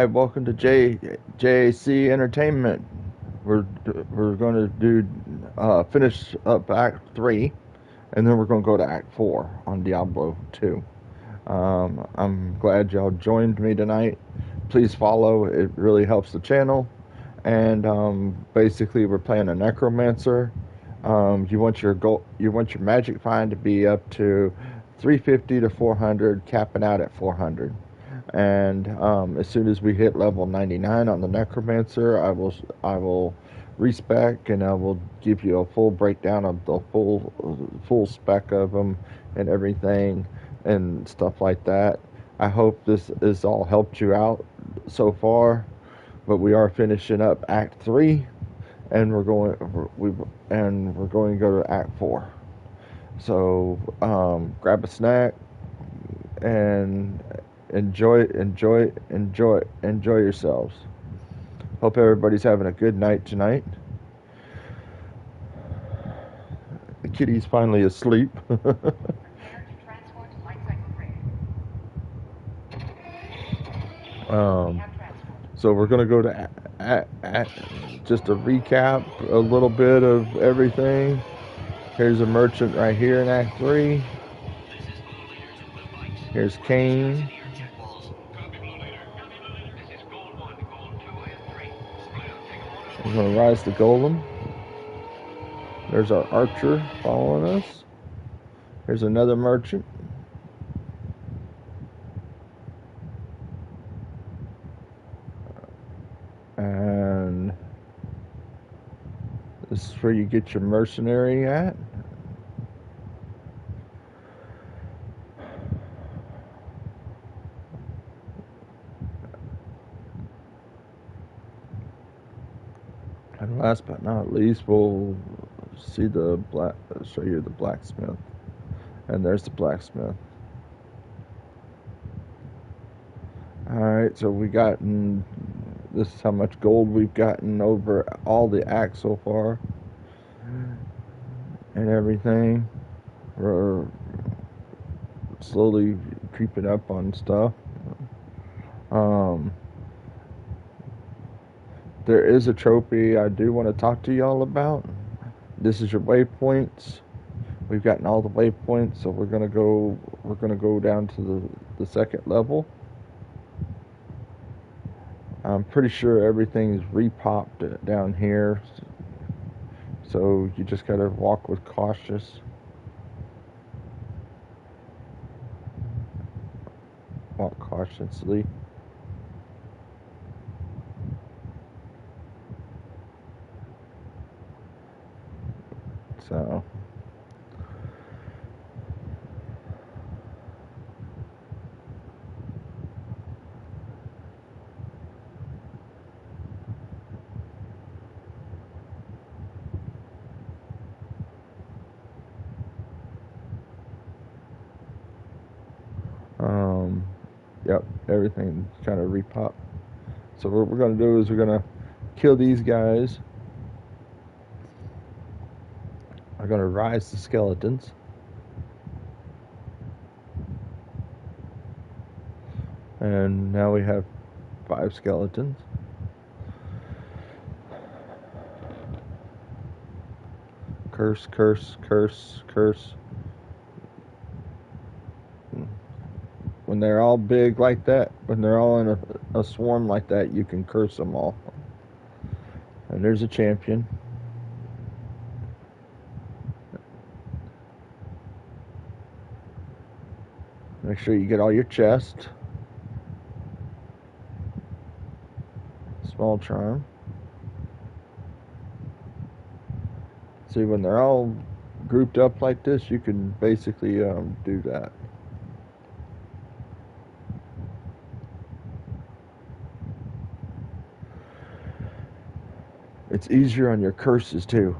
Hi, welcome to JAC Entertainment. We're we're going to do finish up Act 3, and then we're going to go to Act 4 on Diablo 2. I'm glad y'all joined me tonight. Please follow; it really helps the channel. And basically, we're playing a necromancer. You want your magic find to be up to 350 to 400, capping out at 400. And as soon as we hit level 99 on the necromancer, I will respec and I will give you a full breakdown of the full spec of them and everything and stuff like that. I hope this has all helped you out so far, but we are finishing up Act 3, and we're going to go to Act 4. So grab a snack and enjoy yourselves. Hope everybody's having a good night tonight. The kitty's finally asleep. um, so we're gonna go to just a recap, a little bit of everything. Here's a merchant right here in Act 3. Here's Cain. We're going to rise the golem. There's our archer following us. Here's another merchant. And this is where you get your mercenary at. And last but not least, we'll see show you the blacksmith. And there's the blacksmith. Alright, so this is how much gold we've gotten over all the acts so far. And everything. We're slowly creeping up on stuff. There is a trophy I do want to talk to y'all about. This is your waypoints. We've gotten all the waypoints, so we're gonna go down to the second level. I'm pretty sure everything's repopped down here, so you just gotta walk with walk cautiously. So yep, everything kind of repopped. So what we're gonna do is we're gonna kill these guys. We're gonna rise the skeletons. And now we have 5 skeletons. Curse, curse, curse, curse. When they're all big like that, when they're all in a swarm like that, you can curse them all. And there's a champion. Make sure you get all your chests. Small charm. See, when they're all grouped up like this, you can basically do that. It's easier on your curses too.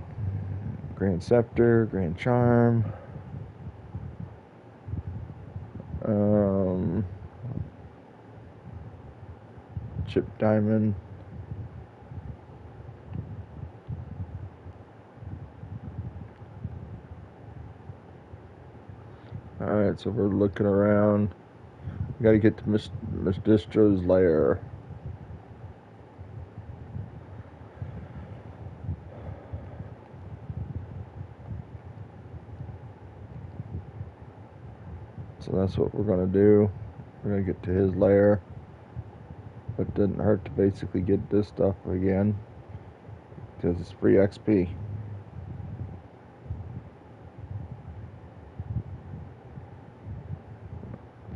Grand Scepter, Grand Charm. Chip Diamond. Alright, so we're looking around. We gotta get to Miss Distro's lair. So that's what we're going to do. We're going to get to his lair. But it doesn't hurt to basically get this stuff again, because it's free XP.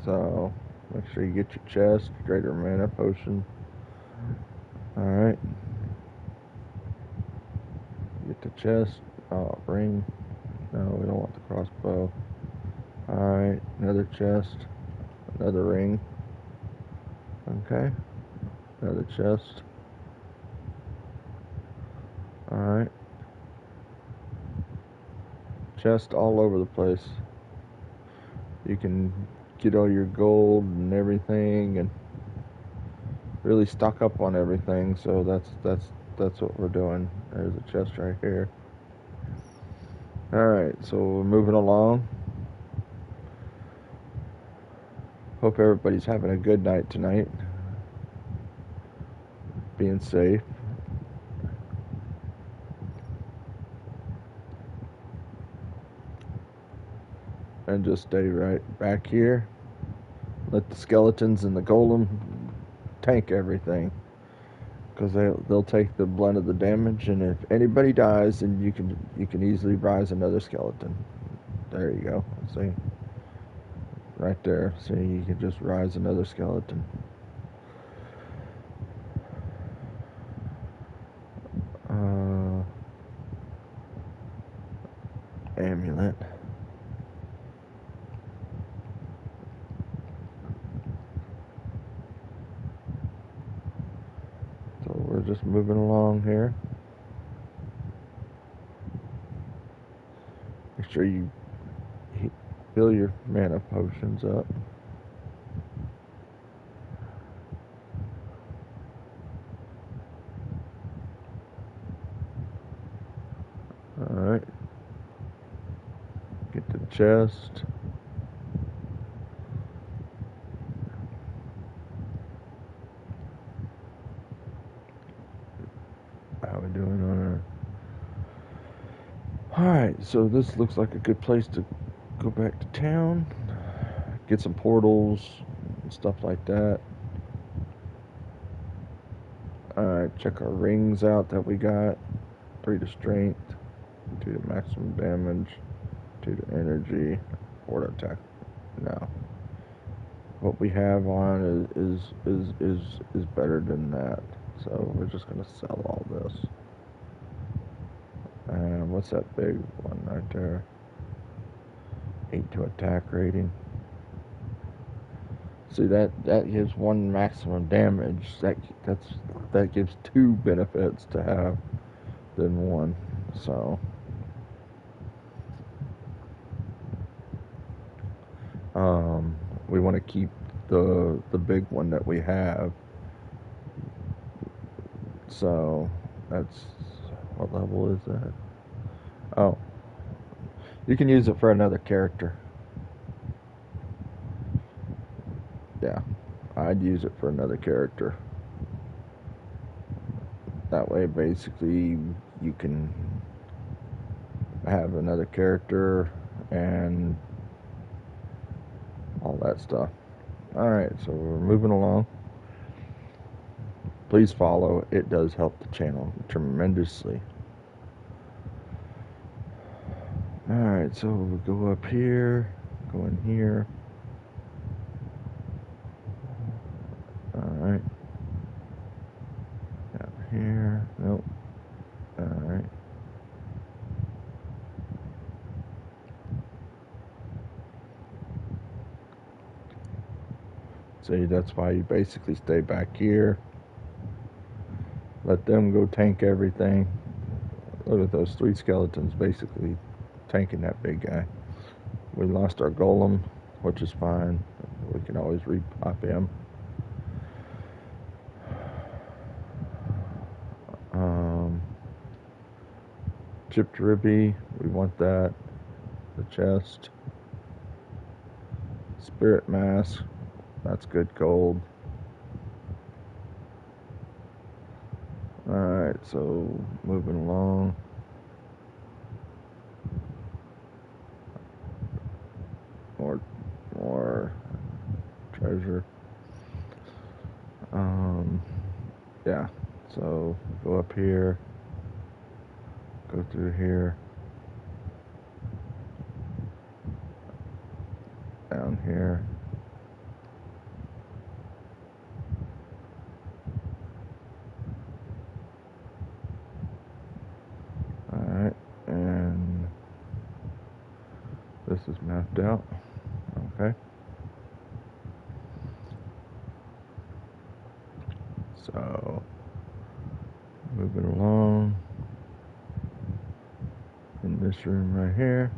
So make sure you get your chest, greater mana potion. Alright. Get the chest. Oh, ring. No, we don't want the crossbow. Alright, another chest. Another ring. Okay. Another chest. Alright. Chest all over the place. You can get all your gold and everything and really stock up on everything, so that's what we're doing. There's a chest right here. Alright, so we're moving along. Hope everybody's having a good night tonight. Being safe. And just stay right back here. Let the skeletons and the golem tank everything, because they'll take the blunt of the damage, and if anybody dies, then you can easily rise another skeleton. There you go. See? Right there. See, you can just rise another skeleton. Amulet. So we're just moving along here. Make sure you fill your mana potions up. Alright. Get the chest. How we doing on our... Alright, so this looks like a good place to go back to town. Get some portals and stuff like that. Alright, check our rings out that we got. 3 to strength, 2 to maximum damage, 2 to energy, 4 to attack. No. What we have on is better than that. So we're just gonna sell all this. And what's that big one right there? 8 to attack rating. See, that gives 1 maximum damage. That gives 2 benefits to have than 1. So we want to keep the big one that we have. So that's, what level is that? Oh, you can use it for another character. Yeah, I'd use it for another character. That way, basically, you can have another character and all that stuff. Alright, so we're moving along. Please follow. It does help the channel tremendously. Alright, so we'll go up here, go in here. Alright. Down here. Nope. Alright. See, that's why you basically stay back here. Let them go tank everything. Look at those 3 skeletons basically tanking that big guy. We lost our golem, which is fine. We can always re-pop him. Chipped ribby, we want that. The chest. Spirit mask, that's good gold. Alright, so moving along. More Yeah. So go up here, go through here, down here. Alright, and this is mapped out. Okay. So, moving along in this room right here.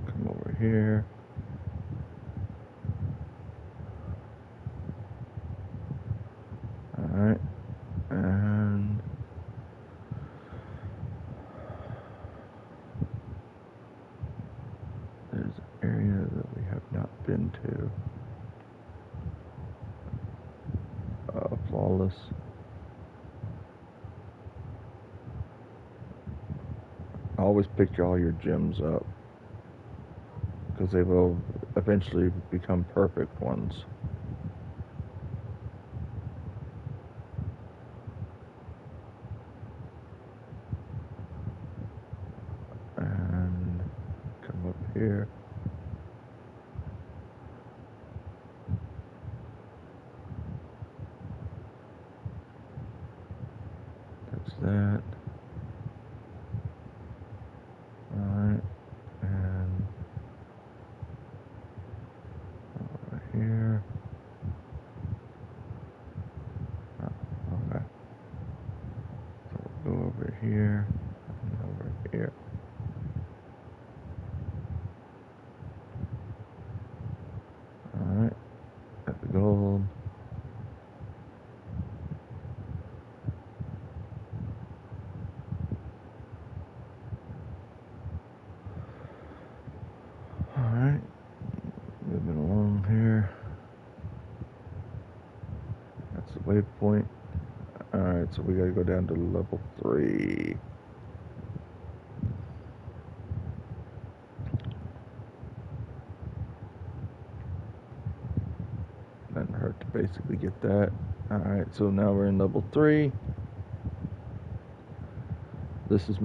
Come over here. Alright, and there's an area that we have not been to. Flawless. Always pick all your gems up, because they will eventually become perfect ones. And come up here. That's that. Alright, and over here. Oh, okay. So we'll go over here and over here. Alright, got the gold. Alright, moving along here. That's the waypoint. Alright, so we gotta go down to level 3. Doesn't hurt to basically get that. Alright, so now we're in level 3. This is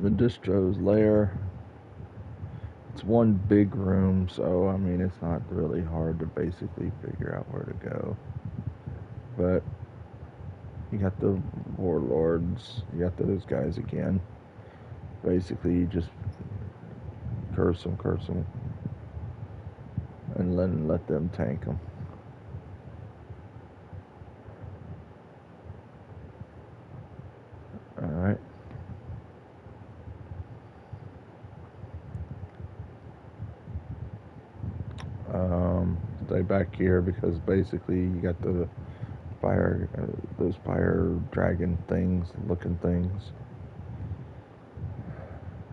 Medistro's lair. It's one big room, so I mean it's not really hard to basically figure out where to go. But you got the warlords, you got those guys again. Basically you just curse them, and let them tank them. Alright. Stay back here because basically you got the fire, those fire dragon things, looking things,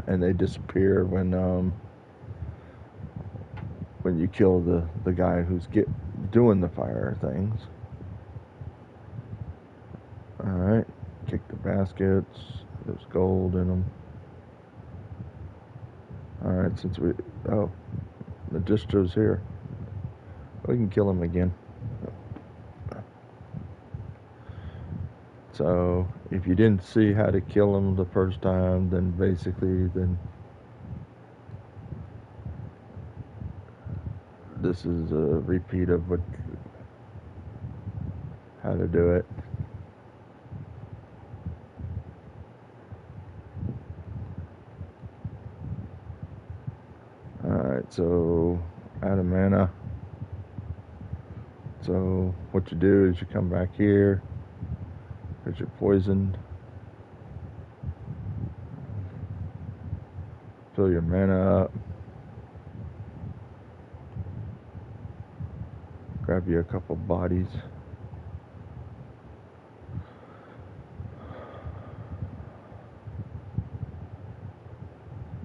and they disappear when you kill the guy who's doing the fire things. All right, kick the baskets. There's gold in them. All right, the distro's here. We can kill him again. So if you didn't see how to kill him the first time, then basically this is a repeat of how to do it. Alright, so out of mana. So what you do is you come back here because you're poisoned. Fill your mana up. Grab you a couple bodies.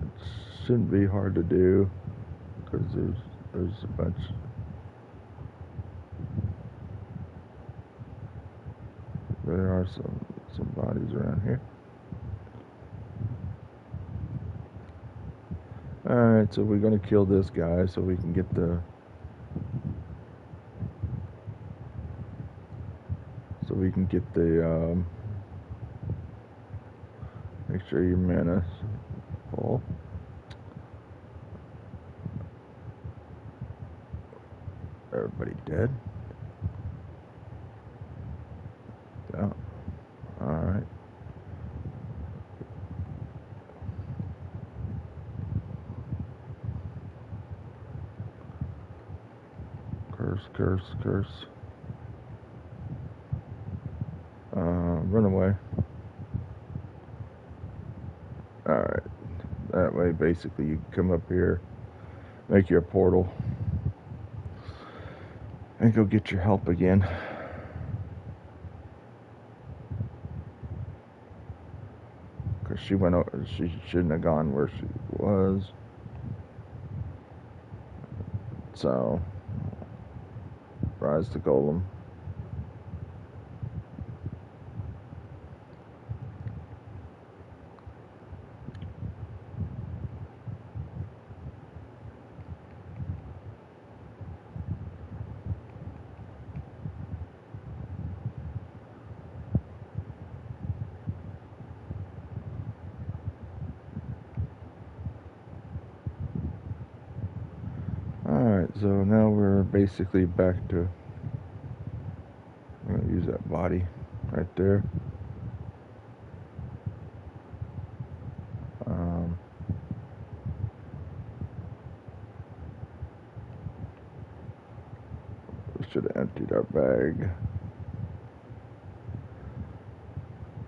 It shouldn't be hard to do because there's a bunch. There are some bodies around here. Alright, so we're gonna kill this guy so we can get the so we can get the, make sure your mana's full. Everybody dead? Yeah. Alright. Curse, curse, curse. Run away. Alright. That way, basically, you come up here, make your portal, and go get your help again. Because she went over, she shouldn't have gone where she was. So, rise to Golem. Alright, so now we're basically back to, I'm going to use that body right there. We should have emptied our bag.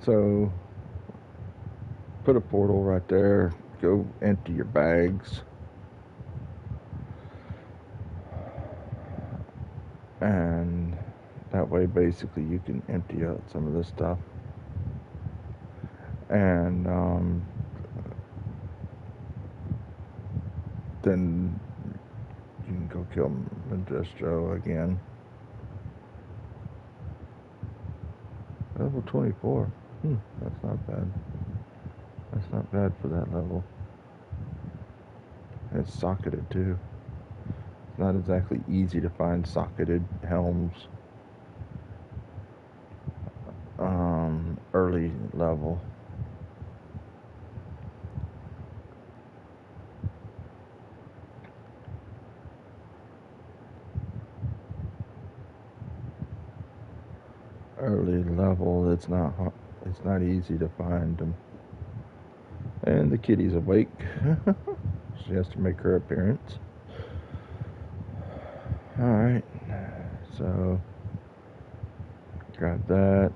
So, put a portal right there, go empty your bags. And that way basically you can empty out some of this stuff. And then you can go kill Magistro again. Level 24. That's not bad. That's not bad for that level. It's socketed too. It's not exactly easy to find socketed helms. Early level. Early level, it's not easy to find them. And the kitty's awake. She has to make her appearance. Alright, so got that.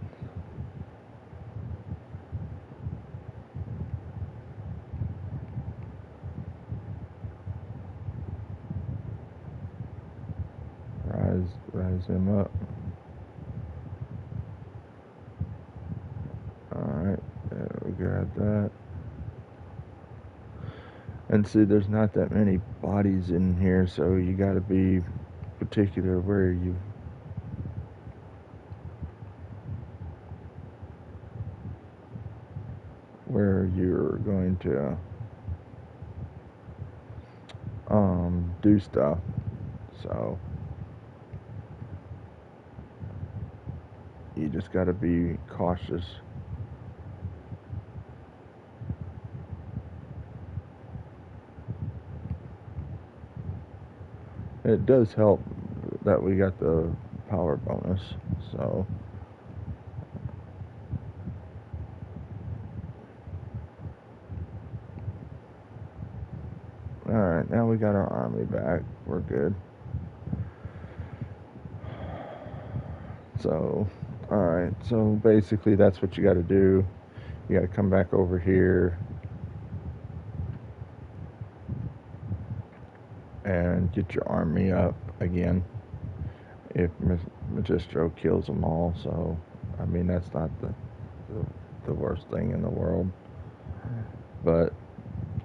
Rise him up. Alright, we got that. And see, there's not that many bodies in here, so you gotta be particular where you're going to do stuff. So you just gotta be cautious. It does help that we got the power bonus, so alright, now we got our army back. We're good. So, alright, so basically that's what you gotta do. You gotta come back over here and get your army up again if Magistro kills them all. So, I mean, that's not the worst thing in the world. But,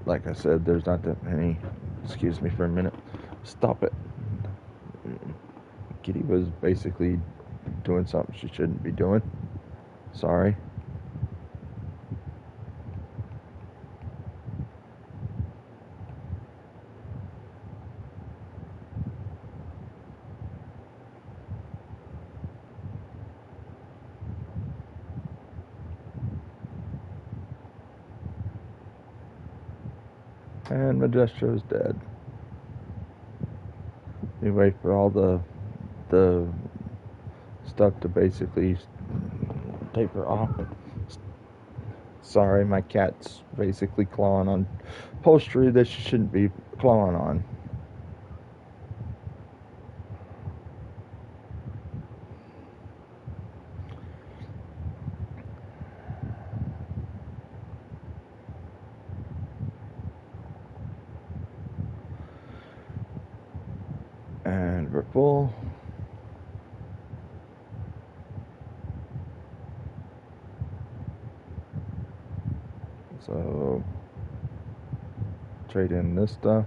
like I said, there's not that many. Excuse me for a minute. Stop it. Kitty was basically doing something she shouldn't be doing. Sorry. And Majestro's dead. We wait for all the stuff to basically taper off. Sorry, my cat's basically clawing on upholstery that she shouldn't be clawing on. And we're full. So trade in this stuff.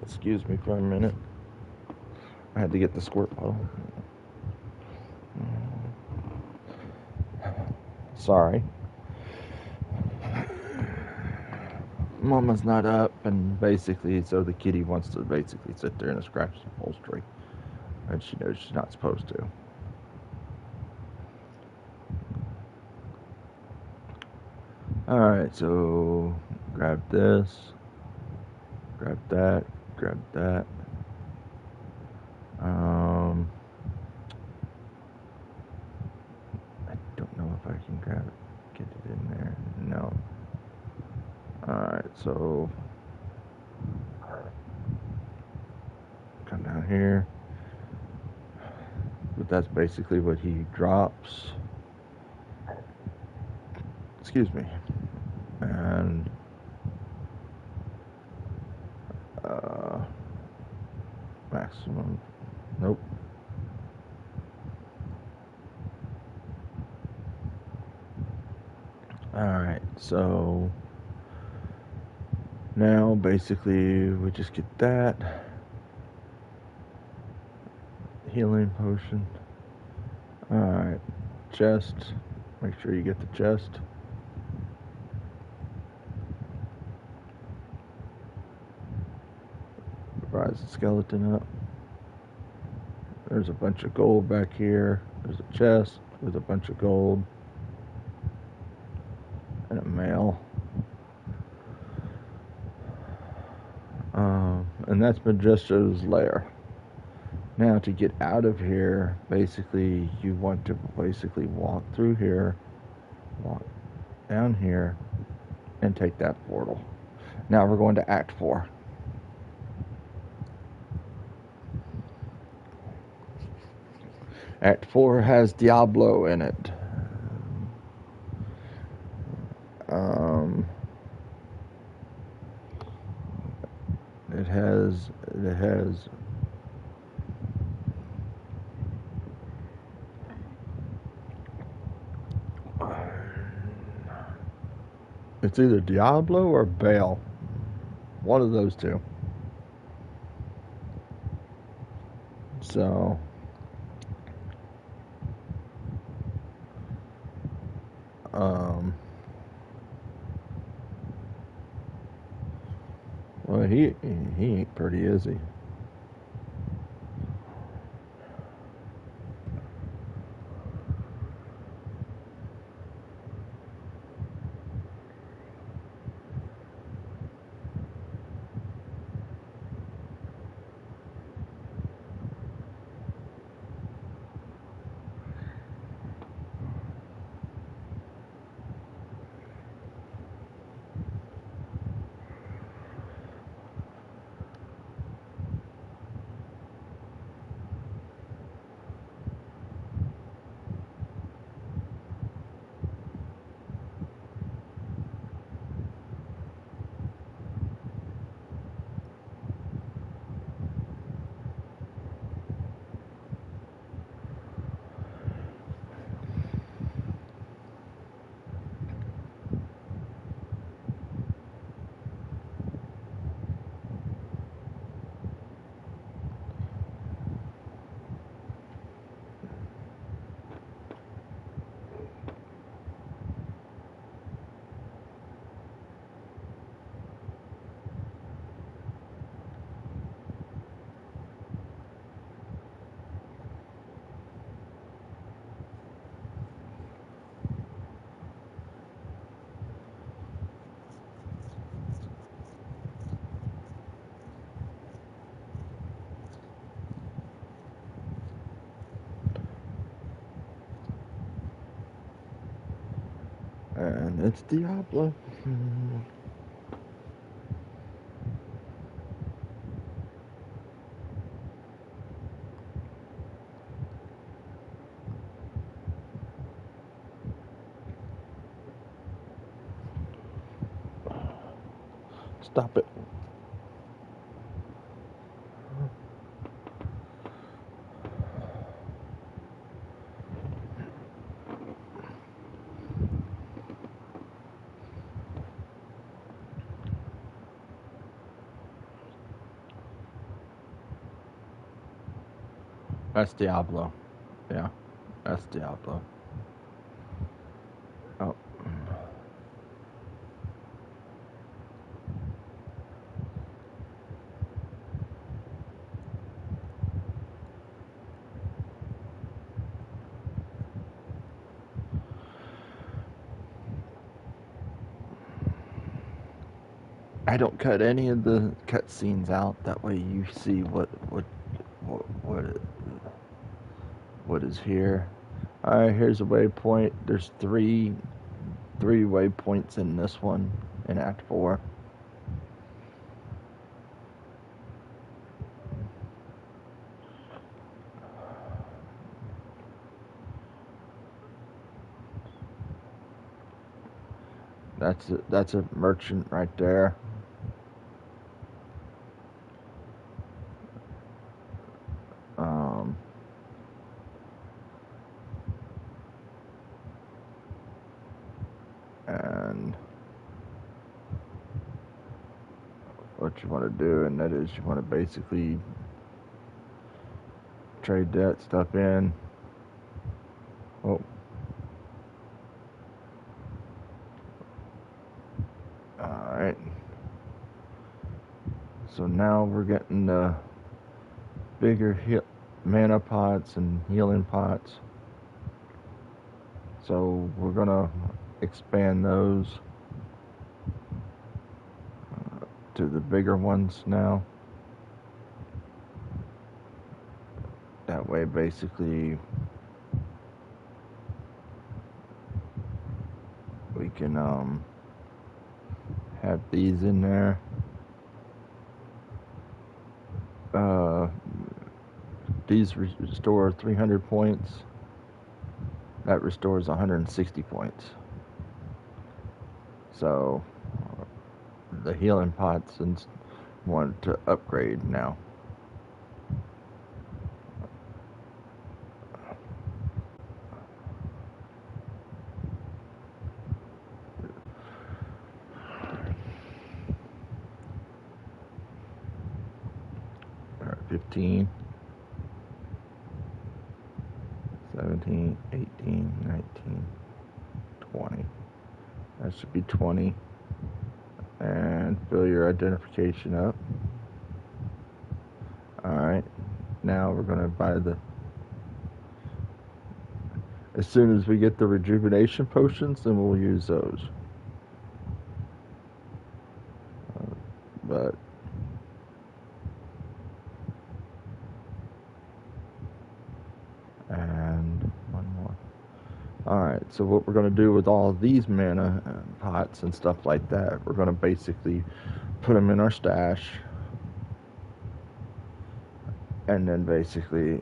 Excuse me for a minute. I had to get the squirt bottle. Sorry. Mama's not up, and basically, so the kitty wants to basically sit there and scratch the upholstery, and she knows she's not supposed to. Alright, so grab this, grab that, grab that. I don't know if I can grab it, get it in there. No. Alright, so come down here. But that's basically what he drops. Excuse me. And maximum. Nope. Alright, so now basically we just get that healing potion. Alright, chest. Make sure you get the chest. Rise the skeleton up. There's a bunch of gold back here. There's a chest with a bunch of gold. And a mail. And that's Majestro's lair. Now to get out of here, basically you want to basically walk through here, walk down here, and take that portal. Now we're going to Act 4. Act 4 has Diablo in it. It has it's either Diablo or Baal. One of those two. So well, he ain't pretty, is he? And it's Diablo. Stop it. That's Diablo. Yeah, that's Diablo. Oh. I don't cut any of the cutscenes out. That way you see what is here. All right, here's a waypoint. There's three waypoints in this one in Act 4. That's a merchant right there. And what you want to do, and that is you want to basically trade that stuff in. Oh. Alright. So now we're getting the bigger mana pots and healing pots. So we're gonna expand those to the bigger ones now. That way basically we can have these in there. These restore 300 points. That restores 160 points. So the healing pots and want to upgrade now. All right, 15, 17, 18, 19, 20. That should be 20. And fill your identification up. Alright, now we're going to buy as soon as we get the rejuvenation potions, then we'll use those. But and one more. Alright, so what we're going to do with all of these mana pots and stuff like that, we're going to basically put them in our stash. And then basically,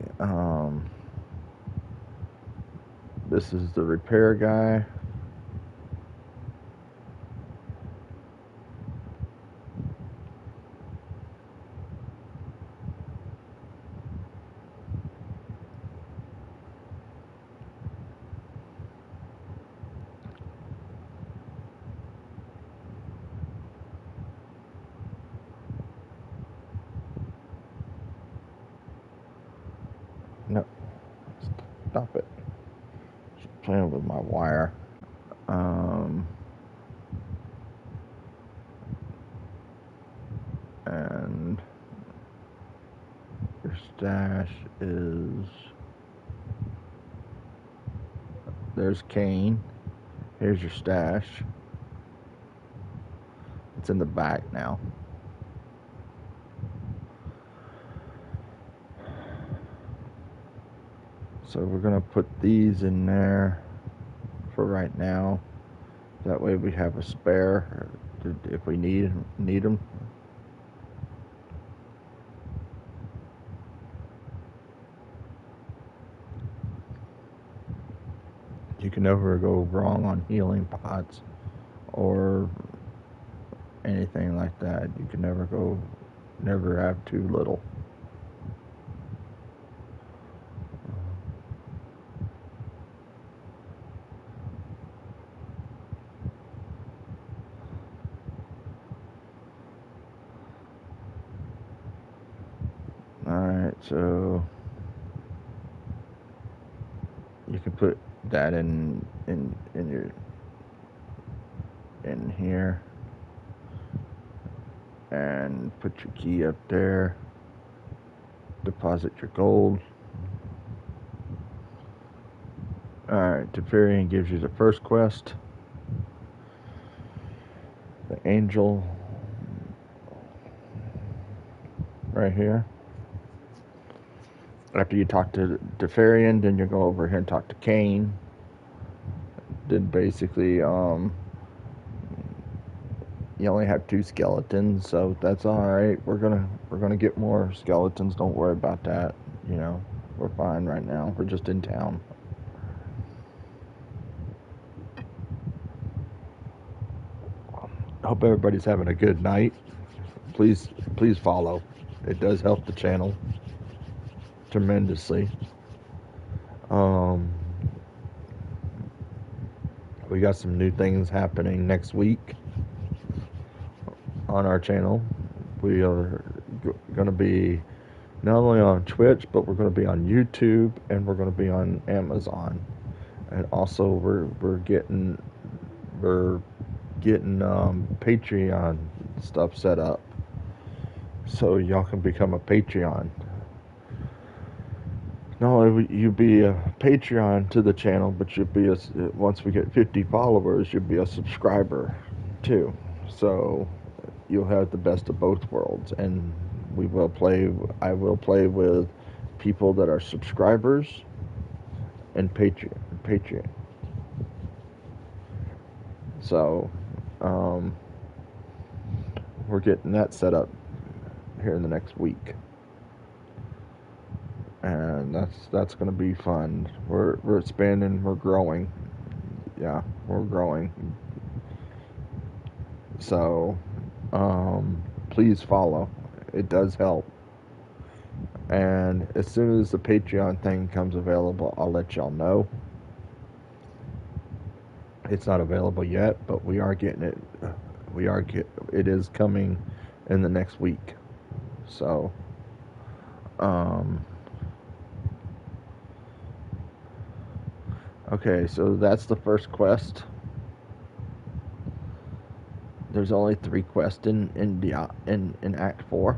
this is the repair guy. No, stop it. Just playing with my wire. And your stash is, there's Kane. Here's your stash. It's in the back now. So we're gonna put these in there for right now. That way we have a spare if we need them. You can never go wrong on healing pots or anything like that. You can never have too little. Alright, so you can put that in here and put your key up there. Deposit your gold. Alright, Teferian gives you the first quest. The angel right here. After you talk to Teferian, then you go over here and talk to Cain. Then basically, you only have 2 skeletons, so that's all right. We're gonna get more skeletons. Don't worry about that. You know, we're fine right now. We're just in town. Hope everybody's having a good night. Please follow. It does help the channel tremendously. We got some new things happening next week on our channel. We are going to be not only on Twitch, but we're going to be on YouTube and we're going to be on Amazon. And also we're getting Patreon stuff set up, so y'all can become a Patreon. Not only will you be a Patreon to the channel, but you'll be once we get 50 followers, you'll be a subscriber too. So you'll have the best of both worlds, and I will play with people that are subscribers and Patreon. So we're getting that set up here in the next week, and that's going to be fun. We're expanding, we're growing. Yeah, we're growing. So please follow. It does help. And as soon as the Patreon thing comes available, I'll let y'all know. It's not available yet, but we are getting it. It is coming in the next week. So okay, so that's the first quest. There's only 3 quests in Act 4.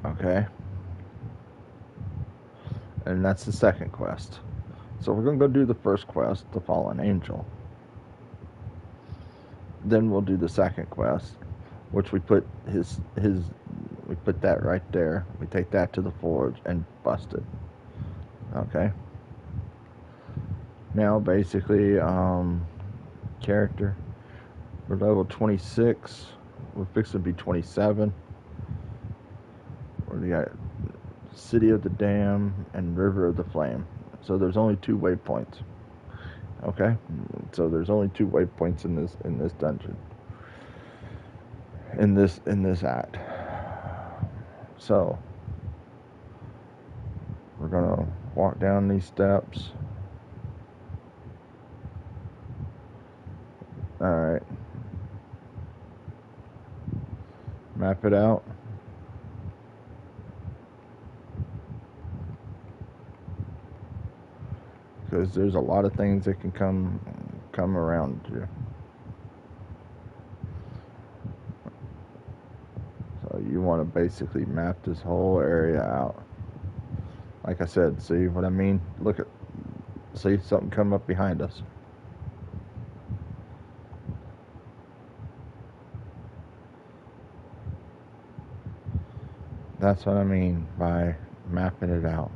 Okay. And that's the second quest. So we're going to go do the first quest, the Fallen Angel. Then we'll do the second quest, which we put we put that right there. We take that to the forge and bust it. Okay. Now basically, character. We're level 26. We're fixing to be 27. We got City of the Dam and River of the Flame. So there's only 2 waypoints. Okay, so there's only 2 waypoints in this dungeon. In this act. So we're gonna walk down these steps. All right. Map it out. Because there's a lot of things that can come around you. to basically map this whole area out. Like I said, see what I mean? Look at, see something come up behind us. That's what I mean by mapping it out.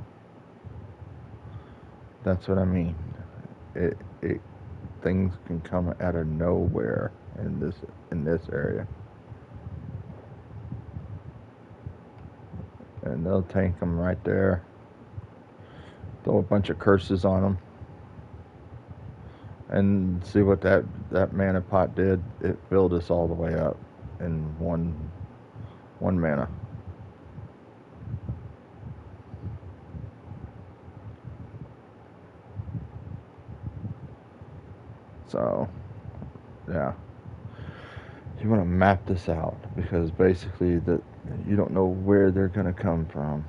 That's what I mean. It things can come out of nowhere in this area, and they'll tank them right there. Throw a bunch of curses on them, and see what that mana pot did. It filled us all the way up in one mana. So, yeah, you want to map this out because basically that you don't know where they're going to come from,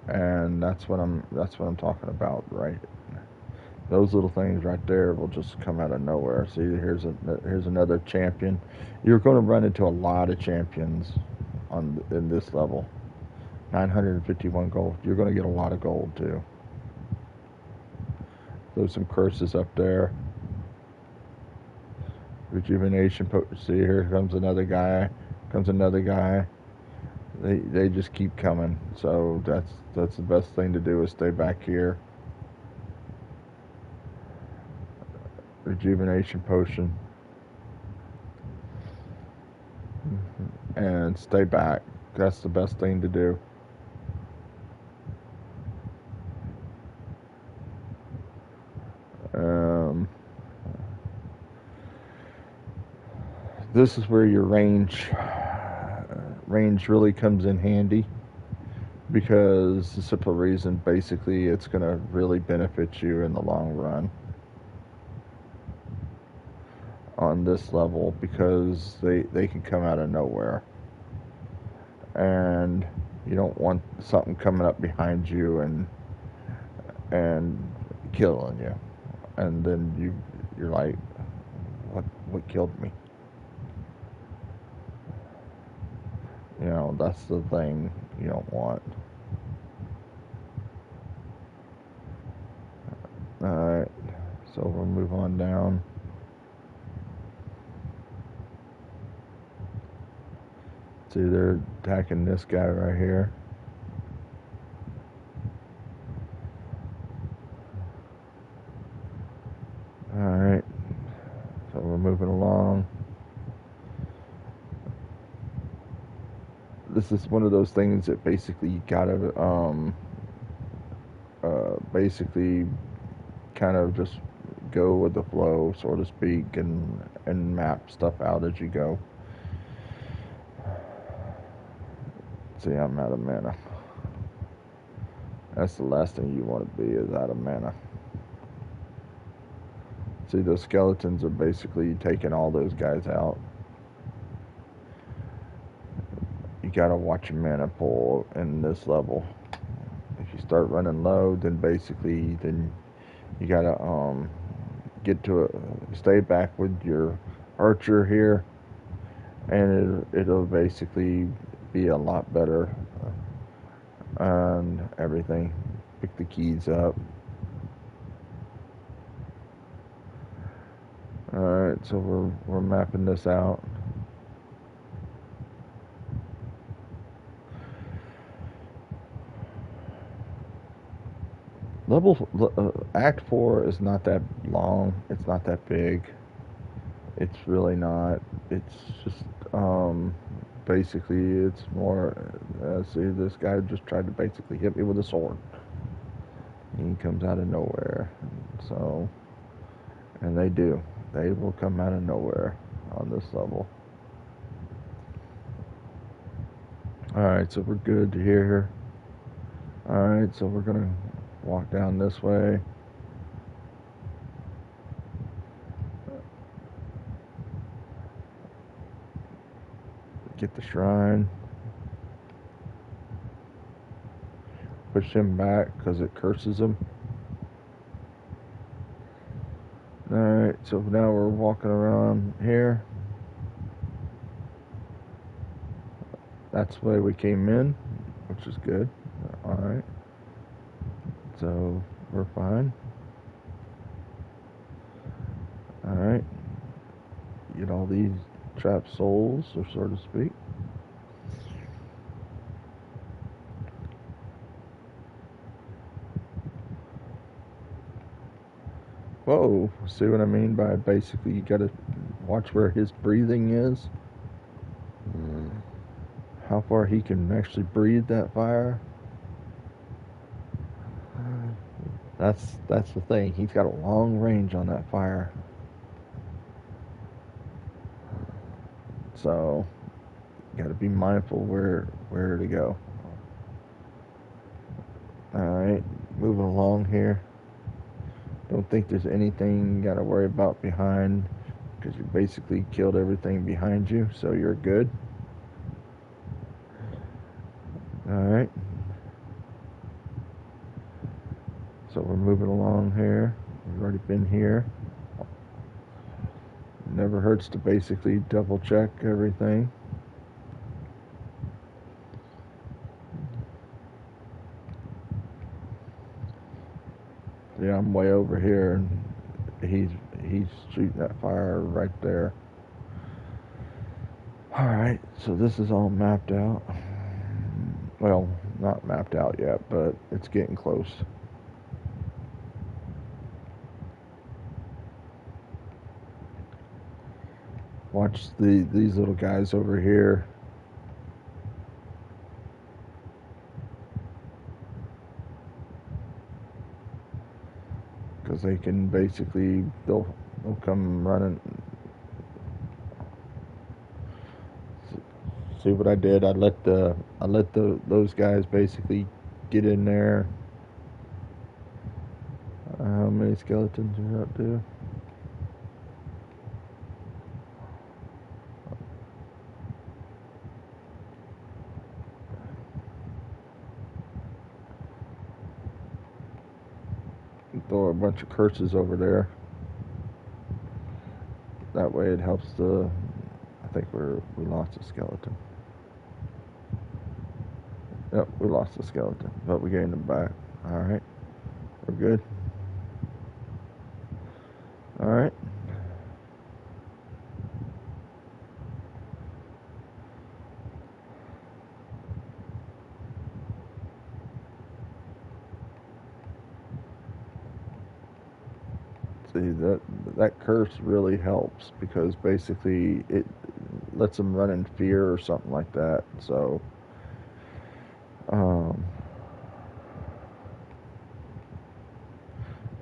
and that's what I'm talking about, right? Those little things right there will just come out of nowhere. See, here's another champion. You're going to run into a lot of champions in this level. 951 gold. You're going to get a lot of gold too. There's some curses up there. Rejuvenation. See, here comes another guy. They just keep coming. So that's the best thing to do is stay back here. Rejuvenation potion. And stay back. That's the best thing to do. This is where your range really comes in handy, because the simple reason, basically, it's going to really benefit you in the long run on this level, because they can come out of nowhere, and you don't want something coming up behind you and killing you, and then you're like, what killed me? You know, that's the thing you don't want. Alright, so we'll move on down. See, they're attacking this guy right here. Alright, so we're moving along. This is one of those things that basically you gotta basically kind of just go with the flow, so to speak, and map stuff out as you go. See, I'm out of mana. That's the last thing you want to be, is out of mana. See, those skeletons are basically taking all those guys out. You gotta watch your mana pool in this level. If you start running low, then basically you gotta stay back with your archer here, and it'll basically be a lot better and everything. Pick the keys up. Alright, so we're mapping this out. Act 4 is not that long. It's not that big. It's really not. It's just basically it's more. See, this guy just tried to basically hit me with a sword. He comes out of nowhere. So, and they do. They will come out of nowhere on this level. Alright, so we're good here. Alright, so we're gonna walk down this way. Get the shrine. Push him back because it curses him. Alright, so now we're walking around here. that's the way we came in, which is good. Alright. So, we're fine. Alright. Get all these trapped souls, or so to speak. Whoa, see what I mean by basically you gotta watch where his breathing is? How far he can actually breathe that fire? That's the thing. He's got a long range on that fire. So, you gotta be mindful where to go. Alright, moving along here. Don't think there's anything you gotta worry about behind, because you basically killed everything behind you, so you're good. Alright. So we're moving along here. We've already been here. Never hurts to basically double check everything. Yeah, I'm way over here, and he's shooting that fire right there. Alright, so this is all mapped out. Well, not mapped out yet, but it's getting close. Watch these little guys over here. Because they can basically, they'll come running. See what I did? I let those guys basically get in there. How many skeletons are up to? Throw a bunch of curses over there. That way it helps the. I think we lost a skeleton. Yep, we lost a skeleton, but we gained them back. All right, we're good. All right. See that curse really helps, because basically it lets them run in fear or something like that. So,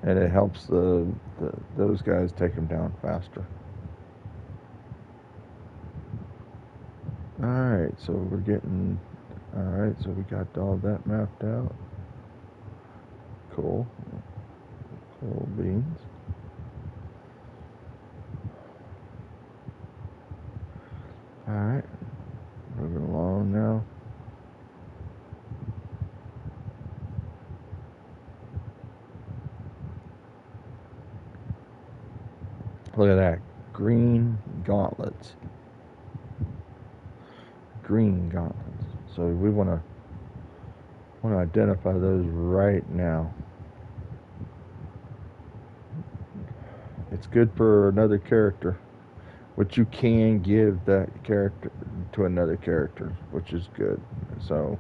and it helps those guys take them down faster. All right, so we're getting. All right, so we got all that mapped out. Cool. Cool beans. All right, moving along now. Look at that, green gauntlets. Green gauntlets. So we want to identify those right now. It's good for another character, which you can give that character to another character, which is good. So,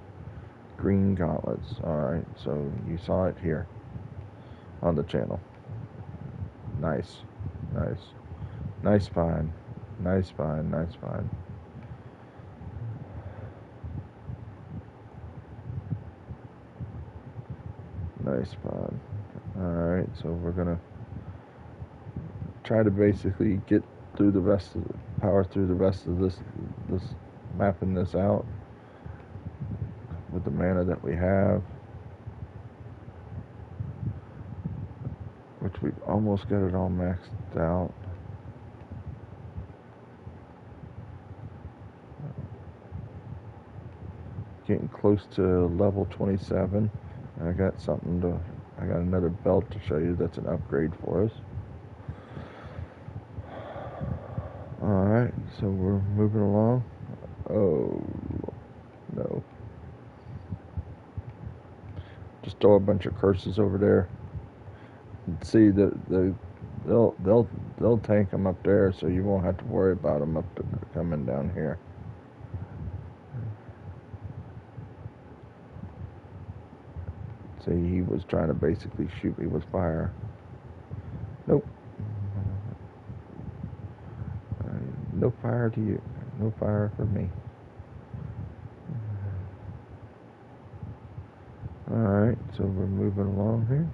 green gauntlets. Alright, so you saw it here on the channel. Nice. Nice. Nice find. Nice find. Nice find. Nice find. Alright, so we're gonna try to basically get through the rest of power through the rest of this mapping this out with the mana that we have, which we've almost got it all maxed out. Getting close to level 27. I got another belt to show you that's an upgrade for us. Alright, so we're moving along. Oh, No. Just throw a bunch of curses over there. See they'll tank them up there, so you won't have to worry about them coming down here. See, he was trying to basically shoot me with fire. Nope. No fire to you. No fire for me. Alright, so we're moving along here.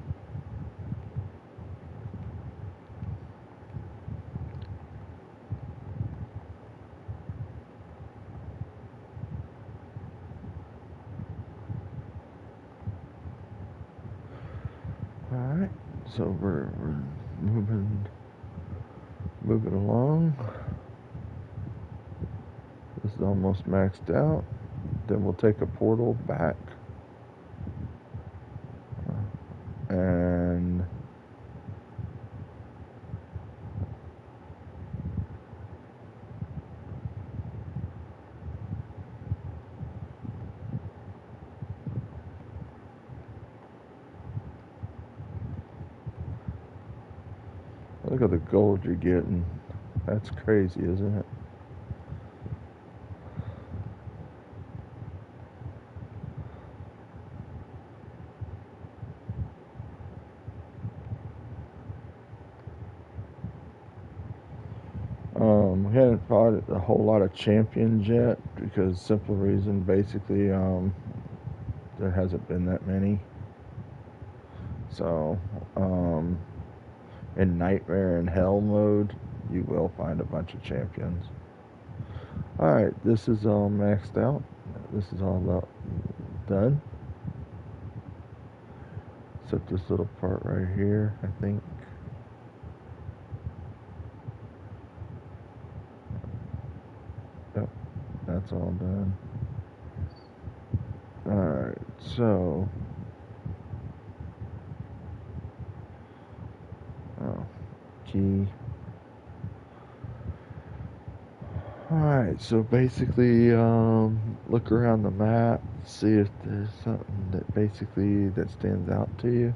Alright, so we're moving along. This is almost maxed out. Then we'll take a portal back. And look at the gold you're getting. That's crazy, isn't it? We haven't fought a whole lot of champions yet because simple reason, basically, there hasn't been that many. So, in Nightmare and Hell mode, you will find a bunch of champions. Alright, this is all maxed out. This is all done. Except this little part right here, I think. Yep, that's all done. Alright, so... Oh, key. Alright, so basically, look around the map, see if there's something that stands out to you.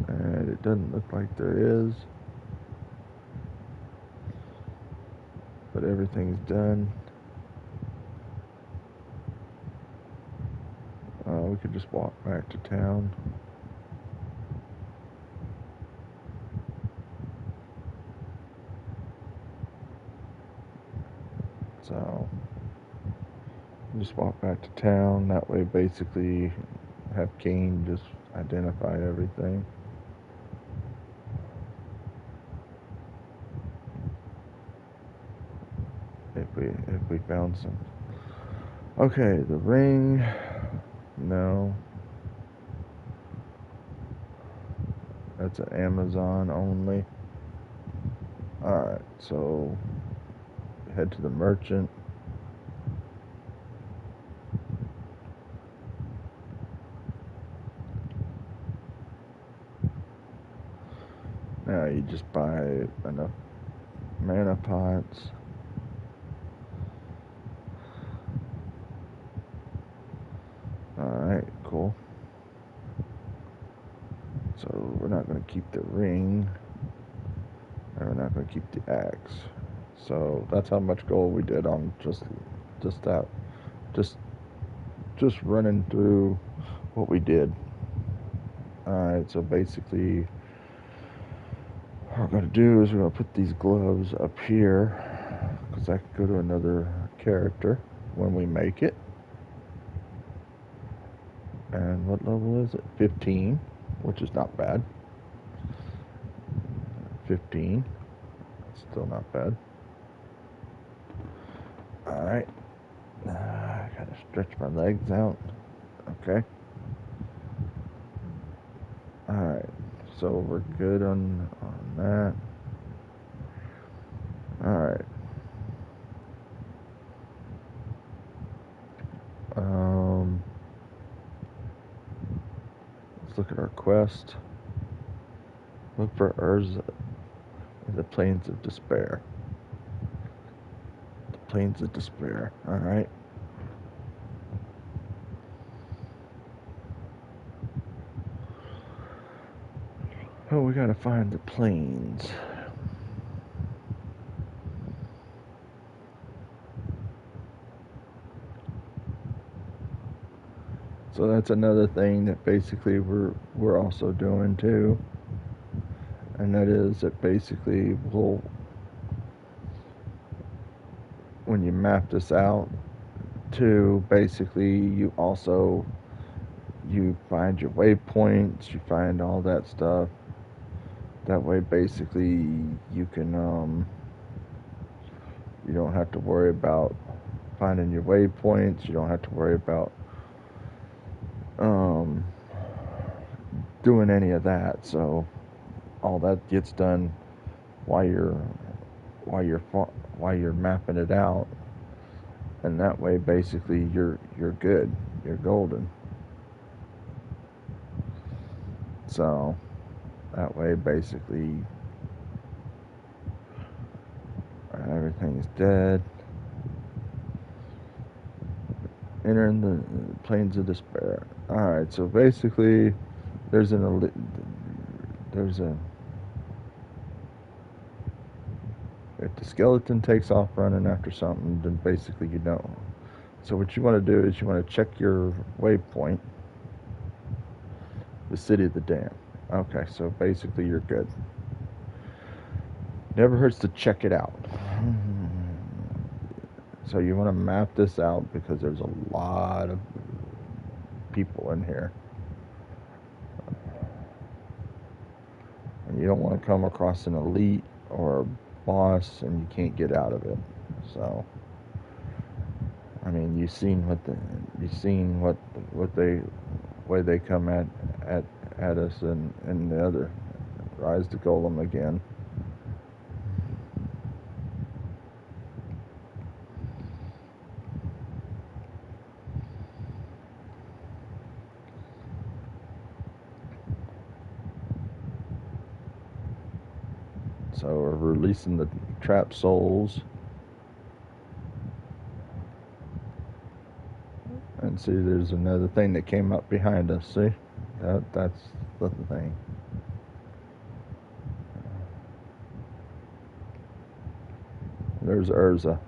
And it doesn't look like there is. But everything's done. We could just walk back to town. So, just walk back to town. That way, basically, have Kane just identify everything. If we found some. Okay, the ring. No. That's an Amazon only. Alright, so head to the merchant. Now you just buy enough mana pots. Alright, cool. So we're not going to keep the ring. And we're not going to keep the axe. So that's how much gold we did on just that. Just running through what we did. Alright, so basically what we're going to do is we're going to put these gloves up here. Because I can go to another character when we make it. And what level is it? 15, which is not bad. 15. Still not bad. Alright. I gotta stretch my legs out. Okay. Alright. So we're good on that. Alright. Let's look at our quest. Look for Urza in the Plains of Despair. The Plains of Despair. Alright. Oh, we gotta find the plains. So that's another thing that basically we're also doing too. And that is that basically when you map this out too, basically you find your waypoints, you find all that stuff. That way basically you can you don't have to worry about finding your waypoints, you don't have to worry about doing any of that. So all that gets done while you're mapping it out, and that way basically you're good, you're golden. So that way basically everything's dead. Entering the Plains of Despair. Alright, so basically there's a if the skeleton takes off running after something, then basically you know. So what you want to do is you want to check your waypoint, the City of the Dam. Okay, so basically you're good. Never hurts to check it out. So you want to map this out because there's a lot of people in here. And you don't want to come across an elite or a boss and you can't get out of it. So I mean, you've seen what they way they come at us and the other Rise to Golem again. So we're releasing the trapped souls. And see, there's another thing that came up behind us. See, that's the thing. There's Urza.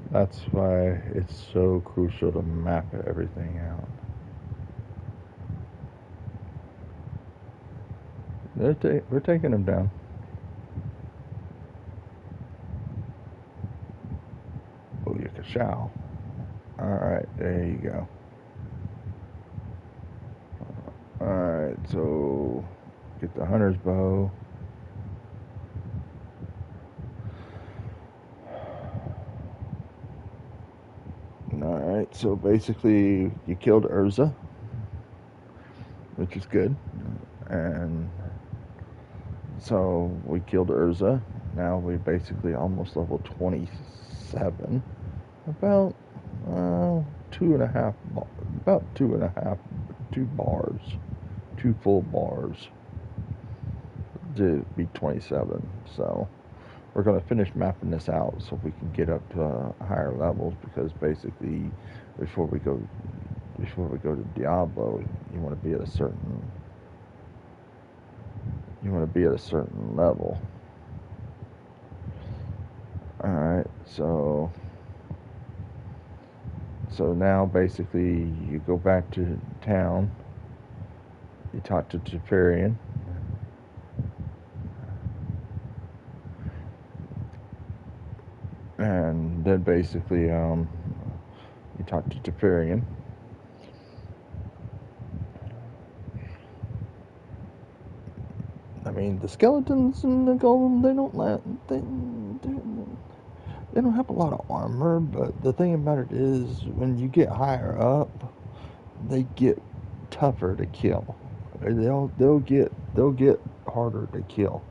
That's why it's so crucial to map everything out. We're taking them down. Oh, you can shout. Alright, there you go. Alright, so get the hunter's bow. Alright, so basically you killed Urza, which is good. And so we killed Urza. Now we basically almost level 27. About 2.5, about 2 bars, 2 full bars to be 27. So we're going to finish mapping this out so we can get up to higher levels, because basically before we go to Diablo, you want to be at a certain level. Alright, so now basically you go back to town, you talk to Teferian, and then basically you talk to Teferian. I mean, the skeletons and the golem, they don't have a lot of armor, but the thing about it is when you get higher up, they get tougher to kill. They'll get harder to kill.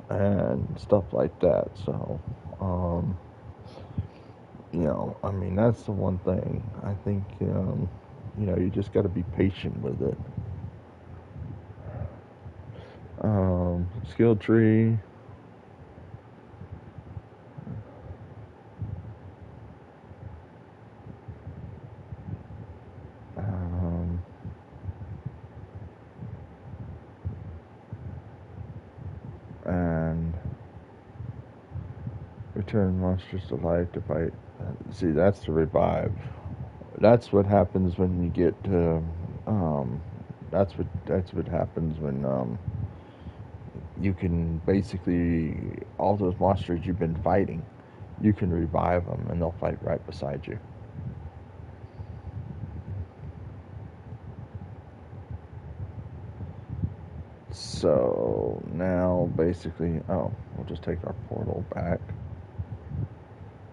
and stuff like that. So, I mean, that's the one thing. I think, you just got to be patient with it. Skill tree. Um, and return monsters to life to fight. See, that's the revive. That's what happens when you get. That's what happens when you can basically all those monsters you've been fighting, you can revive them and they'll fight right beside you. So now basically, we'll just take our portal back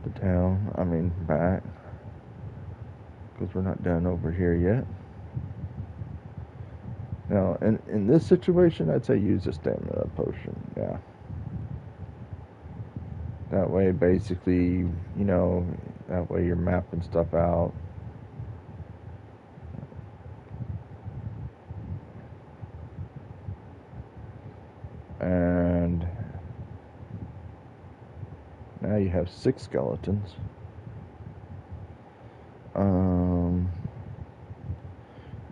to town. I mean back because we're not done over here yet. Now, in this situation, I'd say use a stamina potion. Yeah. That way, basically, that way you're mapping stuff out. And now you have 6 skeletons.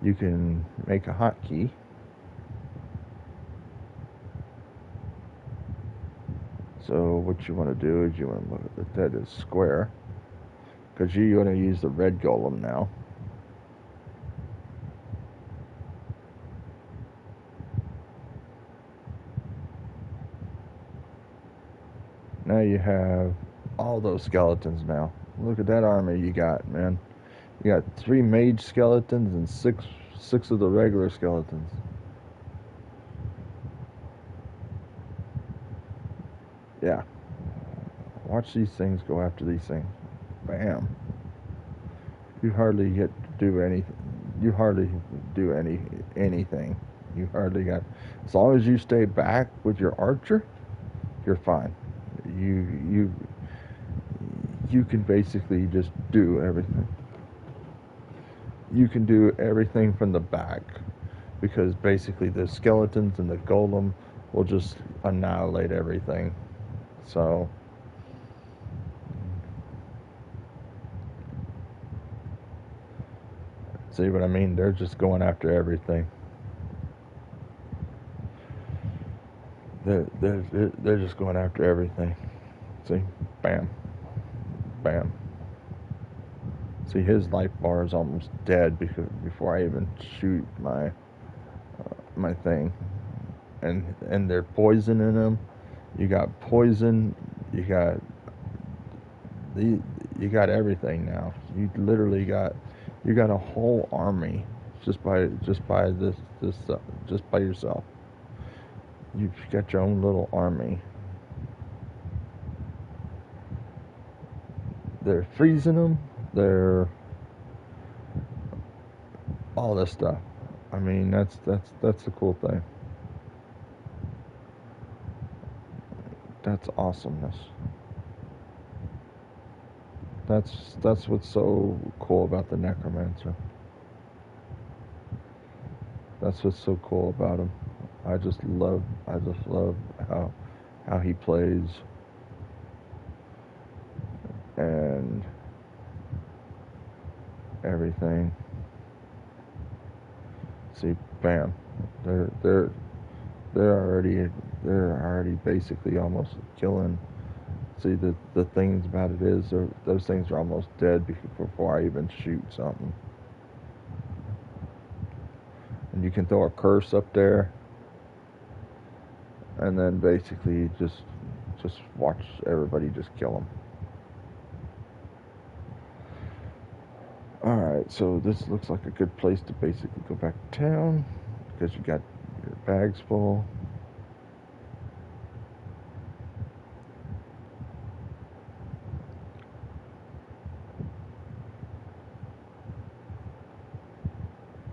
You can make a hotkey. So what you want to do is you want to look at that as square, because you're going to use the red golem now. Now you have all those skeletons now. Look at that army you got, man. You got 3 mage skeletons and six of the regular skeletons. Yeah. Watch these things go after these things. Bam. You hardly get to do anything. You hardly do anything. You hardly got. As long as you stay back with your archer, you're fine. You can basically just do everything. You can do everything from the back, because basically the skeletons and the golem will just annihilate everything. So see what I mean? They're just going after everything. They're just going after everything. See, bam, bam. See, his life bar is almost dead before I even shoot my thing, and they're poisoning him. You got poison. You got everything now. You got a whole army just by just by yourself. You've got your own little army. They're freezing them. They're all this stuff. I mean, that's the cool thing. That's awesomeness. That's what's so cool about the necromancer. That's what's so cool about him. I just love how he plays, and everything. See, bam. They're they're already basically almost killing. See, the things about it is those things are almost dead before I even shoot something. And you can throw a curse up there, and then basically just watch everybody just kill them. Alright, so this looks like a good place to basically go back to town, because you got your bags full.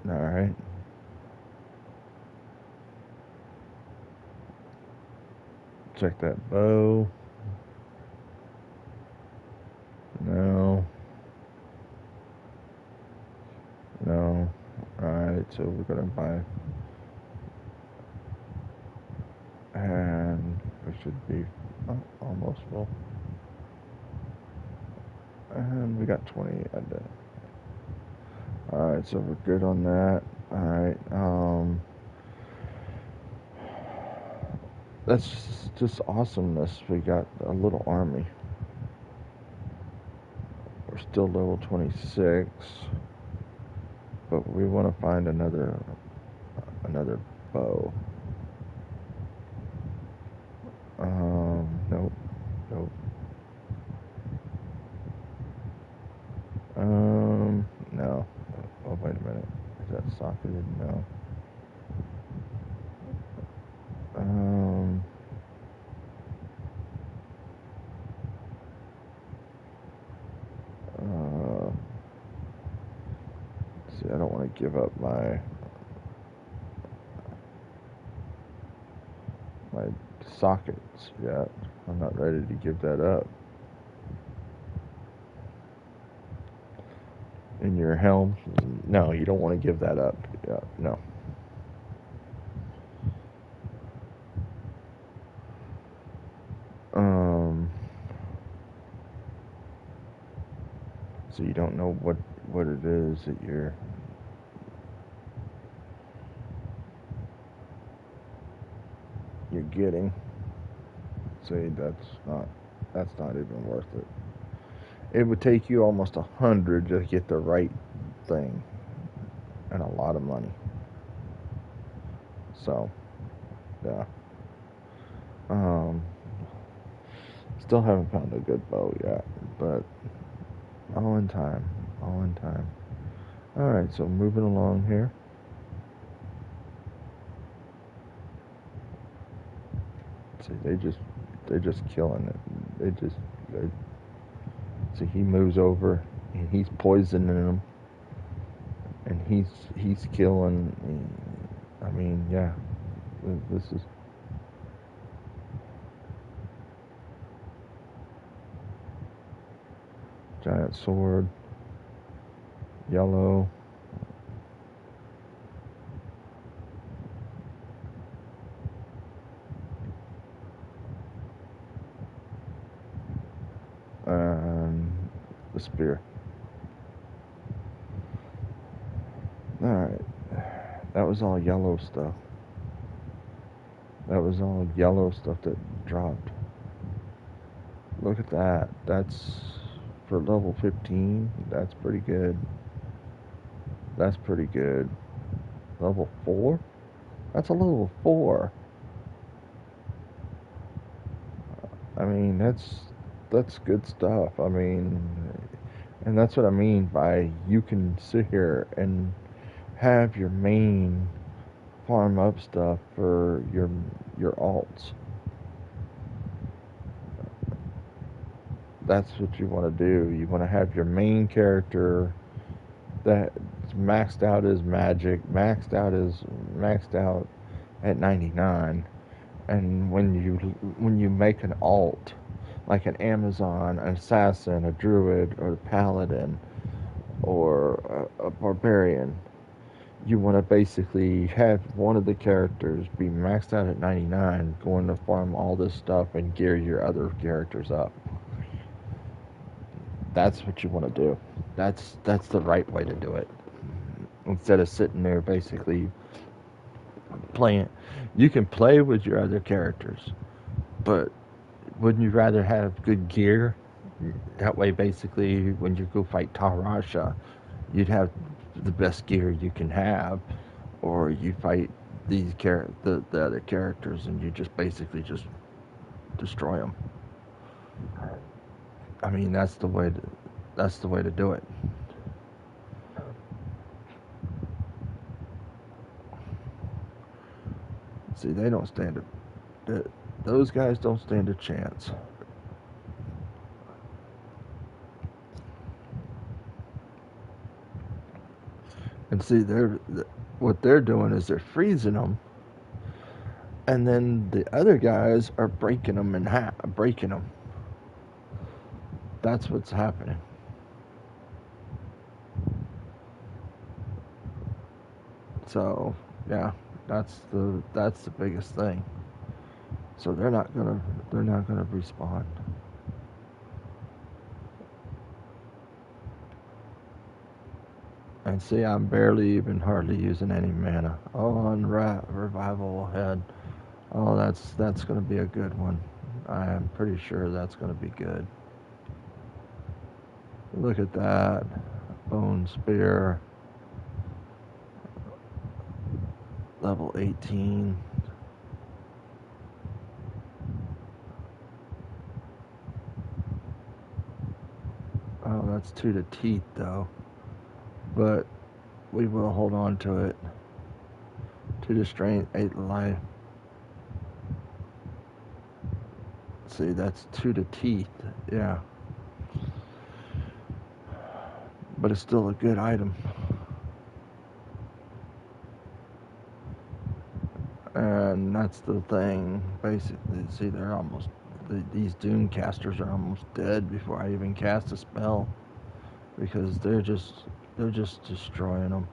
Alright. check that bow. No. No. Alright, so we're gonna buy, and we should be almost full. And we got 20 at that. Alright, so we're good on that. Alright, that's just awesomeness. We got a little army. We're still level 26, but we want to find another bow. Nope, nope. No. Oh, wait a minute. Is that socketed? No. See, I don't want to give up my sockets yet. I'm not ready to give that up. In your helm? No, you don't want to give that up. Yeah, no. So you don't know what it is that you're getting. See, that's not even worth it. It would take you almost 100 to get the right thing, and a lot of money. So, yeah. Still haven't found a good bow yet, but all in time. All in time. Alright, so moving along here. See, they're just killing it. See, he moves over and he's poisoning them, and he's killing. I mean, yeah, this is. Giant sword, yellow. And the spear. Alright. That was all yellow stuff. That was all yellow stuff that dropped. Look at that. That's for level 15. That's pretty good. That's pretty good. Level 4? That's a level 4. I mean, that's good stuff. I mean, and that's what I mean by you can sit here and have your main farm up stuff for your alts. That's what you want to do. You want to have your main character that's maxed out as magic, maxed out at 99, and when you make an alt, like an Amazon, an assassin, a druid, or a paladin, or a barbarian, you want to basically have one of the characters be maxed out at 99, going to farm all this stuff and gear your other characters up. That's what you want to do. That's the right way to do it. Instead of sitting there basically playing. You can play with your other characters, but wouldn't you rather have good gear? That way, basically, when you go fight Tarasha, you'd have the best gear you can have, or you fight the other characters and you just basically just destroy them. I mean, that's the way to do it. See, they don't stand a those guys don't stand a chance. And see, what they're doing is they're freezing them, and then the other guys are breaking them in half, breaking them. That's what's happening. So yeah, that's the biggest thing. So they're not gonna respond. And see, I'm barely even hardly using any mana. Oh, on revival ahead. Oh, that's gonna be a good one. I am pretty sure that's gonna be good. Look at that. Bone Spear. Level 18. Oh, that's 2 to teeth though. But we will hold on to it. 2 to strength, 8 to life. See, that's 2 to teeth. Yeah. But it's still a good item. And that's the thing, basically. See, they're almost, these Doom casters are almost dead before I even cast a spell, because they're just destroying them.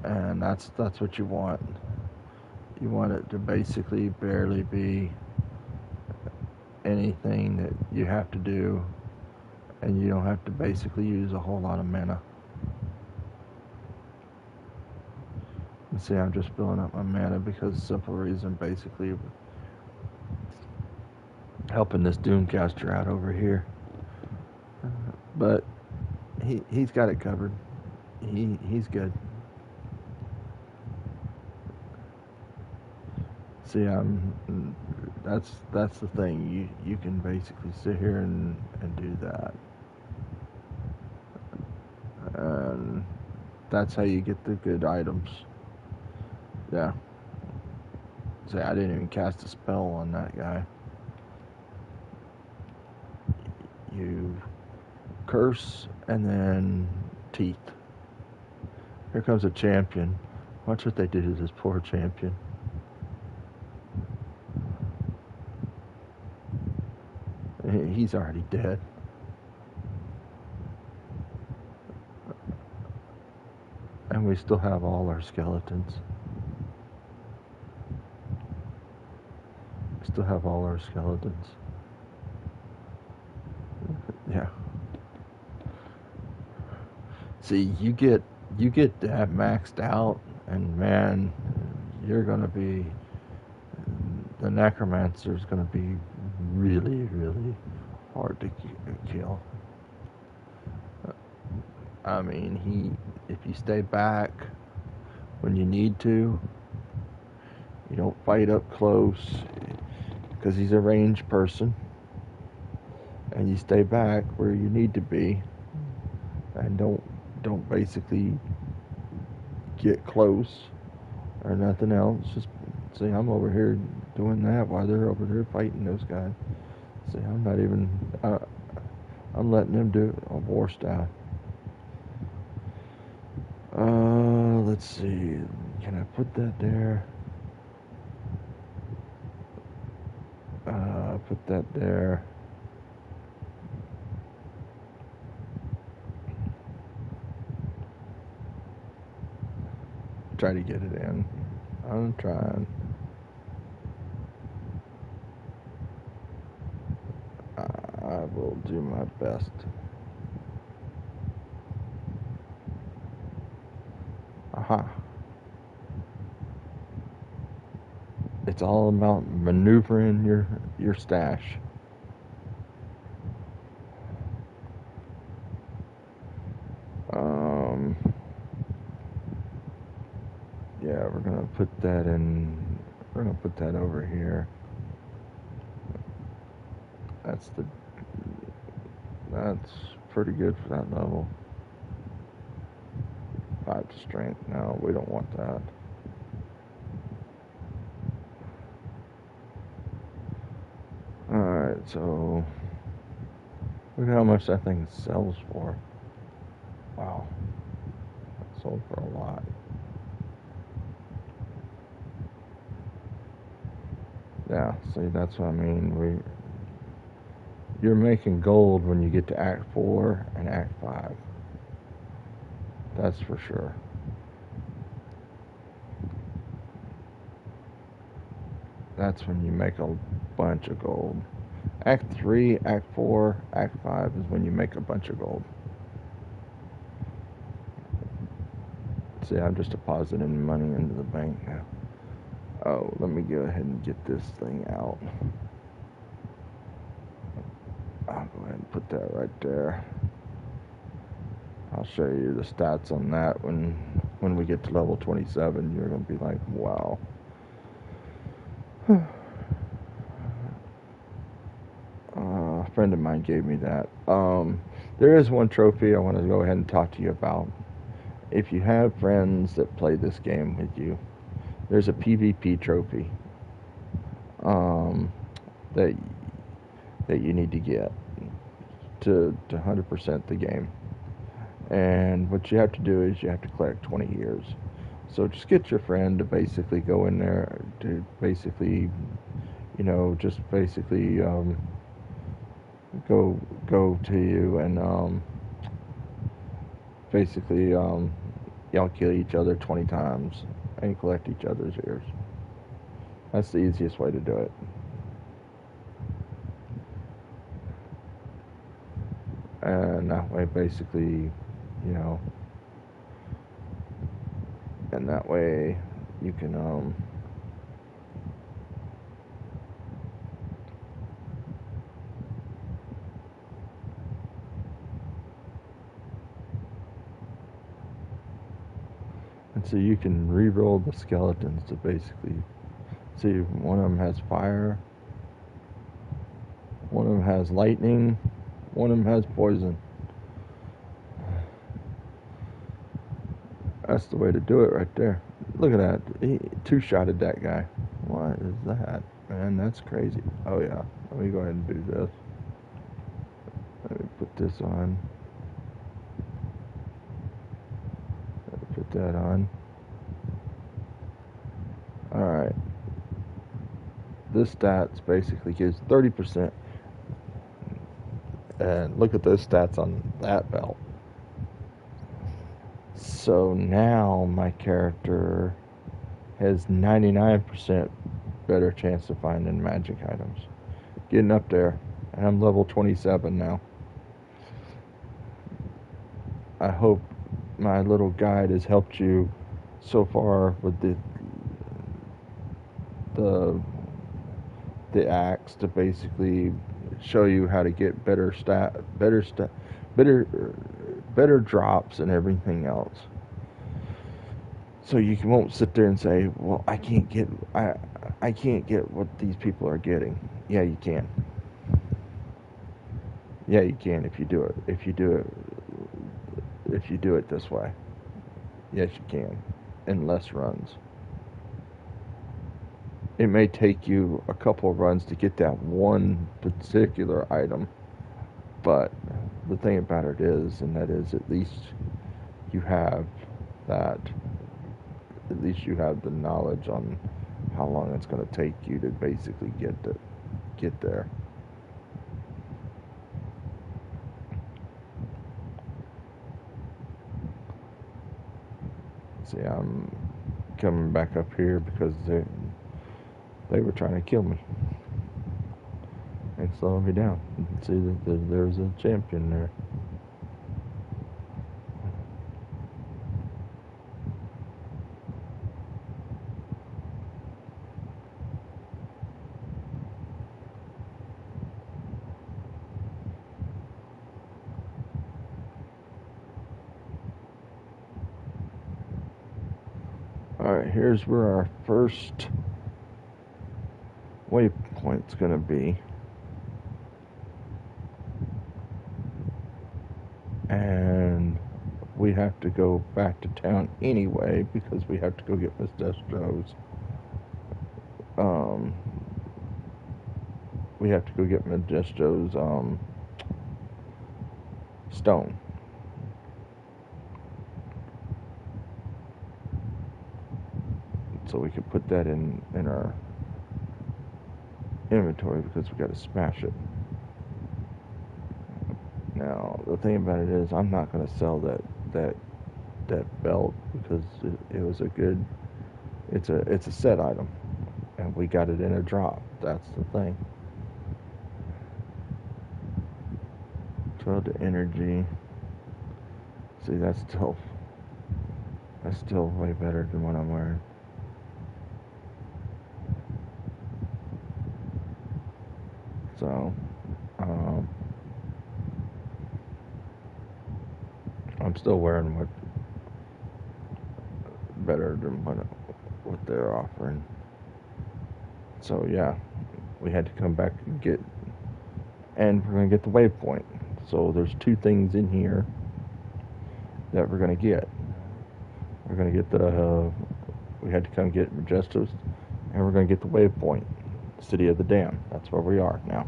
And that's what you want. You want it to basically barely be anything that you have to do, and you don't have to basically use a whole lot of mana. And see, I'm just filling up my mana because simple reason, basically helping this Doomcaster out over here. But he's got it covered. He's good. See, that's the thing. You can basically sit here and do that, and that's how you get the good items. Yeah. See, I didn't even cast a spell on that guy. You curse and then teeth. Here comes a champion. Watch what they do to this poor champion. He's already dead. And we still have all our skeletons. We still have all our skeletons. Yeah. See, you get that maxed out, and man, you're gonna be, the necromancer is gonna be really, really hard to kill. I mean, if you stay back when you need to, you don't fight up close, because he's a ranged person, and you stay back where you need to be, and don't basically get close or nothing else. Just see, I'm over here doing that while they're over there fighting those guys. See, I'm not even. I'm letting them do it on war style. Let's see. Can I put that there? Put that there. Try to get it in. I'm trying. I will do my best. Aha. It's all about maneuvering your stash. Yeah, we're gonna put that in. We're gonna put that over here. That's pretty good for that level. 5 strength. No, we don't want that. Alright, so look at how much that thing sells for. Wow. That sold for a lot. Yeah, see, that's what I mean. You're making gold when you get to Act 4 and Act 5. That's for sure. That's when you make a bunch of gold. Act 3, Act 4, Act 5 is when you make a bunch of gold. See, I'm just depositing money into the bank now. Oh, let me go ahead and get this thing out. I'll go ahead and put that right there. I'll show you the stats on that when we get to level 27. You're going to be like, wow. A friend of mine gave me that. There is one trophy I want to go ahead and talk to you about. If you have friends that play this game with you, there's a PvP trophy that you need to get to 100% the game. And what you have to do is you have to collect 20 years. So just get your friend to basically go in there to basically, just basically go to you and basically y'all kill each other 20 times and collect each other's ears. That's the easiest way to do it. And that way, basically, and that way you can and so you can re-roll the skeletons to basically see one of them has fire, one of them has lightning, one of them has poison. That's the way to do it right there. Look at that. He two-shotted that guy. What is that? Man, that's crazy. Oh, yeah. Let me go ahead and do this. Let me put this on. Let me put that on. Alright. This stats basically gives 30%. And look at those stats on that belt. So now my character has 99% better chance of finding magic items. Getting up there. And I'm level 27 now. I hope my little guide has helped you so far with the axe to basically show you how to get better drops and everything else. So you won't sit there and say, "Well, I can't get what these people are getting." Yeah, you can. Yeah, you can if you do it. If you do it this way. Yes, you can. In less runs. It may take you a couple of runs to get that one particular item, but the thing about it is, and that is at least you have that, at least you have the knowledge on how long it's going to take you to basically get there. See, I'm coming back up here because they were trying to kill me and slow me down. See, there's a champion there. Alright, here's where our first waypoint's going to be. And we have to go back to town anyway because we have to go get Miss Destro's. We have to go get Miss Destro's stone. So we can put that in our inventory because we got to smash it. Now the thing about it is, I'm not going to sell that belt because it was a good. It's a set item, and we got it in a drop. That's the thing. 12 to energy. See, that's still way better than what I'm wearing. So, I'm still wearing what better than what they're offering. So yeah, we had to come back and and we're gonna get the waypoint. So there's two things in here that we're gonna get. We're gonna get we had to come get Majestos, and we're gonna get the waypoint, City of the Dam. That's where we are now.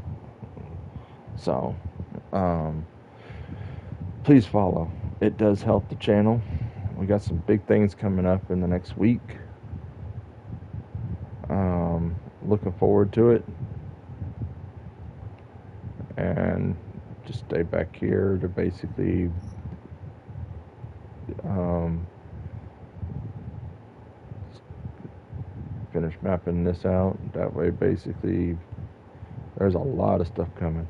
So, please follow. It does help the channel. We got some big things coming up in the next week. Looking forward to it. And just stay back here to basically finish mapping this out. That way, basically, there's a lot of stuff coming.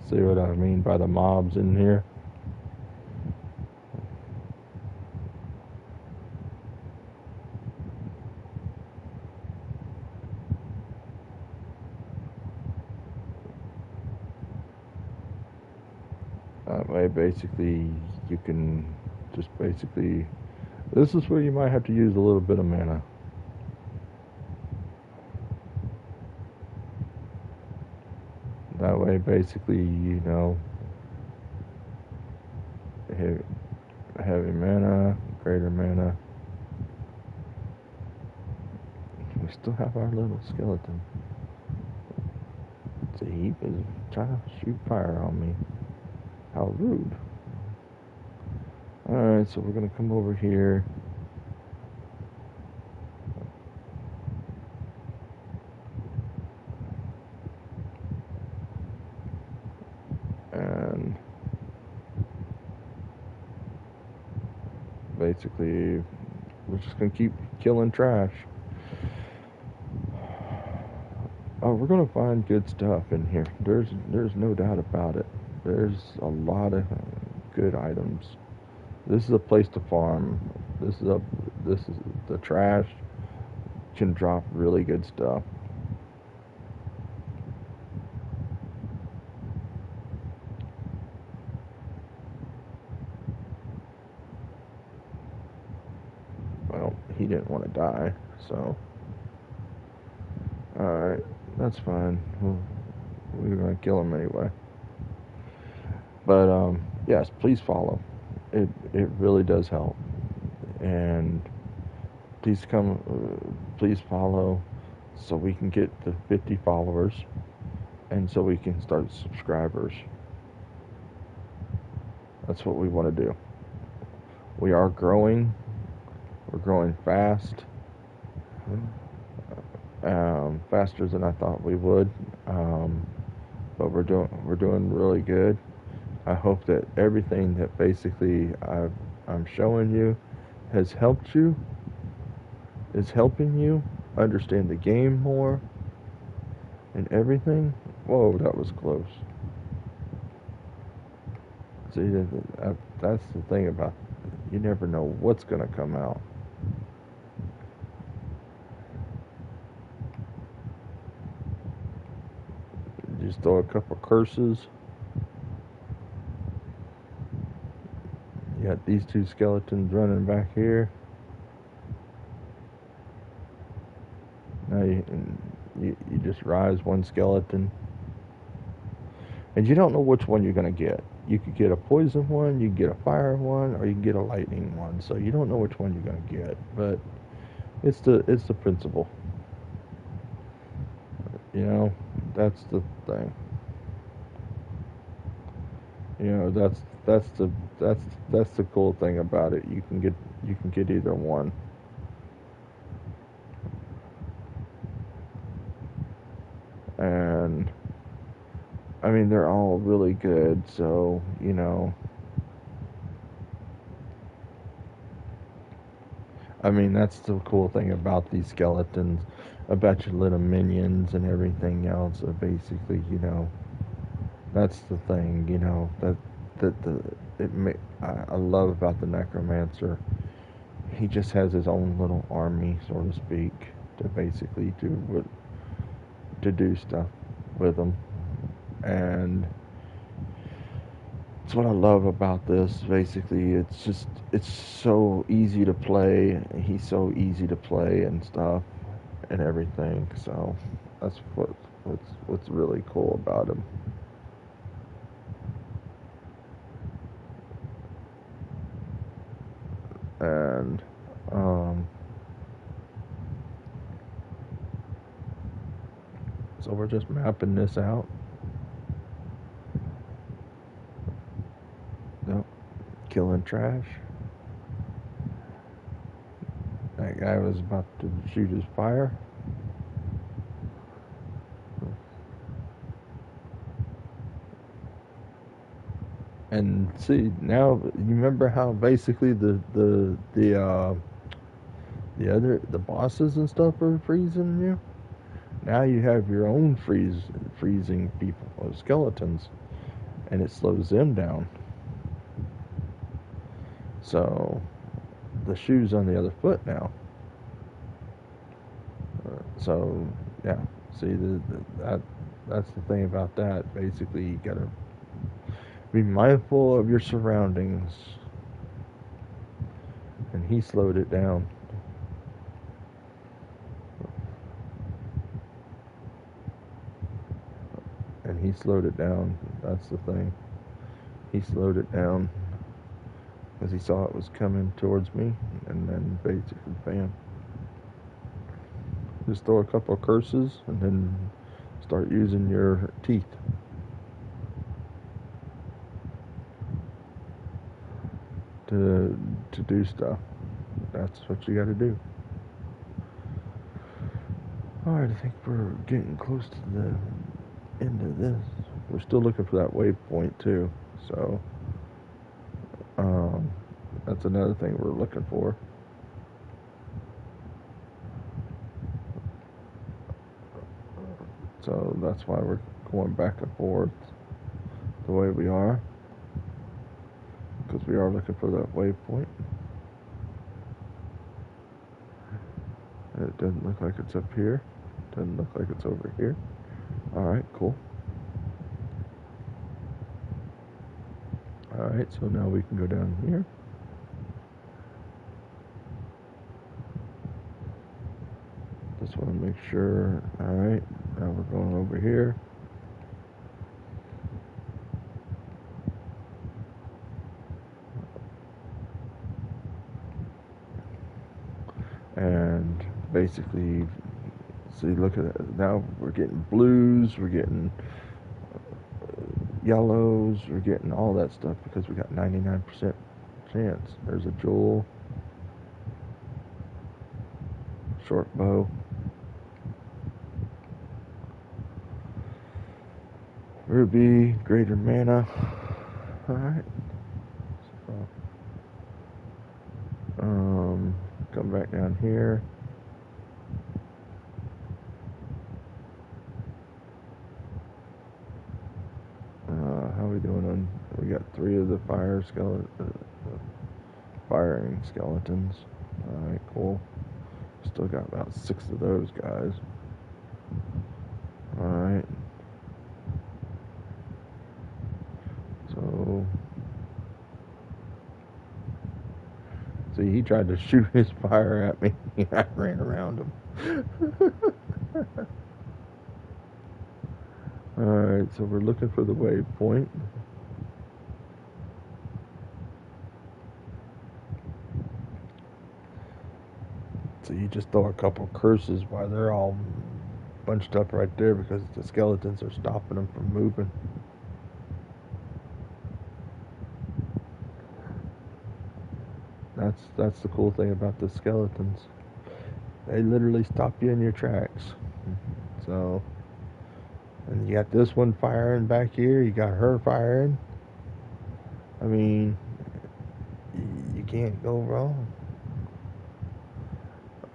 See what I mean by the mobs in here? That way, basically, you can just basically. This is where you might have to use a little bit of mana. That way, basically, heavy mana, greater mana. We still have our little skeleton. See, he was trying to shoot fire on me. How rude. Alright, so we're going to come over here. And basically, we're just going to keep killing trash. Oh, we're going to find good stuff in here. There's no doubt about it. There's a lot of good items. This is a place to farm. This is the trash can drop really good stuff. Well, he didn't want to die, so alright, that's fine. We're gonna kill him anyway. But yes, please follow. It really does help. And please please follow so we can get the 50 followers and so we can start subscribers. That's what we want to do. We are growing. We're growing fast. Faster than I thought we would. But we're doing really good. I hope that everything that basically I'm showing you has helped you, is helping you understand the game more and everything. Whoa, that was close. See, that's the thing about it. You never know what's going to come out. Just throw a couple curses. You got these two skeletons running back here. Now you just rise one skeleton. And you don't know which one you're going to get. You could get a poison one, you can get a fire one, or you can get a lightning one. So you don't know which one you're going to get. But it's the principle. That's the thing. That's the cool thing about it. You can get You can get either one. And I mean, they're all really good, so, I mean, that's the cool thing about these skeletons, about your little minions and everything else. So basically, that's the thing, I love about the necromancer. He just has his own little army, so to speak, to basically do stuff with them. And that's what I love about this. Basically, it's so easy to play. He's so easy to play and stuff and everything. So that's what's really cool about him. And so we're just mapping this out. Nope. Killing trash. That guy was about to shoot his fire. And see, now you remember how basically the bosses and stuff are freezing you. Now you have your own freezing people, skeletons, and it slows them down. So the shoe's on the other foot now. So yeah, see that's the thing about that. Basically, you gotta be mindful of your surroundings, and he slowed it down. And he slowed it down. That's the thing. He slowed it down because he saw it was coming towards me, and then basically, bam. Just throw a couple of curses, and then start using your teeth. To do stuff. That's what you got to do. Alright, I think we're getting close to the end of this. We're still looking for that waypoint too, so that's another thing we're looking for. So that's why we're going back and forth the way we are, because we are looking for that waypoint. It doesn't look like it's up here. Doesn't look like it's over here. Alright, cool. Alright, so now we can go down here. Just want to make sure. Alright, now we're going over here. And basically, see, look at it. Now we're getting blues, we're getting yellows, we're getting all that stuff because we got 99% chance. There's a jewel, short bow, ruby, greater mana. Alright. So, come back down here. How are we doing on? We got 3 of the firing skeletons. Alright, cool. Still got about 6 of those guys. Alright. So, see, he tried to shoot his fire at me. I ran around him. Alright, so we're looking for the waypoint. So you just throw a couple curses while they're all bunched up right there because the skeletons are stopping them from moving. That's the cool thing about the skeletons. They literally stop you in your tracks. So, and you got this one firing back here. You got her firing. I mean, you can't go wrong.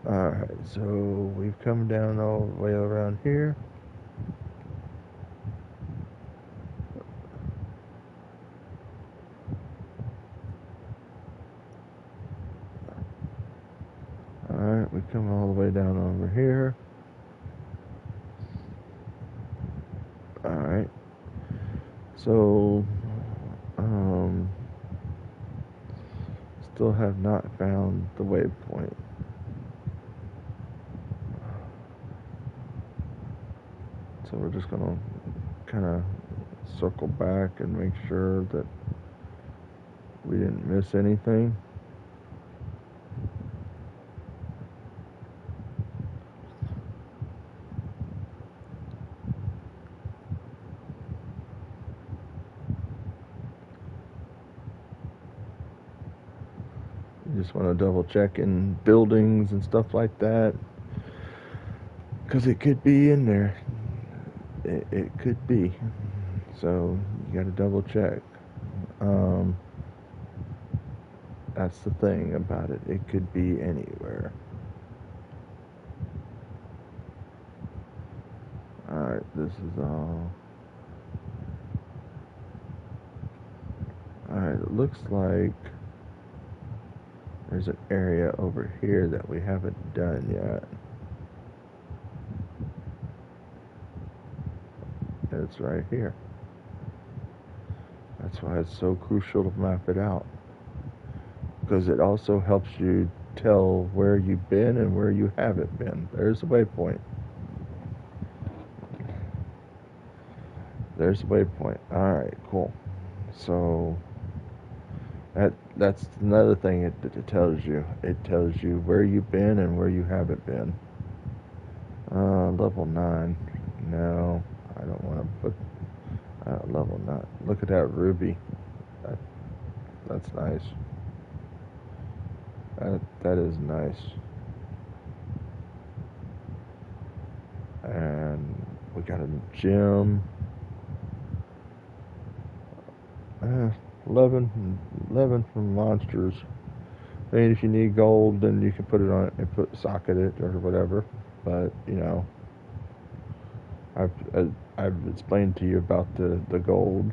Alright, so we've come down all the way around here. Alright, we come all the way down over here. Alright. So, still have not found the waypoint. So we're just gonna kind of circle back and make sure that we didn't miss anything. You just want to double check in buildings and stuff like that, because it could be in there. It could be. So you got to double check. That's the thing about it. It could be anywhere. Alright, this is all. Alright, it looks like there's an area over here that we haven't done yet. It's right here. That's why it's so crucial to map it out. Because it also helps you tell where you've been and where you haven't been. There's the waypoint. There's the waypoint. Alright, cool. So that's another thing it tells you. It tells you where you've been and where you haven't been. Level 9. No, I don't want to put level 9. Look at that ruby. That's nice. That is nice. And we got a gem. 11 from monsters. I mean, if you need gold, then you can put it on it and socket it or whatever. But you know, I've explained to you about the gold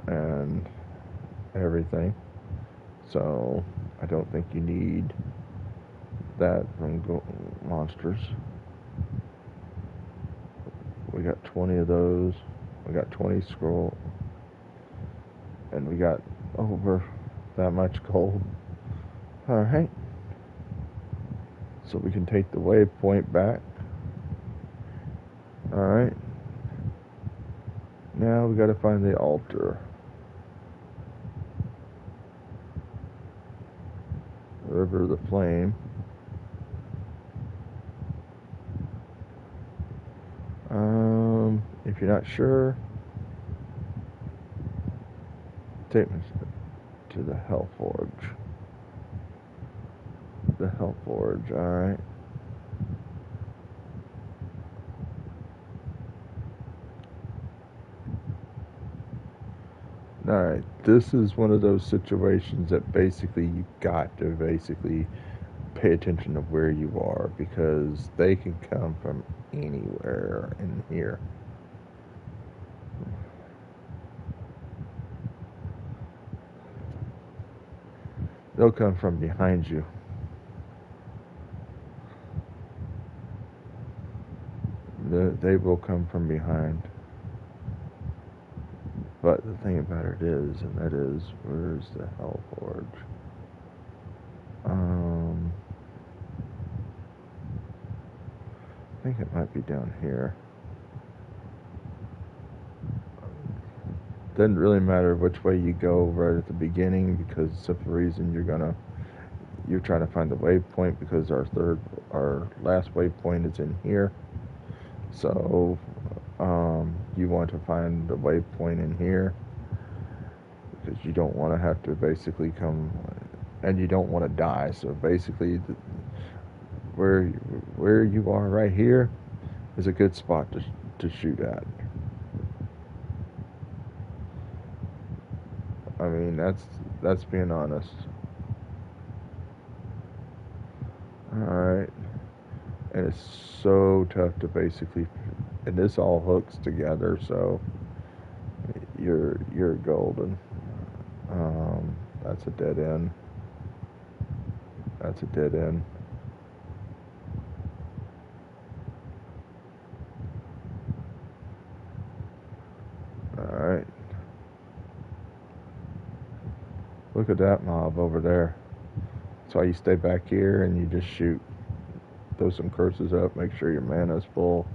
and everything. So I don't think you need that from monsters. We got 20 of those. We got 20 scroll. And we got over that much gold. Alright. So we can take the waypoint back. Alright. Now we gotta find the altar. River of the Flame. If you're not sure, take me to the Hell Forge. The Hell Forge, alright. Alright, this is one of those situations that basically you got to basically pay attention to where you are, because they can come from anywhere in here. They'll come from behind you. They will come from behind. But the thing about it is, and that is, where's the Hell Forge? I think it might be down here. Doesn't really matter which way you go right at the beginning, because of the reason you're trying to find the waypoint, because our last waypoint is in here. So you want to find the waypoint in here, because you don't want to have to basically come, and you don't want to die. So basically, where where you are right here is a good spot to shoot at. I mean, that's being honest. All right, and it's so tough to basically, and this all hooks together, so you're golden. That's a dead end. That's a dead end. All right. Look at that mob over there. That's why you stay back here and you just shoot. Throw some curses up. Make sure your mana's full.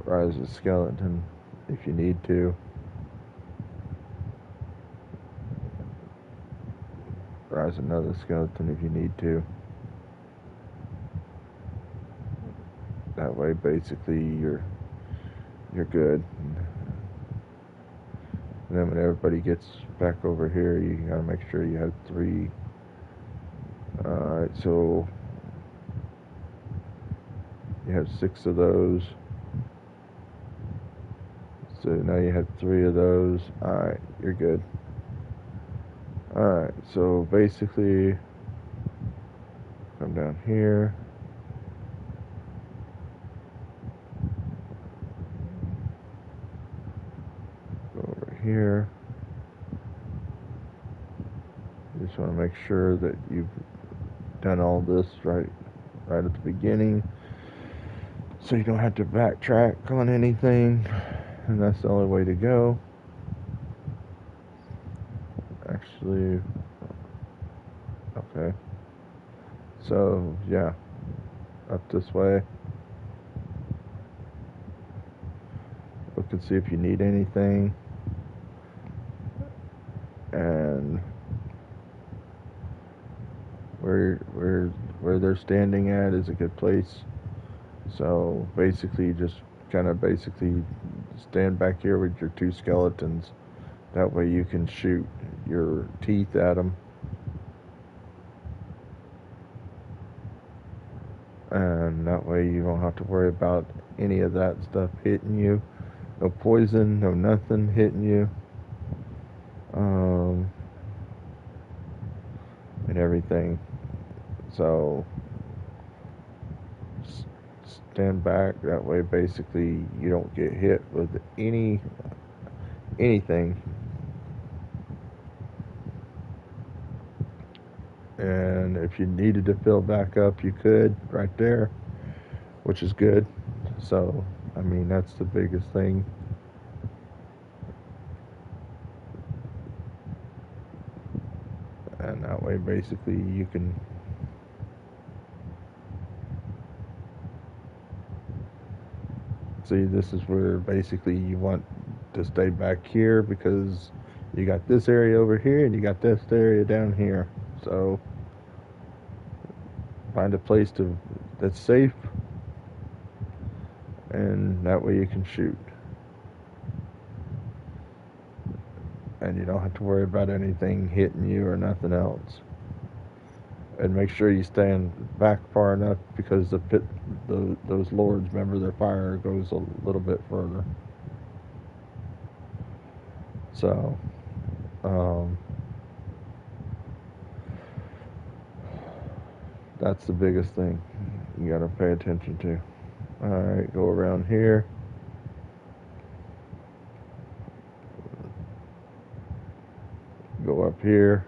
Rise a skeleton if you need to. Rise another skeleton if you need to. That way, basically, you're good. And then when everybody gets back over here, you gotta make sure you have 3. Alright, so you have 6 of those. So now you have 3 of those. Alright, you're good. Alright, so basically, come down here. Go over here. You just want to make sure that you've done all this right at the beginning, so you don't have to backtrack on anything, and that's the only way to go. Actually, okay, so yeah, up this way. Look and see if you need anything, and where they're standing at is a good place. So basically, just kind of basically stand back here with your 2 skeletons. That way you can shoot your teeth at them. And that way you don't have to worry about any of that stuff hitting you. No poison, no nothing hitting you. And everything. So stand back. That way basically you don't get hit with anything. And if you needed to fill back up, you could right there, which is good. So, I mean, that's the biggest thing. And that way, basically, you can see, this is where basically you want to stay back here, because you got this area over here and you got this area down here. So find a place that's safe, and that way you can shoot, and you don't have to worry about anything hitting you or nothing else. And make sure you stand back far enough, because those lords, remember, their fire goes a little bit further. So that's the biggest thing you got to pay attention to. Alright, go around here. Go up here.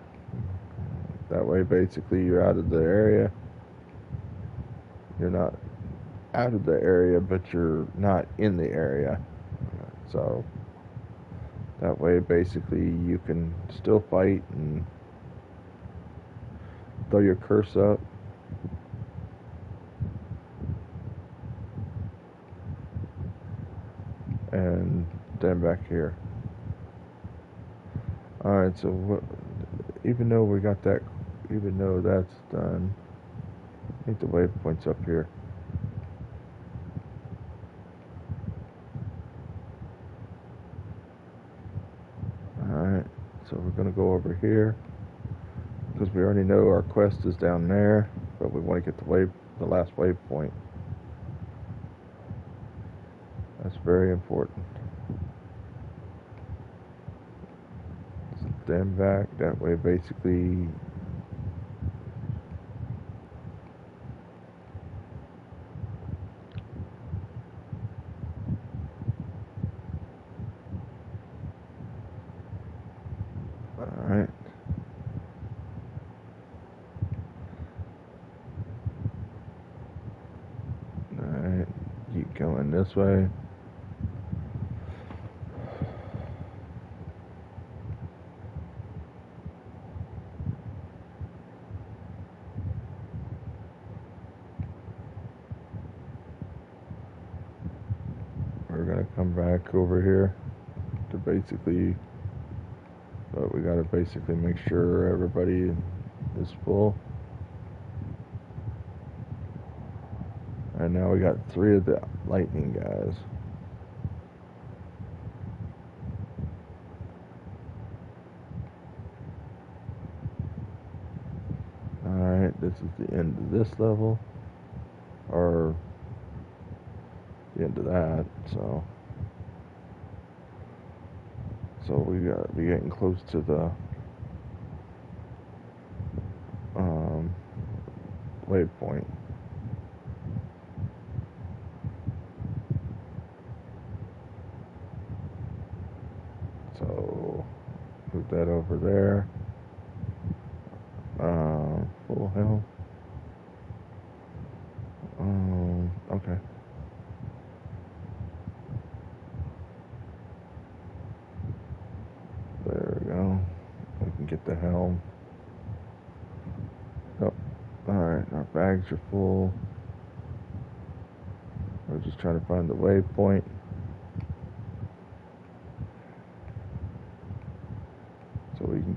That way basically you're out of the area. You're not out of the area, but you're not in the area. So that way basically you can still fight and throw your curse up. And stand back here. Alright, so even though we got that, even though that's done, I think the waypoint's up here. go over here because we already know our quest is down there, but we want to get the last waypoint. That's very important. Stand back. That way, basically. Alright. Alright. Keep going this way. We're going to come back over here to basically, but we got to basically make sure everybody is full. And now we got 3 of the lightning guys. Alright, this is the end of this level. Or the end of that, so we got to be getting close to the waypoint. So put that over there. Full health. Okay. There we go. We can get the helm. Oh, alright, our bags are full. We're just trying to find the waypoint. So we can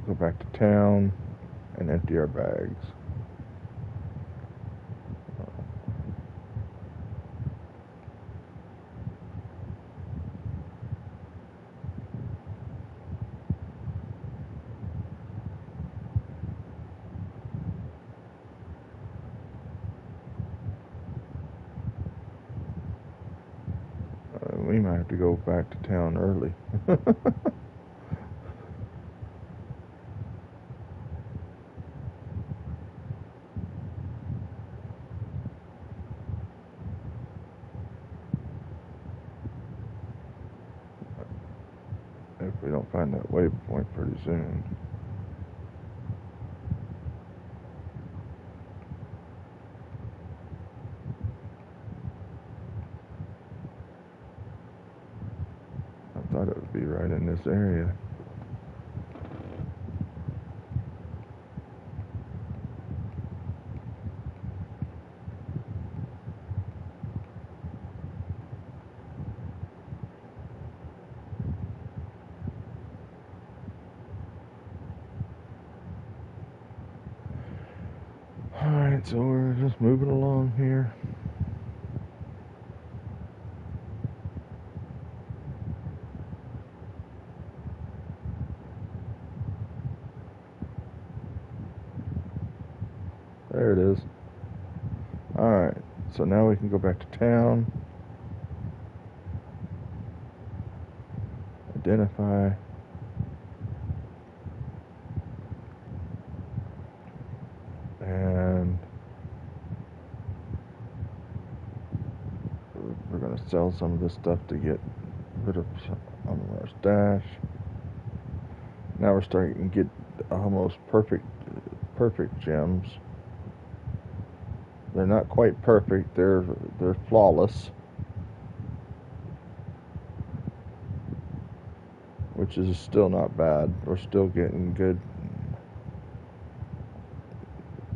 go back to town and empty our bags. We might have to go back to town early. If we don't find that waypoint pretty soon. I thought it would be right in this area. Alright, so we're just moving along here. There it is. Alright, so now we can go back to town. Identify. And we're going to sell some of this stuff to get rid of some of our stash. Now we're starting to get almost perfect gems. They're not quite perfect. They're flawless, which is still not bad. We're still getting good.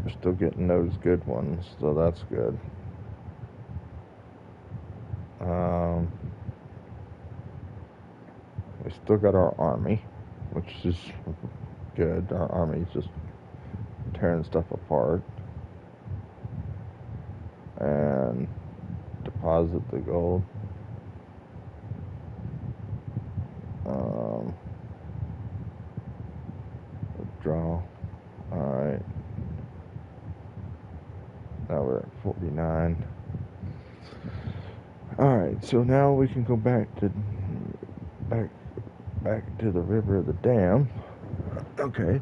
We're still getting those good ones, so that's good. We still got our army, which is good. Our army's just tearing stuff apart. And deposit the gold. Now we're at 49. Alright, so now we can go back to the river of the dam. Okay.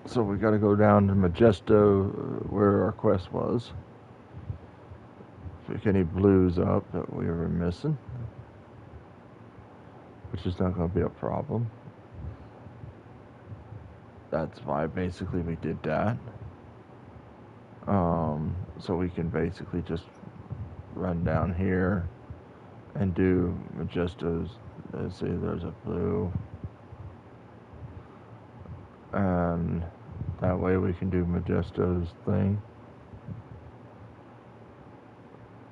So we gotta go down to Majesto where our quest was. Pick any blues up that we were missing, which is not gonna be a problem. That's why basically we did that. So we can basically just run down here and do Majestos. Let's see, there's a blue. And that way we can do Majesto's thing.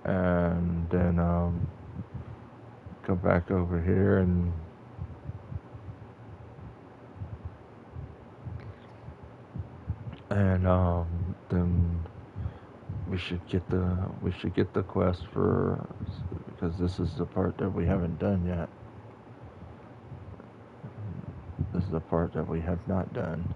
And then go back over here and then we should get the quest for, because this is the part that we haven't done yet. This is the part that we have not done.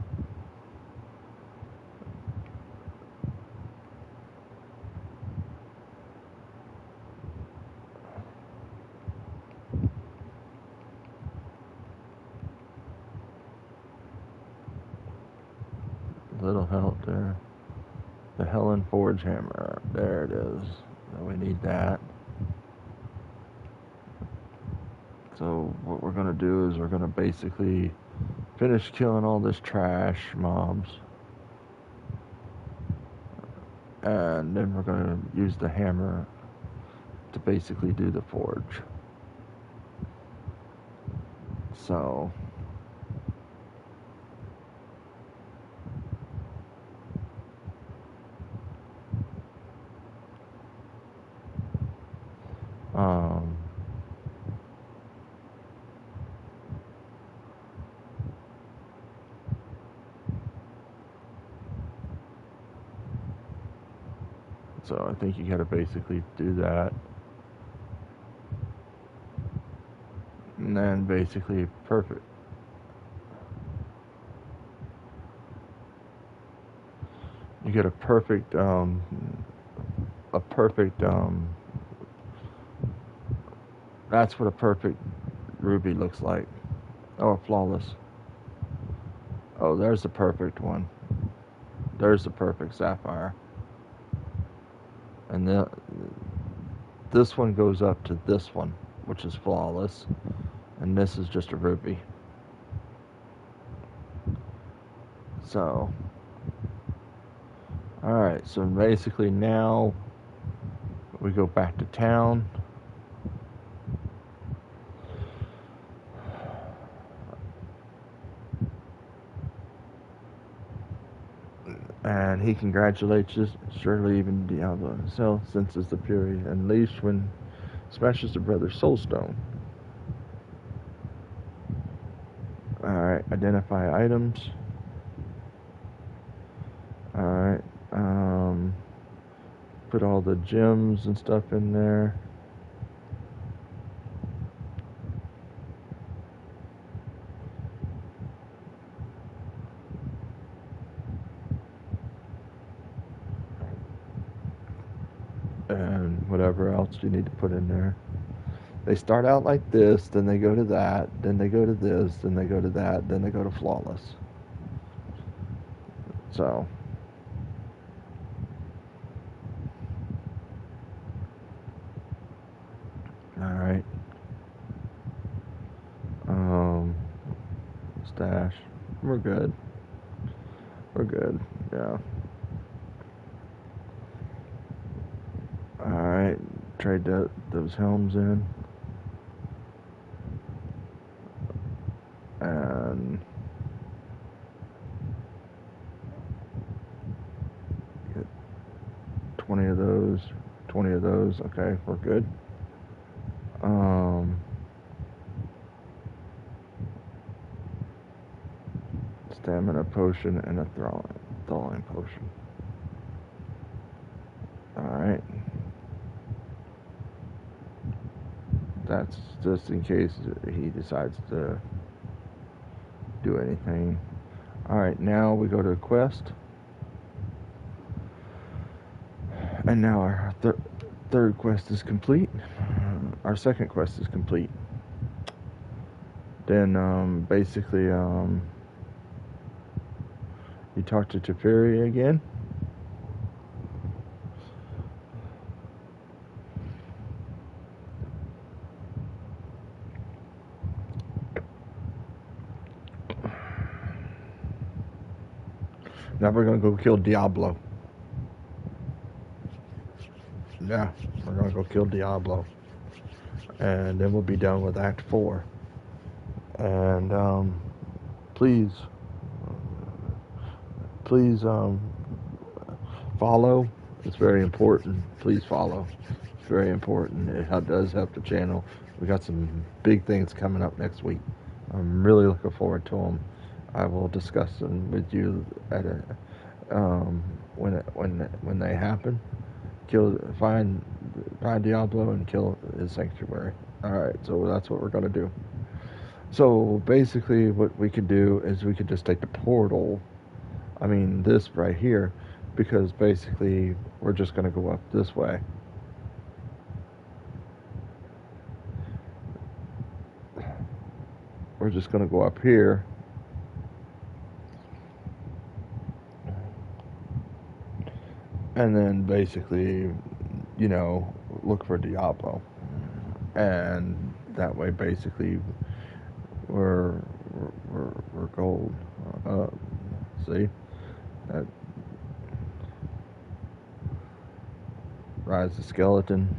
Little help there. The Helen Forge Hammer. There it is. So we need that. So what we're going to do is we're going to basically finish killing all this trash mobs. And then we're going to use the hammer to basically do the forge. So so I think you got to basically do that. And then basically perfect. You get a perfect that's what a perfect ruby looks like. Oh, a flawless. Oh, there's the perfect one. There's the perfect sapphire. And this one goes up to this one, which is flawless. And this is just a ruby. So, alright, so basically now we go back to town. And he congratulates us, surely even Diablo himself senses the fury unleashed when smashes the brother's soulstone. Alright, identify items. Alright, put all the gems and stuff in there. And whatever else you need to put in there. They start out like this, then they go to that, then they go to this, then they go to that, then they go to flawless. So, alright. Stash. We're good. We're good, yeah. Alright, trade those helms in. And get 20 of those. 20 of those. Okay, we're good. Stamina potion and a thawing potion. Alright. That's just in case he decides to do anything. Alright, now we go to quest. And now our third quest is complete. Our second quest is complete. Then basically you talk to Teferi again. Now we're gonna go kill Diablo. Yeah, we're gonna go kill Diablo, and then we'll be done with Act 4. And please, please follow. It's very important. Please follow. It's very important. It does help the channel. We got some big things coming up next week. I'm really looking forward to them. I will discuss them with you at a when they happen. Find Diablo and kill his sanctuary. All right, so that's what we're gonna do. So basically, what we could do is we could just take the portal. I mean, this right here, because basically we're just gonna go up this way. We're just gonna go up here. And then basically, you know, look for Diablo. And that way, basically, we're gold. See? That rise the skeleton.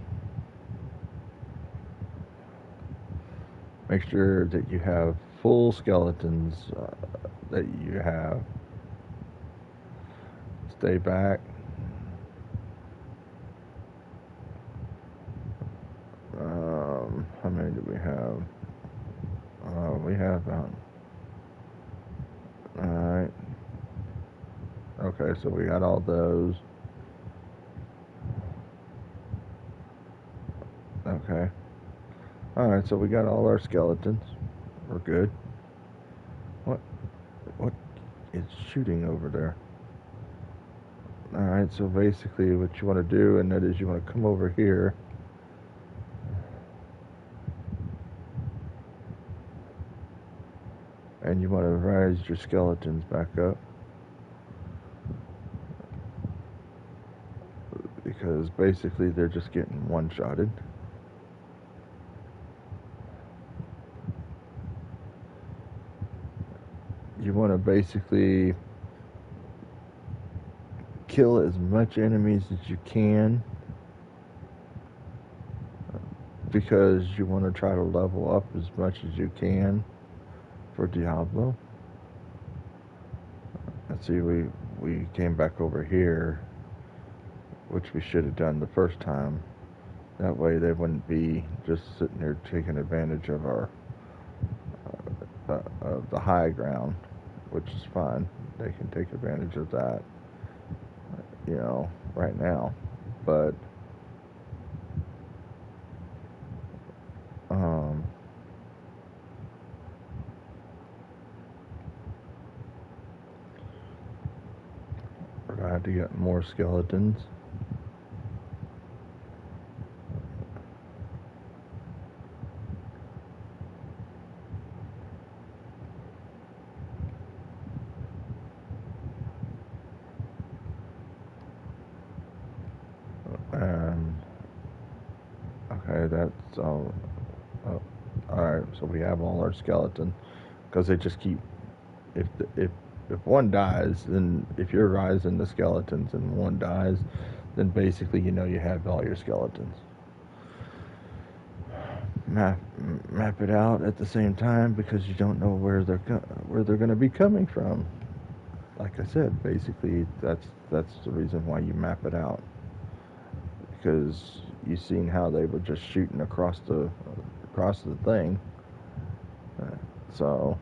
Make sure that you have full skeletons that you have. Stay back. How many do we have? We have about. Alright. Okay, so we got all those. Okay. Alright, so we got all our skeletons. We're good. What is shooting over there? Alright, so basically what you want to do, and that is you want to come over here. And you want to rise your skeletons back up. Because basically they're just getting one-shotted. You want to basically kill as much enemies as you can, because you want to try to level up as much as you can for Diablo. Let's see, we came back over here, which we should have done the first time. That way they wouldn't be just sitting there taking advantage of our of the high ground, which is fine. They can take advantage of that, you know, right now. But we're gonna have to get more skeletons. And okay, that's all. Oh, all right, so we have all our skeletons, because they just keep. If one dies, then if you're rising the skeletons and one dies, then basically you know you have all your skeletons. Map it out at the same time, because you don't know where they're going to be coming from. Like I said, basically that's the reason why you map it out, because you've seen how they were just shooting across the thing. So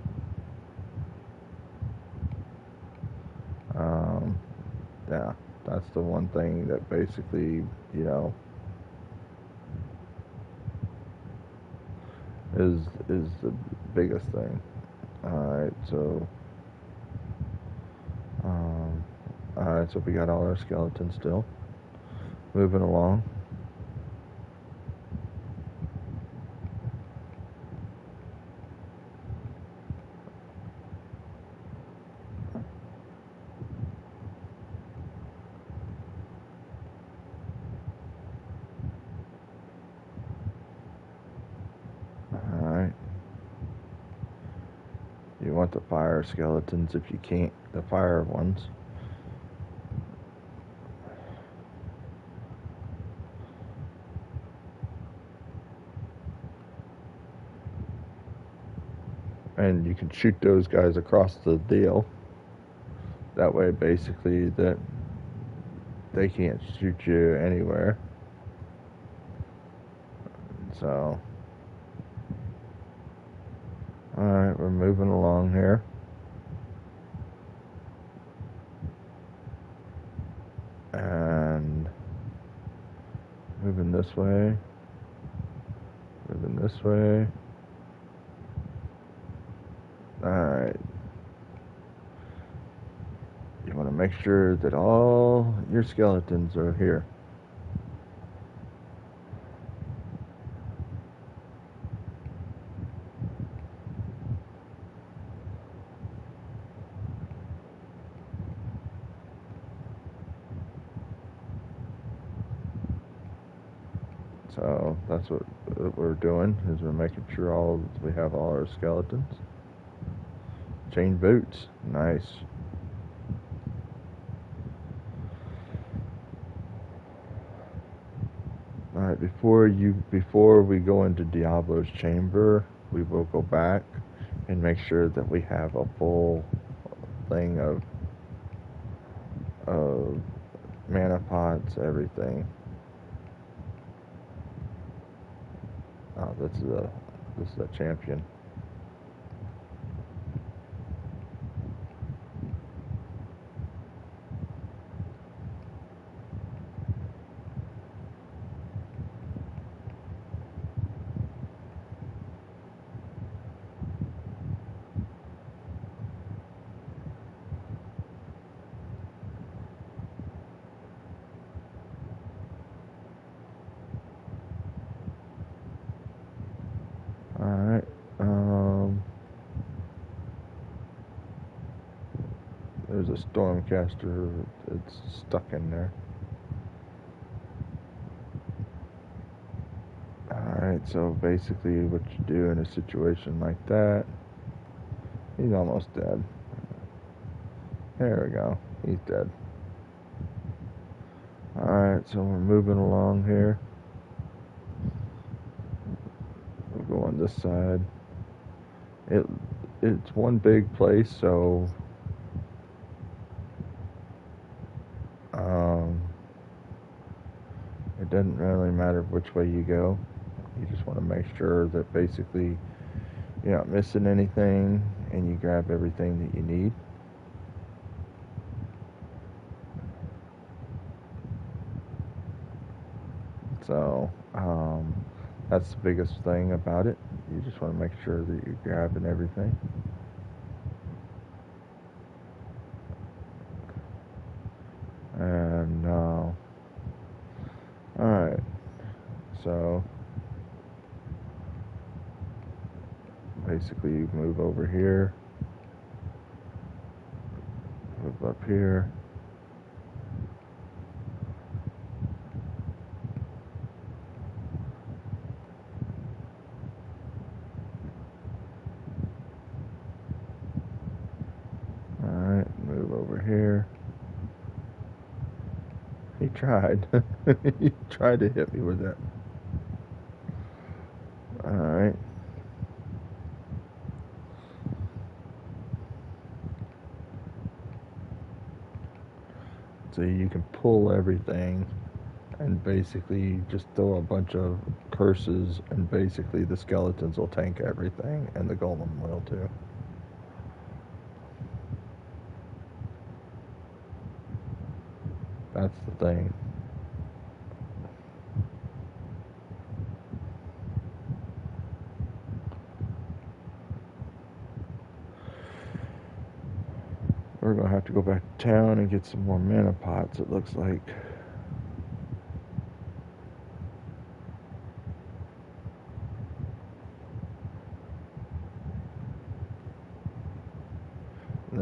yeah, that's the one thing that basically, you know, is the biggest thing. Alright, so alright, so we got all our skeletons still. moving along. Alright. You want the fire skeletons if you can't, the fire ones. And you can shoot those guys across the deal. That way, basically, that they can't shoot you anywhere. So, alright, we're moving along here. And moving this way. Moving this way. Alright. You want to make sure that all your skeletons are here. So that's what we're doing, is we're making sure we have all our skeletons. Chain boots, nice. Alright, before we go into Diablo's chamber, we will go back and make sure that we have a full thing of mana pots, everything. Oh, this is a champion. Alright, there's a stormcaster that's stuck in there. Alright, so basically what you do in a situation like that, he's almost dead. There we go, he's dead. Alright, so we're moving along here. We'll go on this side. It's one big place, so it doesn't really matter which way you go. You just want to make sure that basically you're not missing anything and you grab everything that you need. So that's the biggest thing about it. You just want to make sure that you're grabbing everything. And alright, so basically you move over here, move up here. Alright, move over here. He tried. He tried to hit me with that. Alright. So you can pull everything and basically just throw a bunch of curses and basically the skeletons will tank everything and the golem will too. That's the thing. We're gonna have to go back to town and get some more mana pots, it looks like.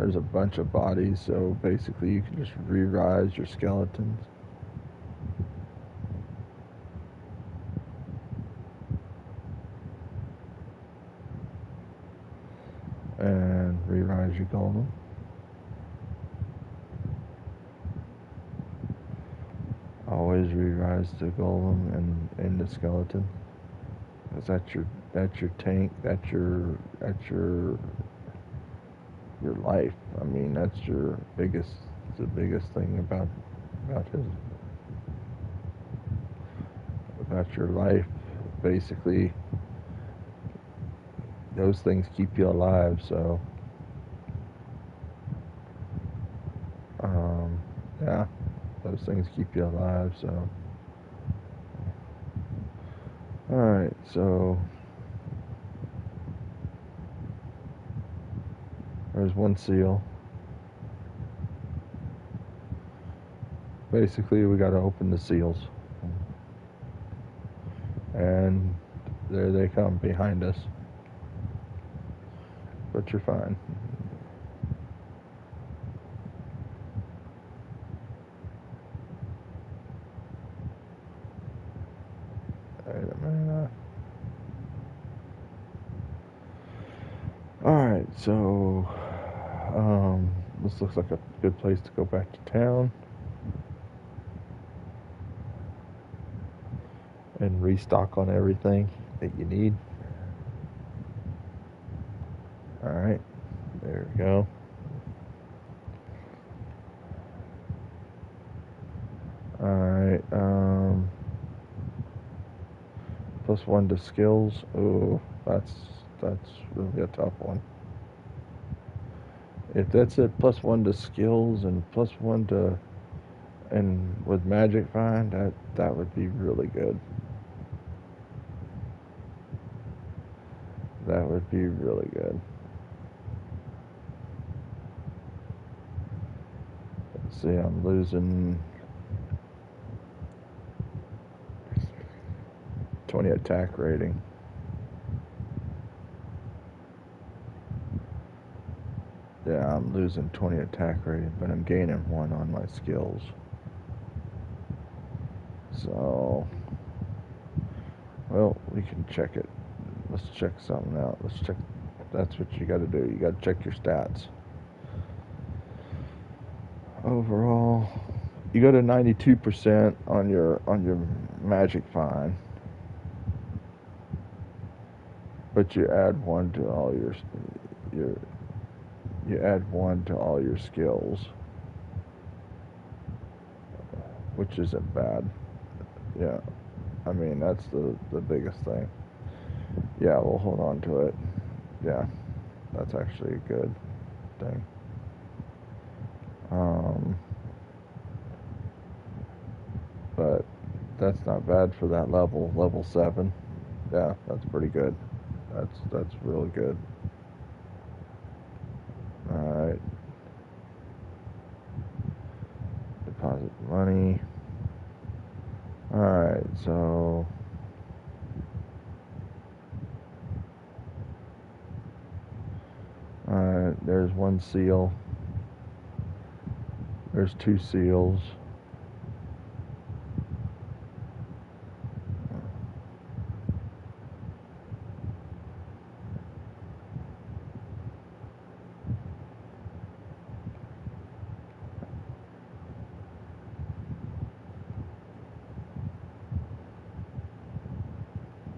there's a bunch of bodies, so basically you can just re-rise your skeletons. And re-rise your golem. Always re-rise the golem and the skeleton, because that's your tank, that's your life. I mean, that's the biggest thing about your life. Basically, those things keep you alive. So, yeah, those things keep you alive. So, all right. So, there's one seal. Basically, we got to open the seals, and there they come behind us. But you're fine. Wait a minute. Alright, so this looks like a good place to go back to town and restock on everything that you need. Alright, there we go. Alright, +1 to skills. Oh, that's really a tough one. If that's it, +1 to skills and +1 to, and with magic find, that would be really good. That would be really good. Let's see, I'm losing 20 attack rating. Yeah, I'm losing 20 attack rating, but I'm gaining 1 on my skills. So, well, we can check it. Let's check something out. Let's check. That's what you got to do. You got to check your stats. Overall, you got a 92% on your magic find, but you add 1 to all your you add 1 to all your skills, which isn't bad. Yeah, I mean that's the biggest thing. Yeah, we'll hold on to it. Yeah, that's actually a good thing. But that's not bad for that level 7. Yeah, that's pretty good. That's really good. All right. Deposit money. All right, so there's 1 seal. There's 2 seals.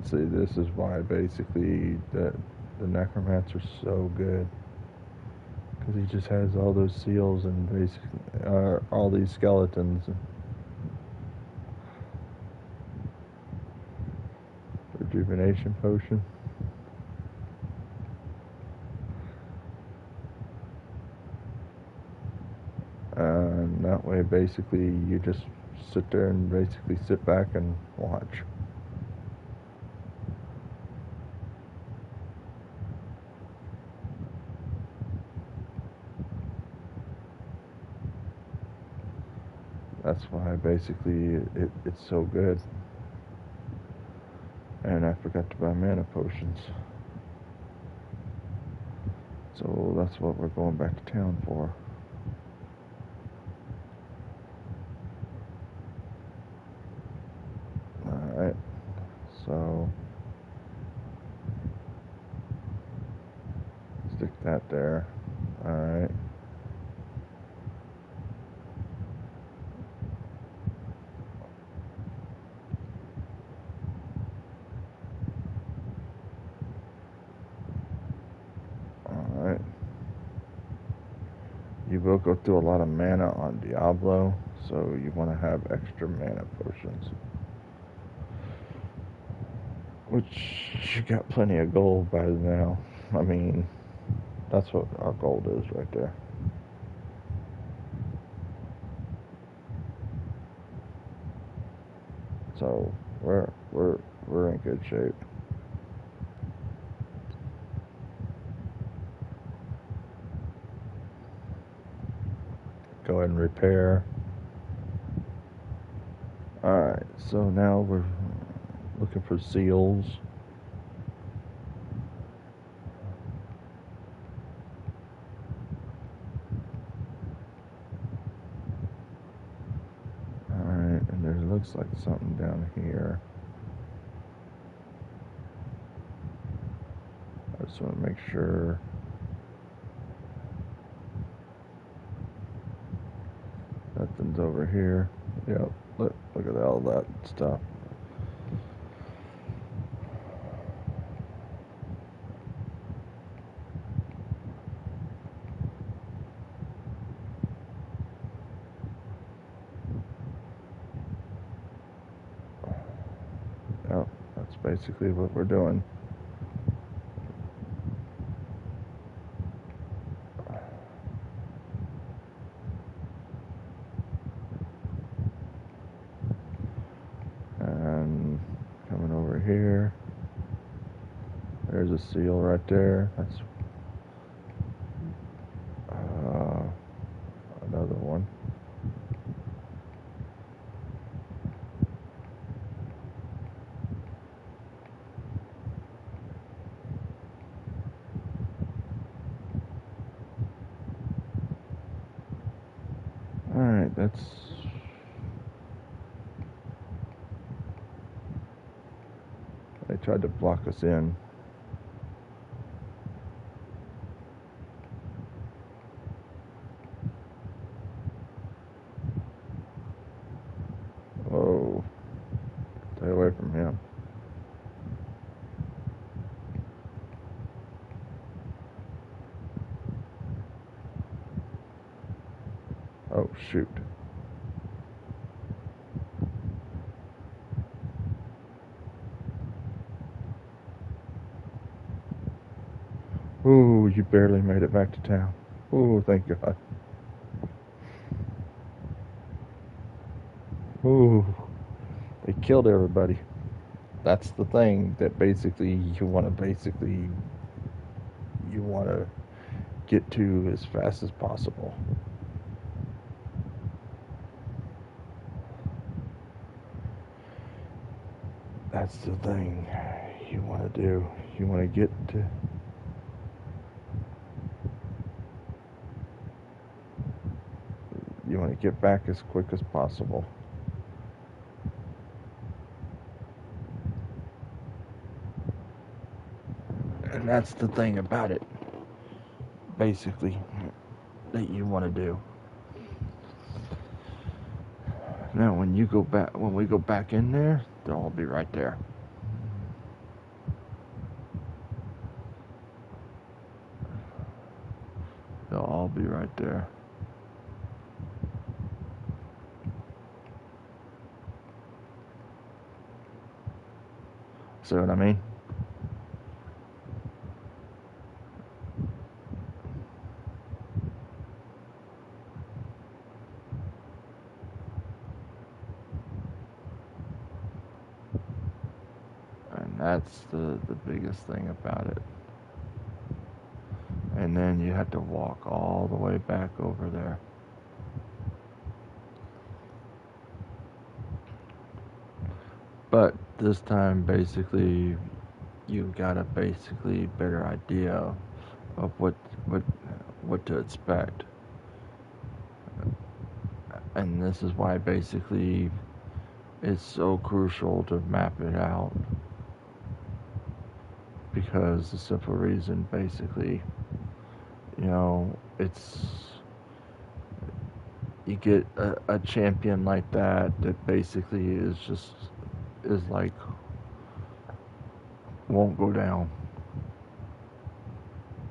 See, this is why basically the necromancer's so good, because he just has all those seals and basically all these skeletons. Rejuvenation potion. And that way basically you just sit there and basically sit back and watch. That's why basically it's so good. And I forgot to buy mana potions. So that's what we're going back to town for. Alright, so stick that there. Alright. Alright. You will go through a lot of mana on Diablo, so you want to have extra mana potions. Which, you got plenty of gold by now. I mean, that's what our gold is right there. So we're in good shape. Go ahead and repair. Alright, so now we're looking for seals. Alright, and there looks like something down here. I just want to make sure. Nothing's over here. Yep, look at all that stuff. Yep, that's basically what we're doing. And coming over here, there's a seal right there. That's another one. Alright, that's... They tried to block us in. Whoa. Stay away from him. Oh, shoot. Ooh, you barely made it back to town. Ooh, thank God. Ooh, they killed everybody. That's the thing that basically you want to get to as fast as possible. That's the thing you want to do. You want to get to... You want to get back as quick as possible. And that's the thing about it, basically, that you want to do. Now, when we go back in there, they'll all be right there. They'll all be right there. See what I mean? And that's the biggest thing about it. And then you have to walk all the way back over there. But this time, basically, you got a better idea of what what to expect. And this is why basically it's so crucial to map it out, because the simple reason basically, it's, you get a champion like that basically is like won't go down,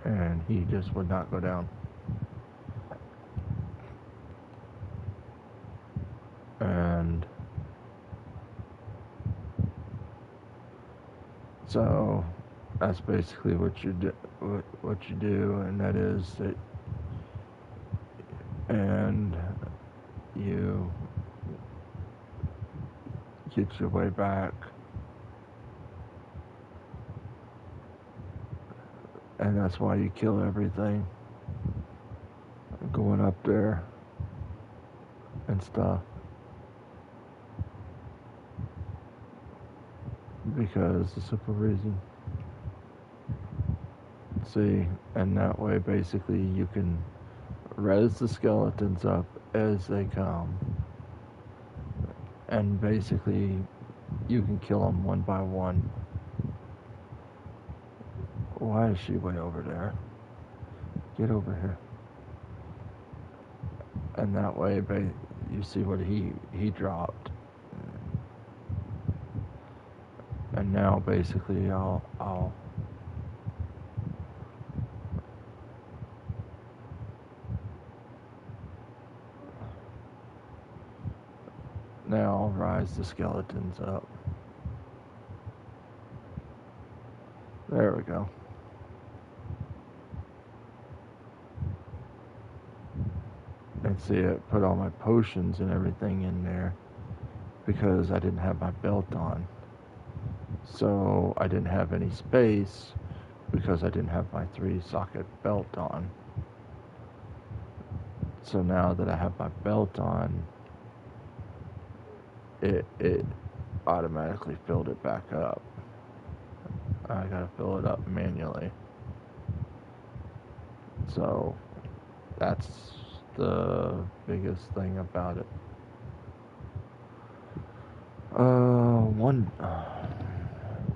and he just would not go down. And so that's basically what you do, and that is that, and you get your way back, and that's why you kill everything going up there and stuff, because the simple reason, see, and that way basically you can res the skeletons up as they come, and basically you can kill them one by one. Why is she way over there? Get over here. And that way you see what he dropped, and now basically I'll rise the skeletons up. There we go. And see, it put all my potions and everything in there because I didn't have my belt on. So I didn't have any space because I didn't have my 3-socket belt on. So now that I have my belt on, it automatically filled it back up. I gotta fill it up manually. So that's the biggest thing about it.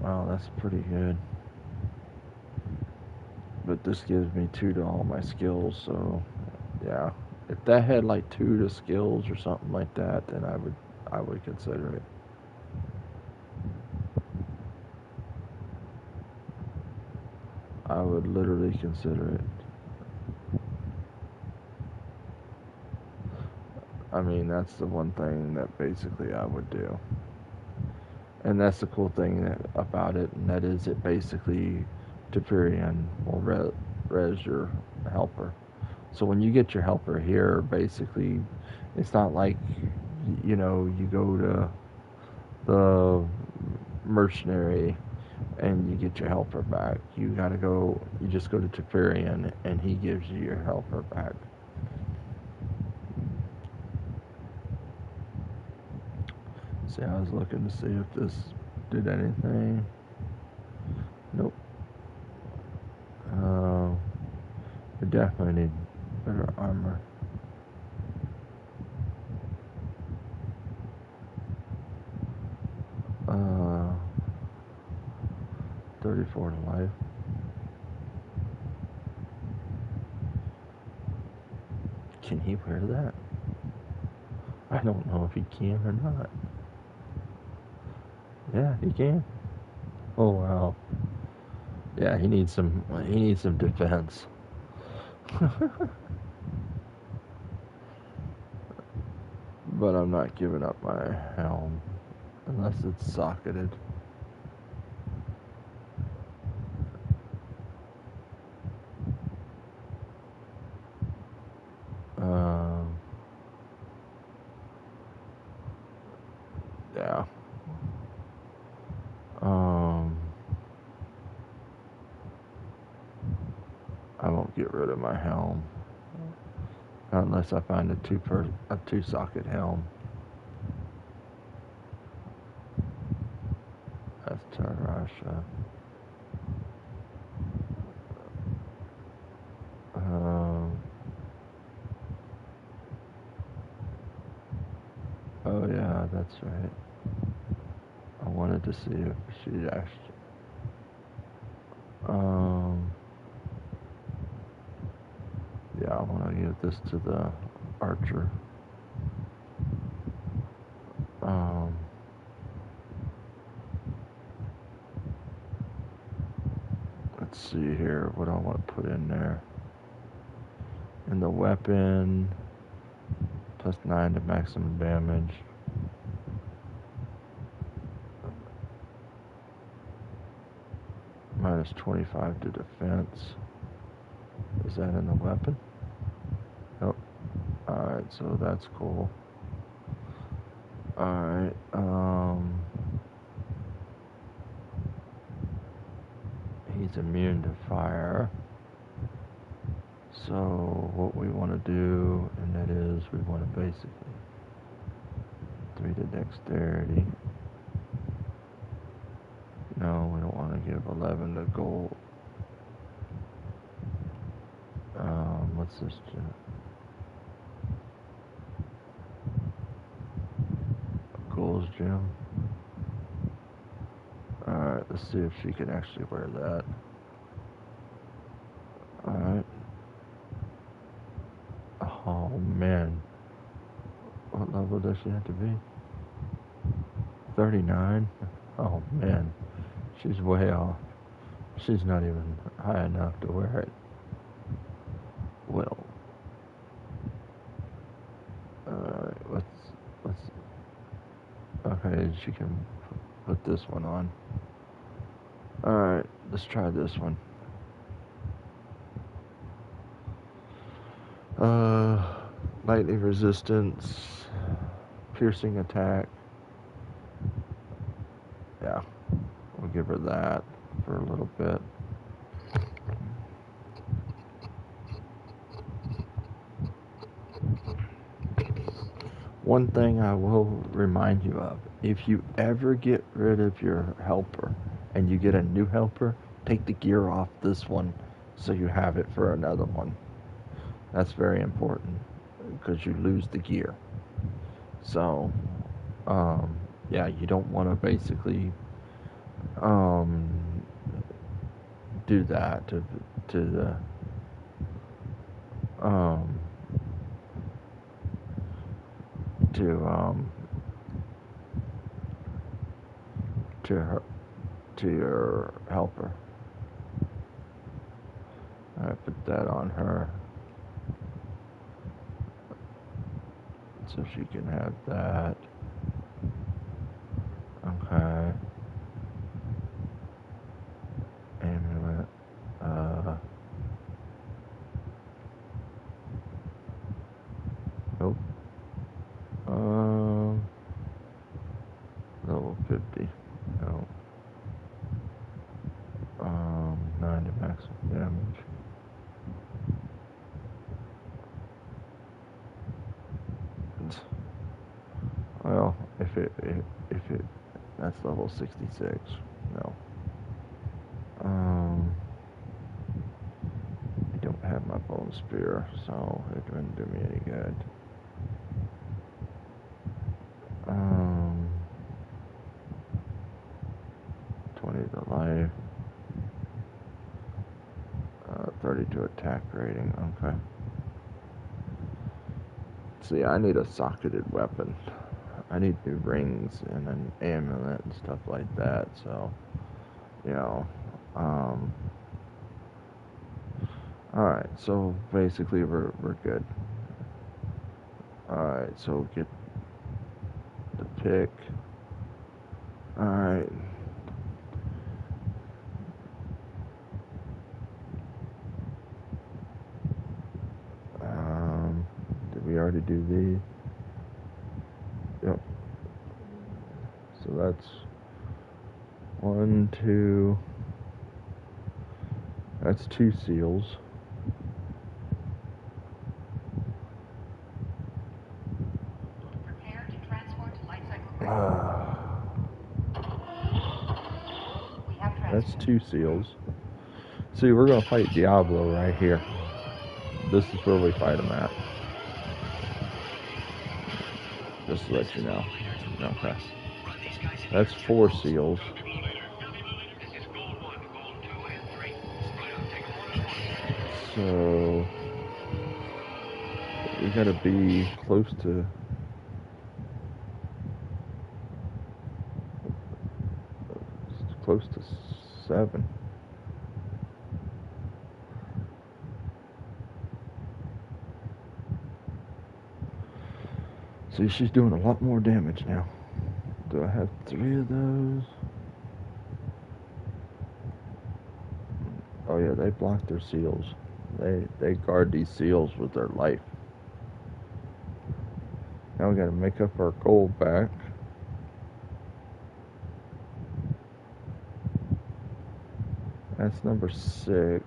Wow, that's pretty good. But this gives me 2 to all my skills, so yeah. If that had like 2 to skills or something like that, then I would consider it. I would literally consider it. I mean, that's the one thing that basically I would do. And that's the cool thing about it, and that is it basically, Teferian will res your helper. So when you get your helper here, basically, it's not like, you go to the mercenary and you get your helper back. You just go to Teferian and he gives you your helper back. See, I was looking to see if this did anything. Nope. We definitely need better armor. Uh, 34 to life. Can he wear that? I don't know if he can or not. Yeah, he can. Oh wow. Yeah, he needs some defense. But I'm not giving up my helm unless it's socketed. Yeah. I won't get rid of my helm unless I find a 2-socket helm. That's Tarasha. Oh yeah, that's right. I wanted to see if she'd actually. Yeah, I want to give this to the archer. Let's see here what I want to put in there. In the weapon, +9 to maximum damage. -25 to defense. Is that in the weapon? Nope. Alright, so that's cool. Alright, he's immune to fire. So what we want to do, and that is we want to basically 3 to dexterity. No, we don't want to give 11 to gold. What's this? Gold's gem. Alright, let's see if she can actually wear that. Alright. Oh man. What level does she have to be? 39? Oh man. She's way off. She's not even high enough to wear it. Well. Let's okay, she can put this one on. Alright, let's try this one. Lightning resistance, piercing attack. Yeah, we'll give her that for a little bit. One thing I will remind you of, if you ever get rid of your helper and you get a new helper, take the gear off this one so you have it for another one. That's very important because you lose the gear. So, yeah, you don't want to basically do that to the to your helper. I put that on her so she can have that. Okay. Amulet. Nope. Level 50. No. 9 to maximum damage. Well, if it that's level 66. No. I don't have my bone spear, so it wouldn't do me any good. 20 to life. 32 attack rating. Okay. See, I need a socketed weapon. I need new rings and an amulet and stuff like that. So, you know, alright, so basically we're good. Alright, so get the pick. Alright. Did we already do these? Yep. So that's 1, 2. That's 2 seals. Prepare to transport to life cycle. That's 2 seals. See, we're gonna fight Diablo right here. This is where we fight him at. just to let you know. Okay. That's 4 seals. So we gotta be close to close to 7. See, she's doing a lot more damage now. Do I have 3 of those? Oh yeah, they block their seals. They guard these seals with their life. Now we gotta make up our gold back. That's number 6.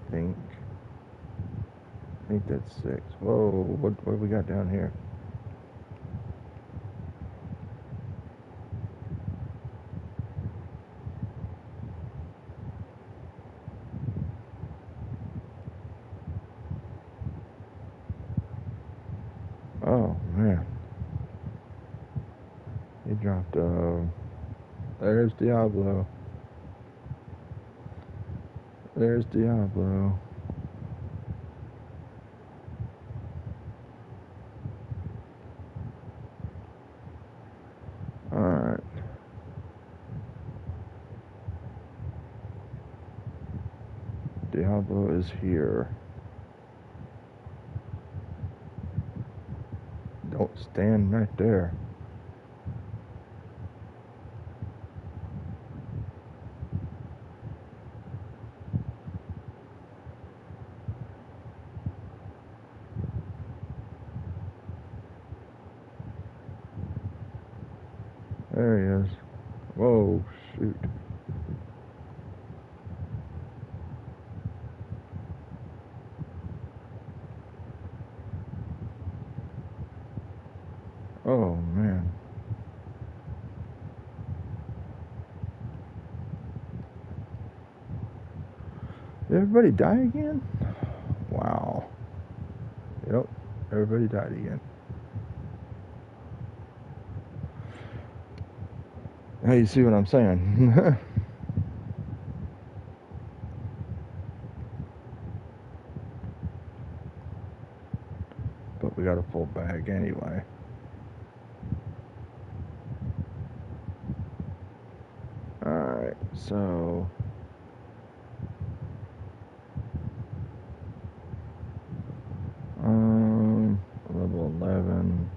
I think that's 6. Whoa, what we got down here? Oh man, he dropped. There's Diablo. There's Diablo. Alright. Diablo is here. Don't stand right there. There he is. Whoa, shoot. Oh man. Did everybody die again? Wow. Yep, everybody died again. Now you see what I'm saying. But we got a full bag anyway. Alright, so level 11.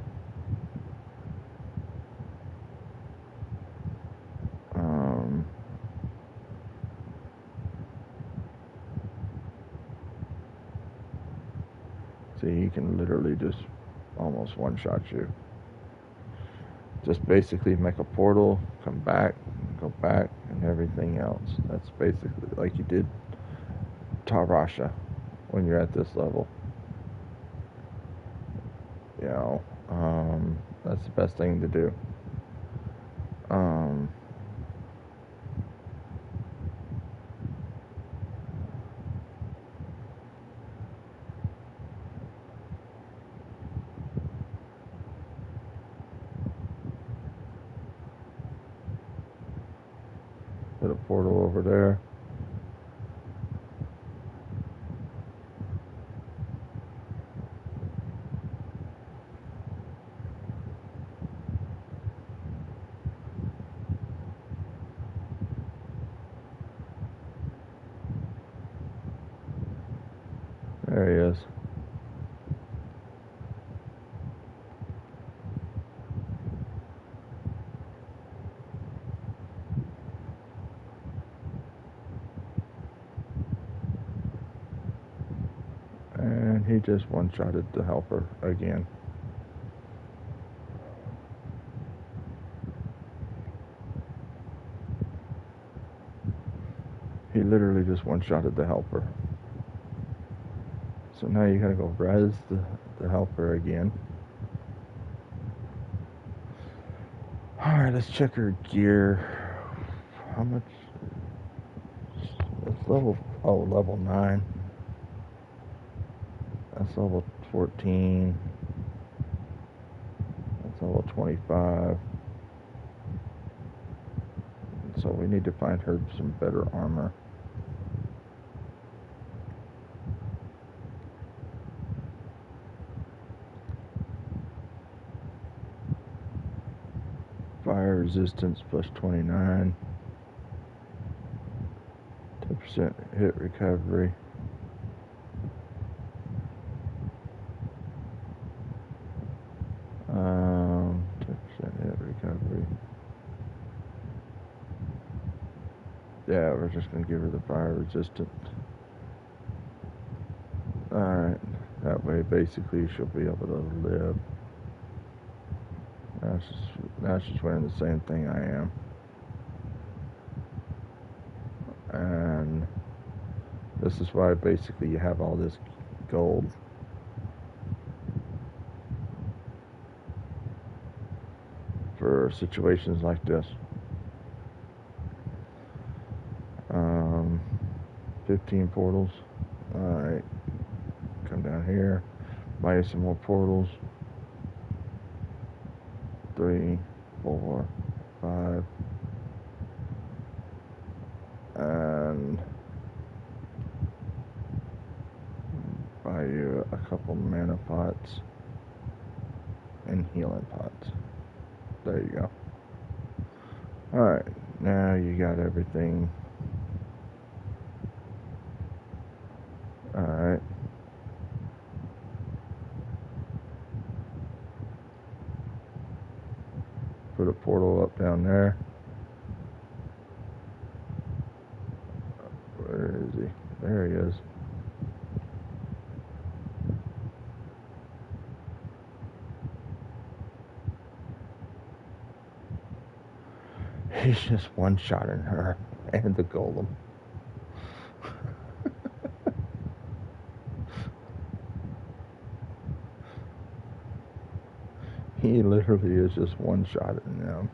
See, he can literally just almost one-shot you. Just basically make a portal, come back, go back, and everything else. That's basically like you did Tarasha when you're at this level. You know, that's the best thing to do. Put a portal over there. There he is. And he just one-shotted the helper again. He literally just one-shotted the helper. So now you gotta go res the helper again. Alright, let's check her gear. How much? It's level 9. That's level 14. That's level 25. So we need to find her some better armor. Fire resistance plus 29. 10% hit recovery. Um, 10% hit recovery. Yeah, we're just going to give her the fire resistant. Alright, that way basically she'll be able to live. Now she's wearing the same thing I am. And this is why basically you have all this gold. For situations like this. 15 portals. Alright. Come down here. Buy you some more portals. 3, 4, 5. And buy you a couple mana pots and healing pots. There you go. Alright, now you got everything. Alright. Put a portal up down there. Where is he? There he is. He's just one-shotting her and the golem. He literally is just one-shotting them.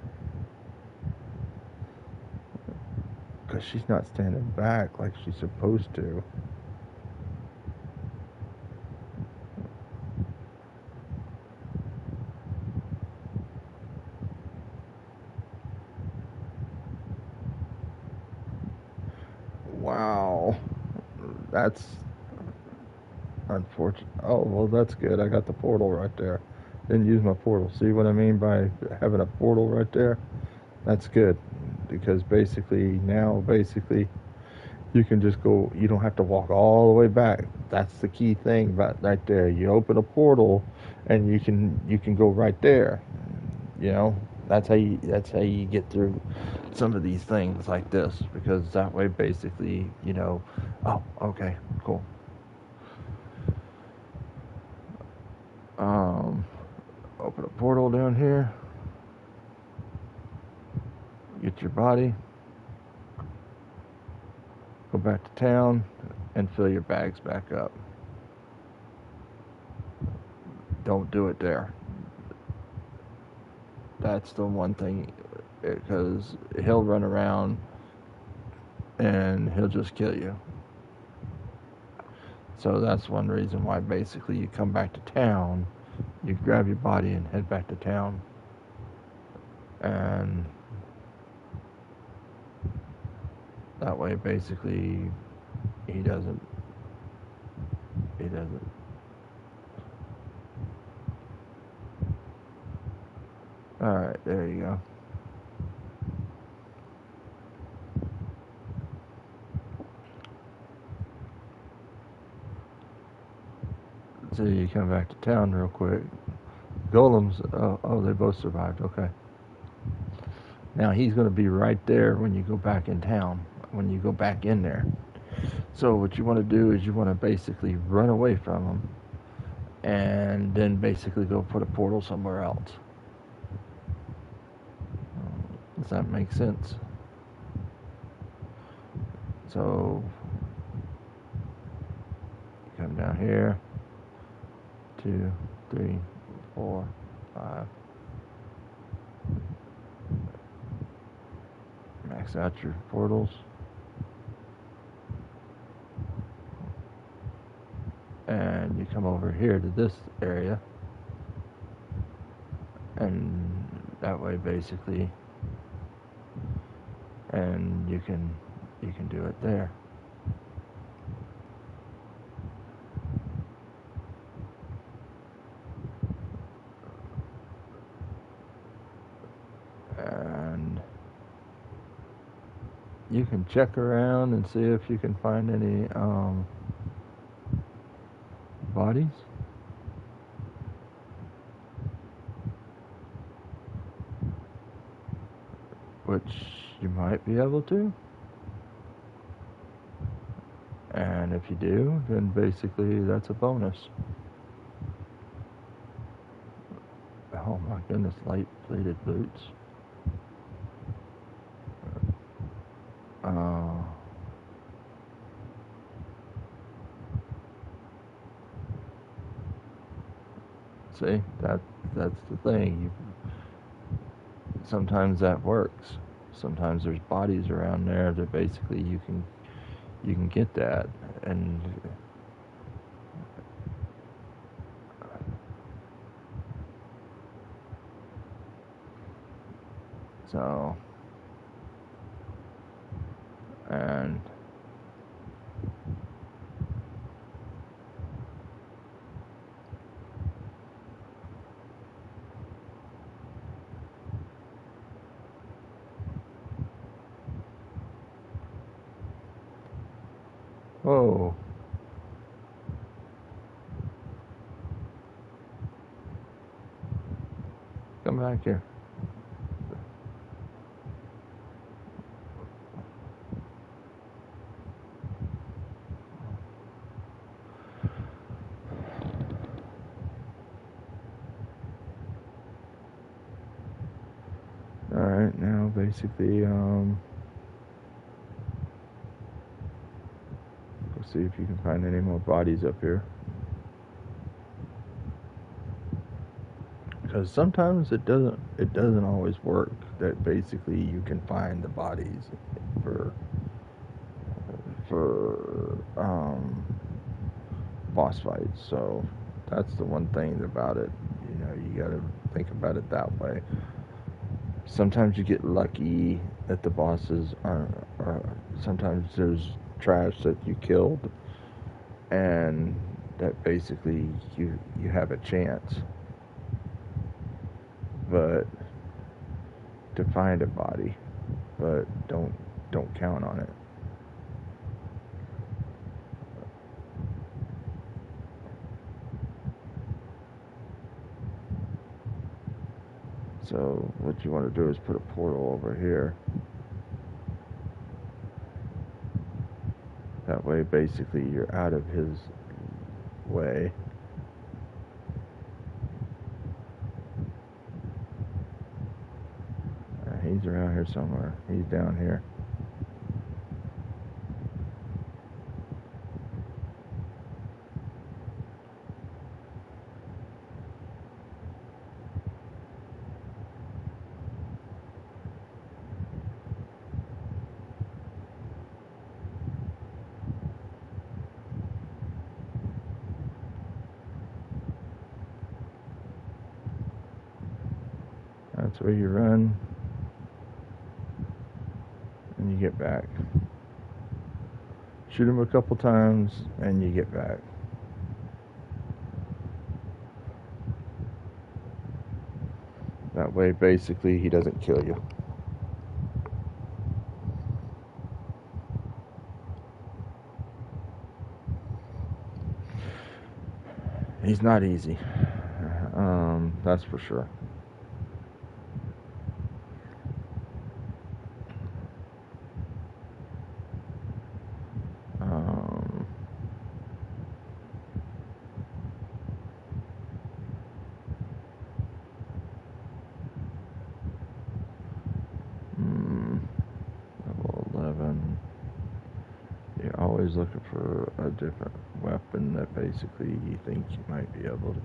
Because she's not standing back like she's supposed to. Wow. That's unfortunate. Oh, well, that's good. I got the portal right there. Didn't use my portal. See what I mean by having a portal right there? That's good. Because basically, now, you can just go, you don't have to walk all the way back. That's the key thing about right there. You open a portal and you can go right there. You know, that's how you get through some of these things like this, because that way basically, oh, okay, cool. Open a portal down here. Get your body. Go back to town and fill your bags back up. Don't do it there. That's the one thing, because he'll run around and he'll just kill you. So that's one reason why basically you come back to town, you grab your body and head back to town. And that way basically he doesn't. Alright, there you go. So you come back to town real quick. Golems, oh, they both survived, okay. Now he's going to be right there when you go back in town, when you go back in there. So what you want to do is you want to basically run away from him and then basically go put a portal somewhere else. Does that make sense? So come down here. 2, 3, 4, 5. Max out your portals. and you come over here to this area, and that way basically, and you can do it there. And you can check around and see if you can find any bodies. Which you might be able to. And if you do, then basically that's a bonus. Oh my goodness, light plated boots. See, that's the thing. Sometimes that works. Sometimes there's bodies around there that basically you can get that. And so, and whoa. Come back here. Alright, now basically, go see if you can find any more bodies up here. Because sometimes it doesn't always work that basically you can find the bodies for boss fights. So that's the one thing about it. You know, you got to think about it that way. Sometimes you get lucky that the bosses are sometimes there's trash that you killed, and that basically you have a chance. But to find a body, but don't count on it. So what you want to do is put a portal over here. That way basically you're out of his way. He's around here somewhere. He's down here. That's where you run and you get back. Shoot him a couple times and you get back. That way basically he doesn't kill you. He's not easy. That's for sure. Level 11. You're always looking for a different weapon that basically you think you might be able to.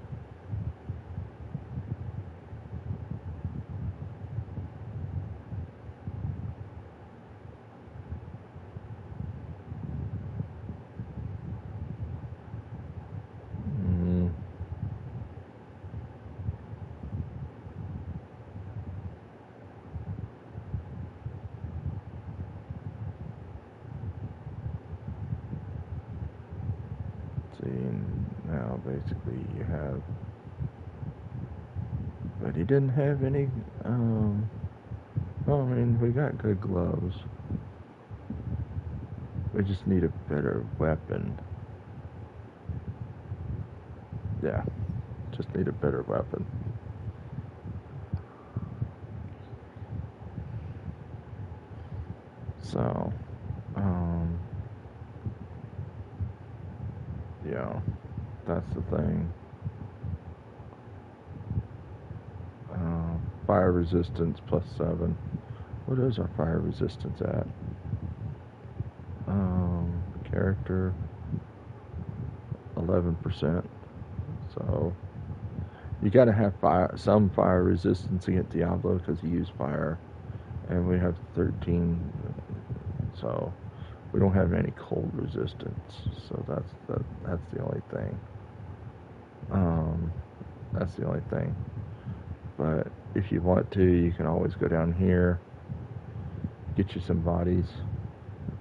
Now, basically, you have, but he didn't have any. Well, I mean, we got good gloves. We just need a better weapon. Yeah, just need a better weapon. So, yeah, that's the thing. Fire resistance +7. What is our fire resistance at? Character 11%. So you got to have some fire resistance to get Diablo because you use fire, and we have 13. So we don't have any cold resistance. So that's the only thing. That's the only thing. But if you want to, you can always go down here, get you some bodies,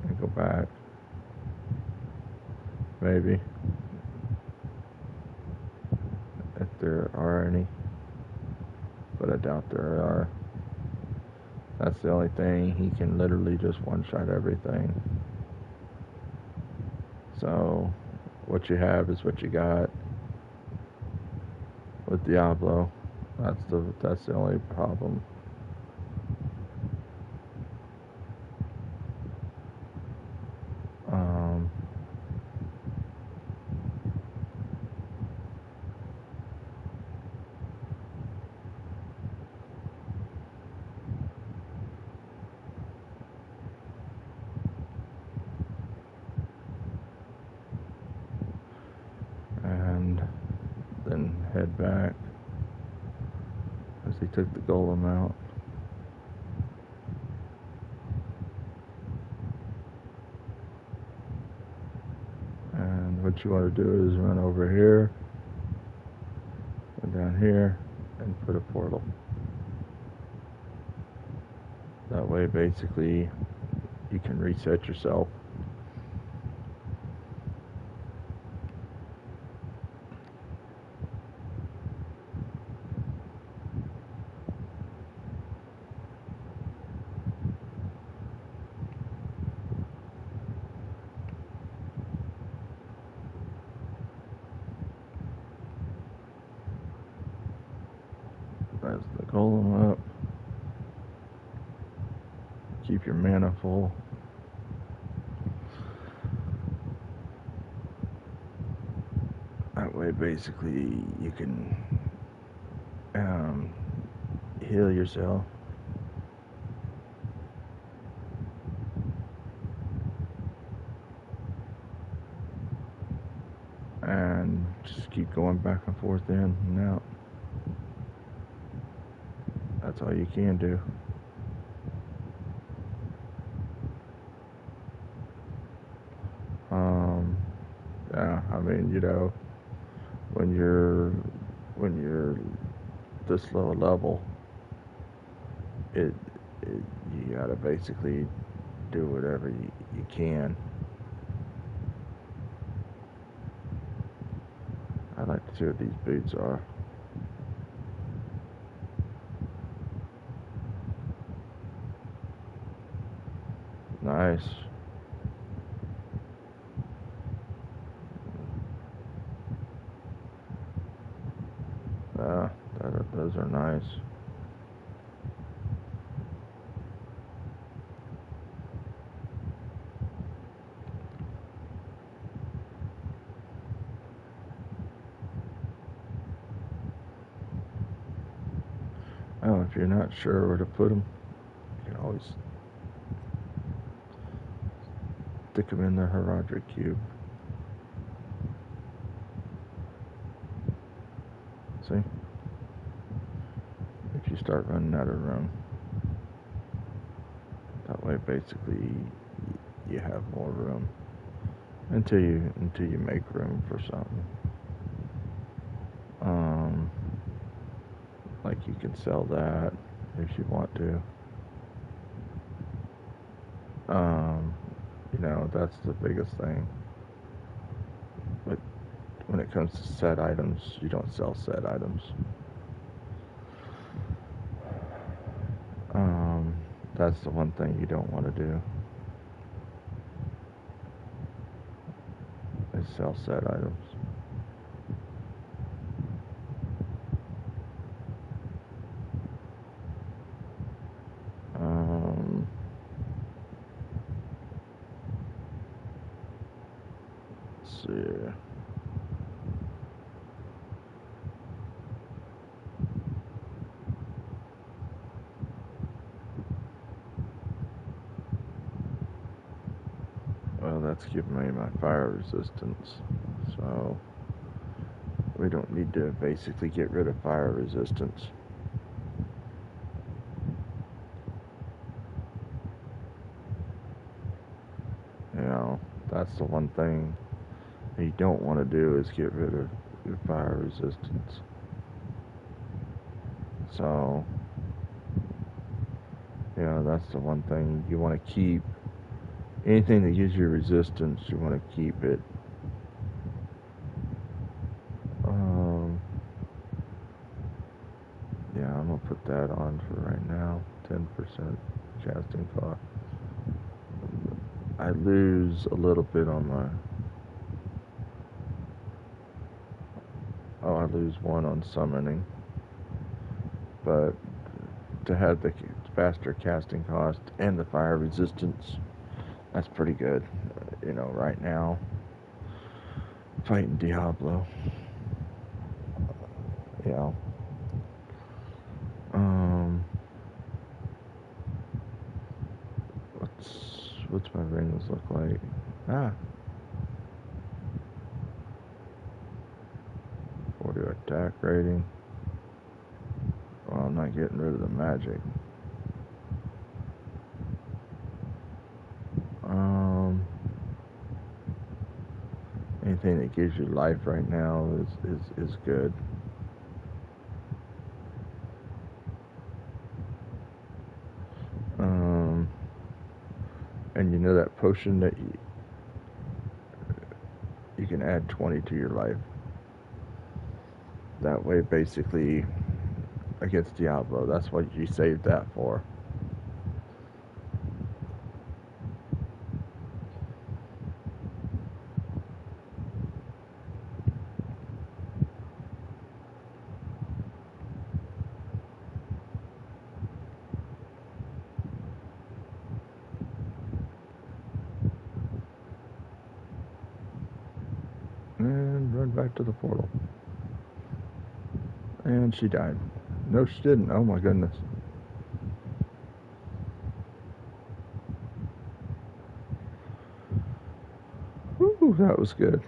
and go back. Maybe. If there are any. But I doubt there are. That's the only thing. He can literally just one-shot everything. So, what you have is what you got with Diablo. That's the only problem. And then head back as he took the golem out. And what you want to do is run over here and down here and put a portal. That way, basically, you can reset yourself. That's the golem up. Keep your mana full. That way, basically, you can heal yourself. And just keep going back and forth in and out. That's all you can do. Yeah, I mean, when you're this low level, it you gotta basically do whatever you can. I'd like to see what these boots are. Nice. Those are nice. Oh, if you're not sure where to put them, you can always stick them in the Heraldric cube. See? If you start running out of room, that way basically you have more room until you make room for something. Like you can sell that if you want to. That's the biggest thing. But when it comes to set items, you don't sell set items. That's the one thing you don't want to do, is sell set items. Let's see. Well, that's giving me my fire resistance, so we don't need to basically get rid of fire resistance. You know, that's the one thing you don't want to do, is get rid of your fire resistance. So, you know, that's the one thing you want to keep. Anything that gives you resistance, you want to keep it. Yeah, I'm going to put that on for right now. 10% casting cost. I lose a little bit on my... I lose 1 on summoning. But to have the faster casting cost and the fire resistance, that's pretty good. You know, right now, fighting Diablo. You know. What's my rings look like? 40 attack rating. Well, I'm not getting rid of the magic. Anything that gives you life right now is good. And you know that potion that you can add 20 to your life. That way, basically, against Diablo, that's what you saved that for. And run back to the portal. And she died. No, she didn't. Oh my goodness. Whew, that was good.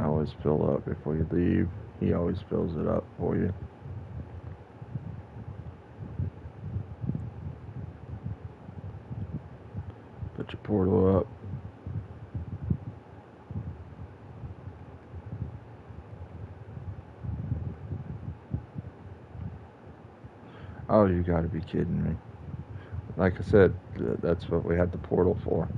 Always fill up before you leave. He always fills it up for you. Put your portal up. Oh, you gotta be kidding me. Like I said, that's what we had the portal for.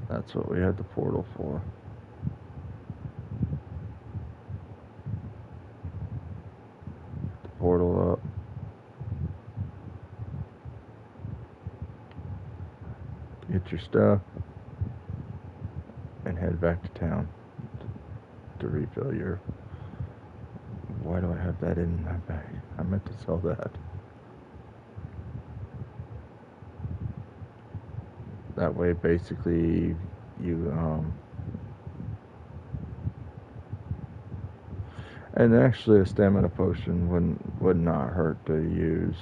That's what we had the portal for. The portal up. Get your stuff. And head back to town to refill your... Why do I have that in my bag? I meant to sell that. That way, basically, you, and actually a stamina potion would not hurt to use.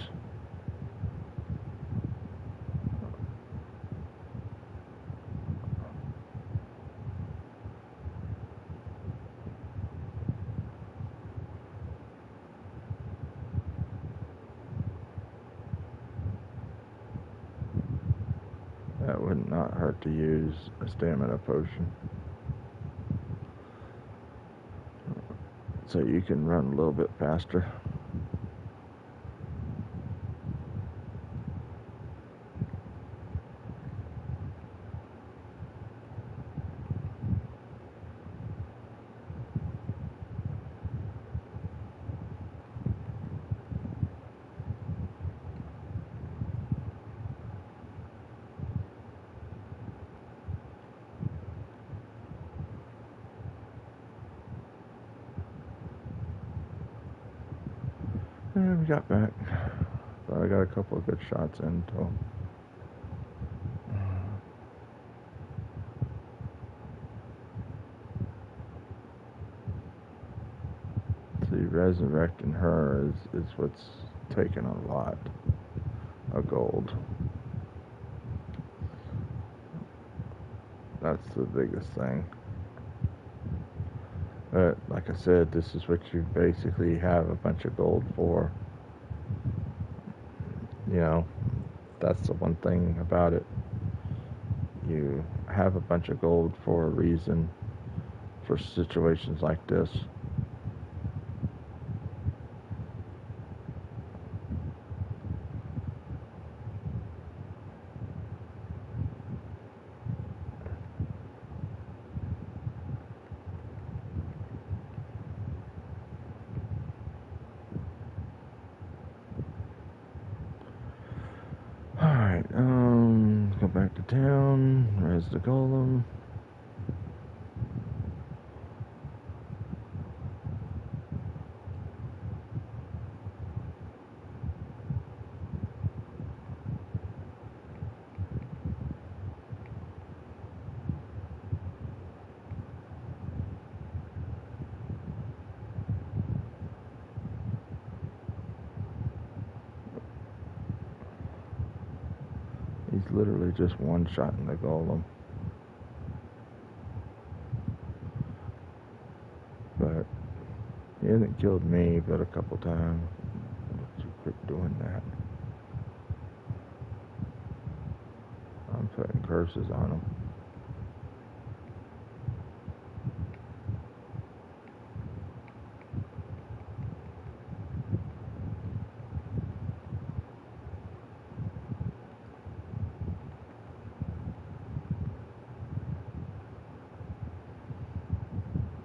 That would not hurt to use a stamina potion. so you can run a little bit faster. And we got back. But I got a couple of good shots into him. See, resurrecting her is what's taking a lot of gold. That's the biggest thing. But like I said, this is what you basically have a bunch of gold for. You know, that's the one thing about it. You have a bunch of gold for a reason, for situations like this. Alright, go back to town, raise the golem. He's literally just one-shotting the golem. But he hasn't killed me but a couple times. Let's quit doing that. I'm putting curses on him.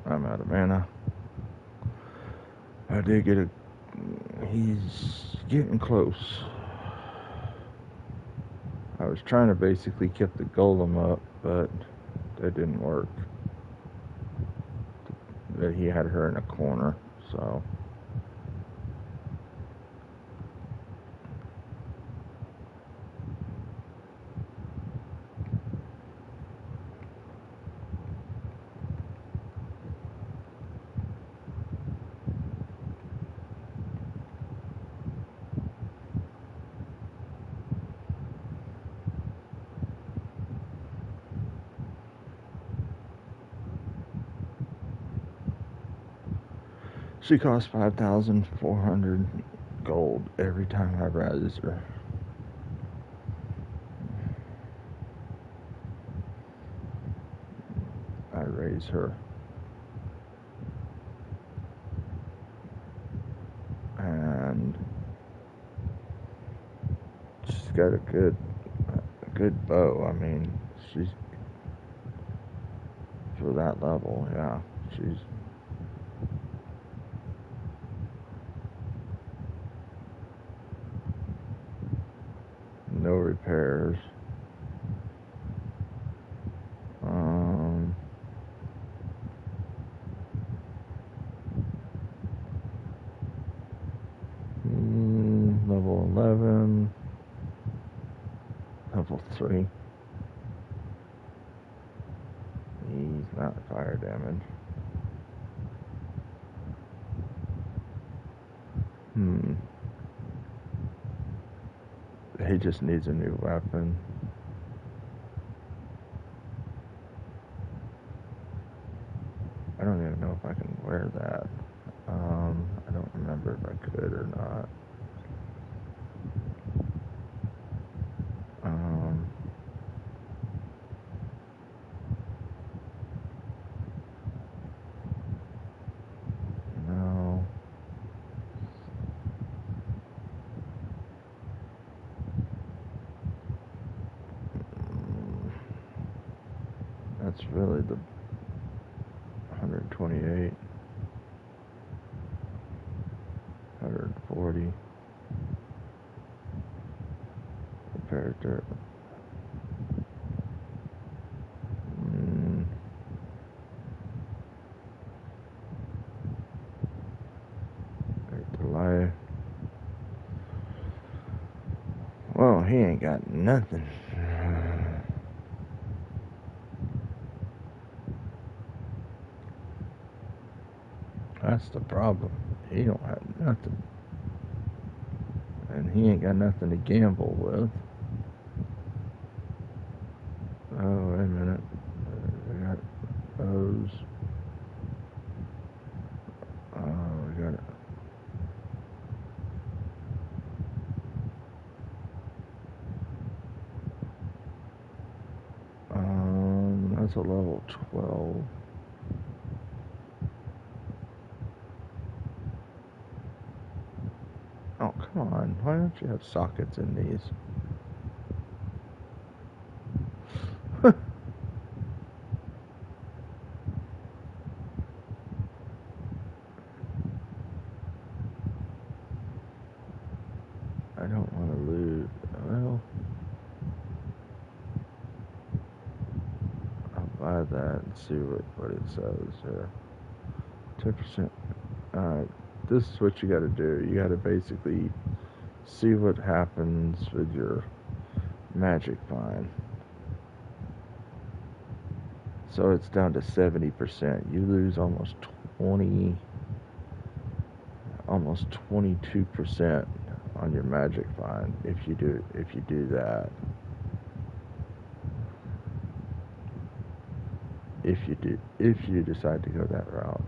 I'm out of mana. I did get a... He's getting close. I was trying to basically keep the golem up, but that didn't work. But he had her in a corner, so... She costs 5,400 gold every time I raise her. I raise her. And she's got a good bow. I mean, she's for that level, yeah. She's no repairs. Level 11, level 3. He's not fire damage. He just needs a new weapon. I don't even know if I can wear that. I don't remember if I could or not. really the 128, 140 compared to life. Well, he ain't got nothing. That's the problem. He don't have nothing. And he ain't got nothing to gamble with. Oh, wait a minute. We got O's. Oh, we got it. That's a level 12. Oh, come on. Why don't you have sockets in these? I don't want to lose. Well, I'll buy that and see what it says here. 10%. Alright, this is what you got to do. You got to basically see what happens with your magic find. So it's down to 70%. You lose almost 22% on your magic find if you do that. If you decide to go that route.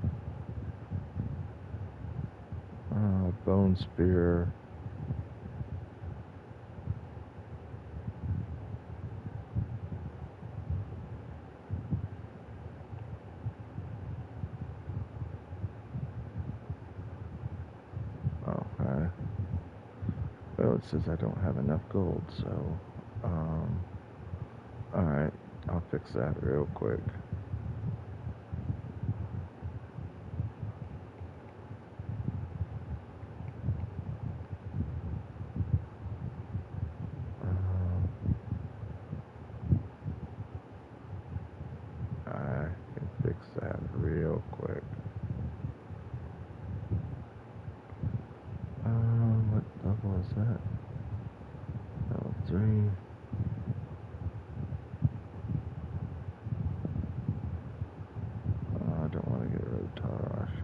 Bone spear. Okay. Well, it says I don't have enough gold, so alright, I'll fix that real quick. I can fix that real quick. What level is that? Level 3. I don't want to get rid of Tarash.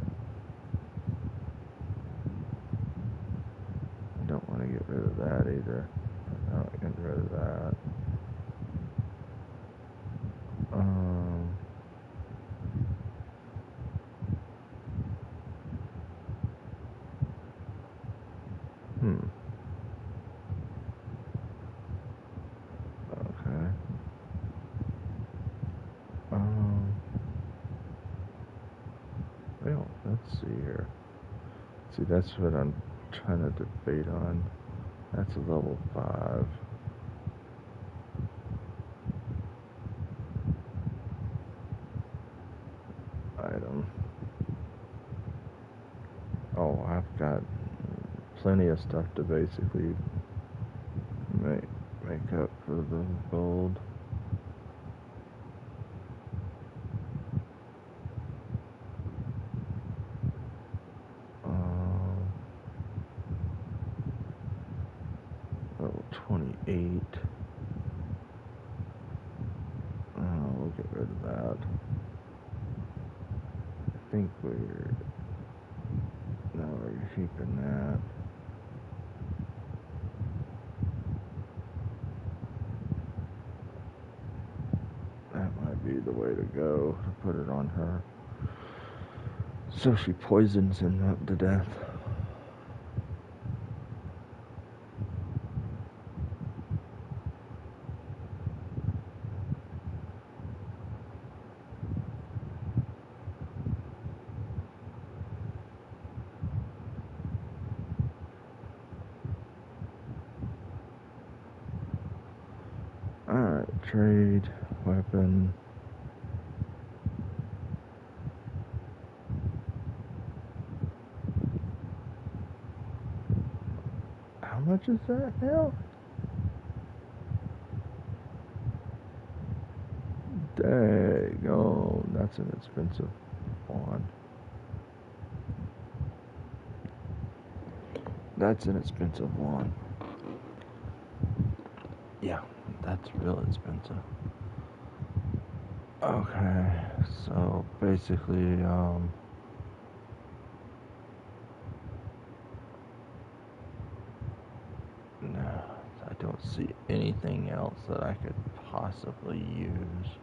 I don't want to get rid of that either. I'm not getting rid of that. Okay. Well, let's see here. See, that's what I'm trying to debate on. That's a level 5. Item. Oh, I've got plenty of stuff to basically make up for the gold. Level 28. We'll get rid of that. I think we're keeping that. That might be the way to go, to put it on her. So she poisons him up to death. Alright, trade, weapon. much is that now? Dang, oh, that's an expensive one. That's an expensive one. Yeah, that's real expensive. Okay, so basically, no, I don't see anything else that I could possibly use.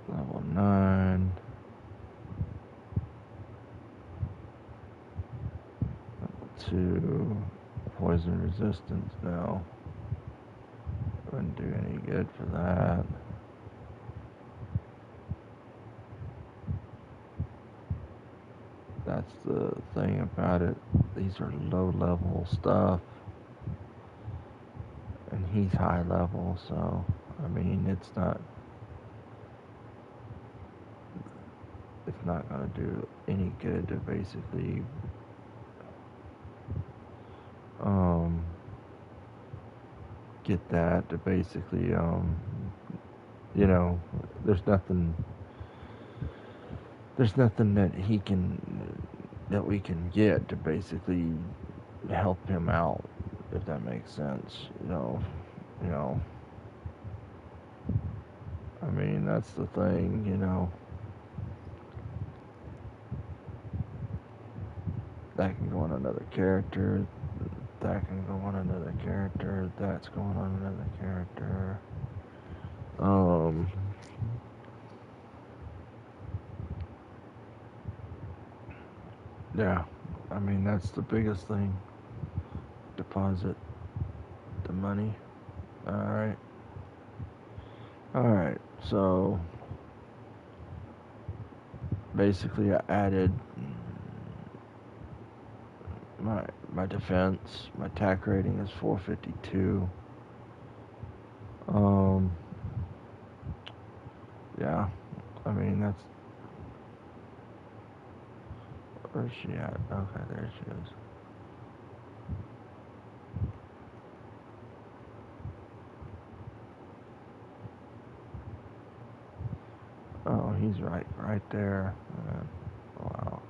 Level 9. Level 2. Poison resistance now. Wouldn't do any good for that. That's the thing about it. These are low level stuff. And he's high level, so I mean it's not gonna do any good to basically get that to basically you know, there's nothing that we can get to basically help him out, if that makes sense. I mean, that's the thing, that can go on another character, that can go on another character, that's going on another character. Yeah, I mean, that's the biggest thing. Deposit the money. Alright, so basically I added my defense. My attack rating is 452. Yeah, I mean, that's... Where's she at? Okay, there she is. Oh, he's right there. Wow.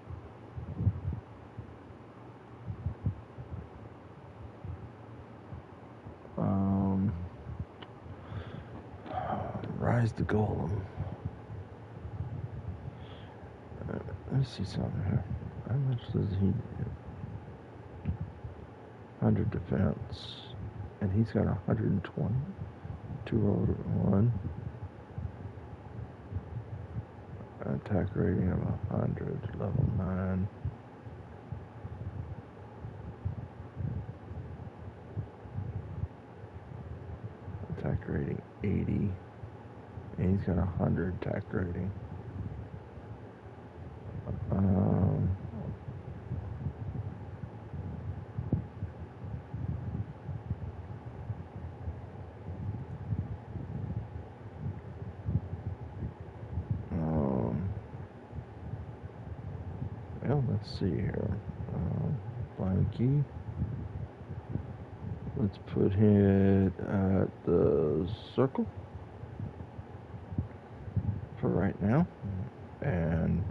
Rise the Golem. Let me see something here. How much does he get? 100 defense. And he's got 120. 201. Attack rating of 100. Level 9. Attack rating 80. And he's got 100 attack rating. Well, let's see here. Blind key. Let's put it at the circle for right now, and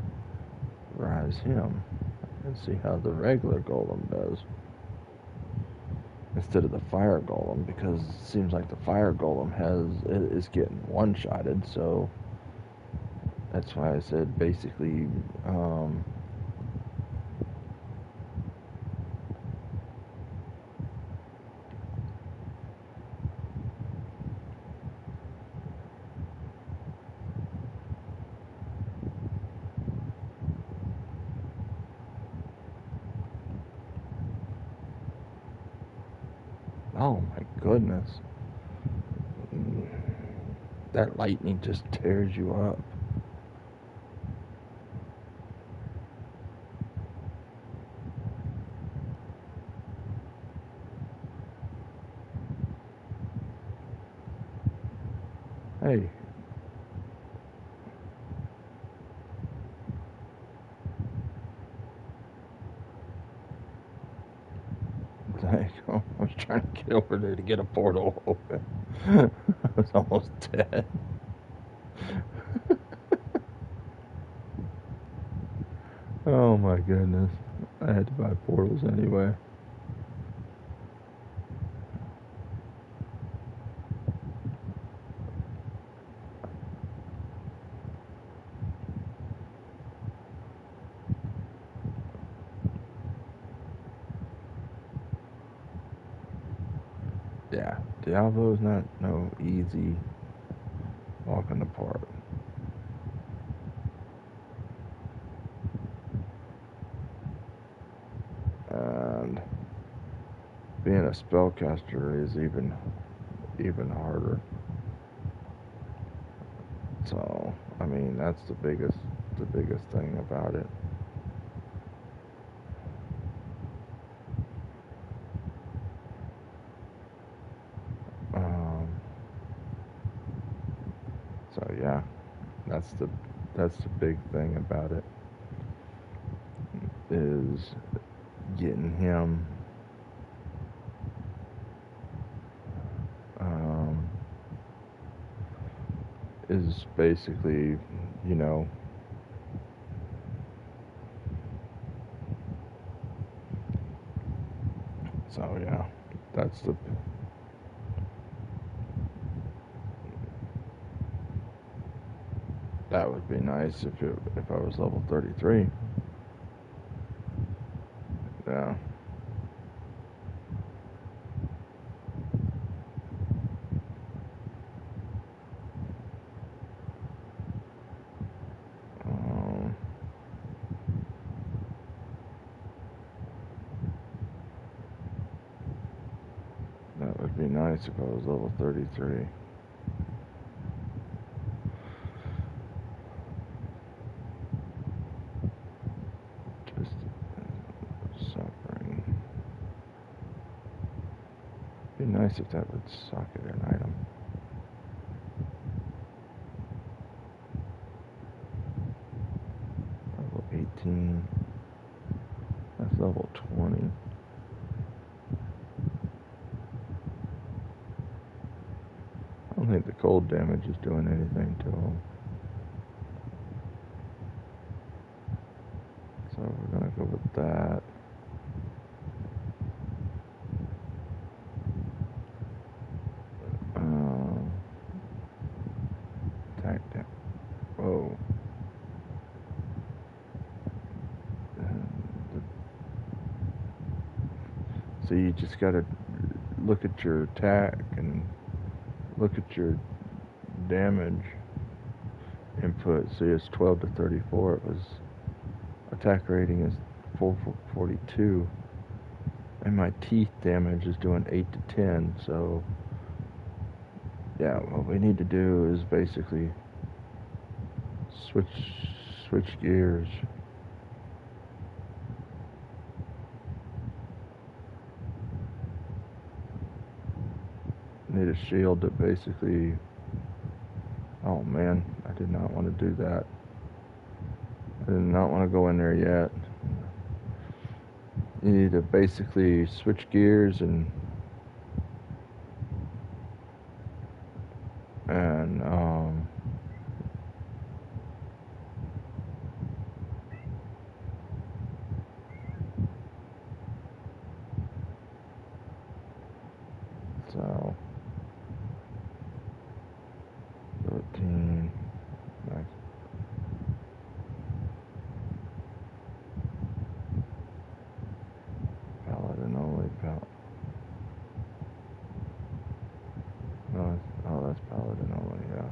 rise him, and see how the regular golem does instead of the fire golem, because it seems like the fire golem is getting one-shotted. So that's why I said basically oh my goodness, that lightning just tears you up. Hey. There you go. I was trying to get over there to get a portal open. I was almost dead. Oh my goodness. I had to buy portals anyway. Yeah, Diablo is not no easy walk in the park. And being a spellcaster is even harder. So, I mean, that's the biggest thing about it. Um, so yeah, that's the big thing about it is getting him is basically, you know, so yeah, that's the that would be nice if I was level 33. Yeah. Um, that would be nice if I was level 33. Just suffering. Be nice if that would socket an item. Level 18. That's level 20. I don't think the cold damage is doing anything to him. So we're gonna go with that. Attack down. Whoa. So you just gotta look at your attack and look at your damage input. See, it's 12 to 34. It was attack rating is 442, and my teeth damage is doing 8 to 10. So yeah, what we need to do is basically switch gears. Need a shield that basically. Oh man, I did not want to do that. I did not want to go in there yet. You need to basically switch gears and so 13 max. Paladin only no, oh, that's Paladin only, yeah.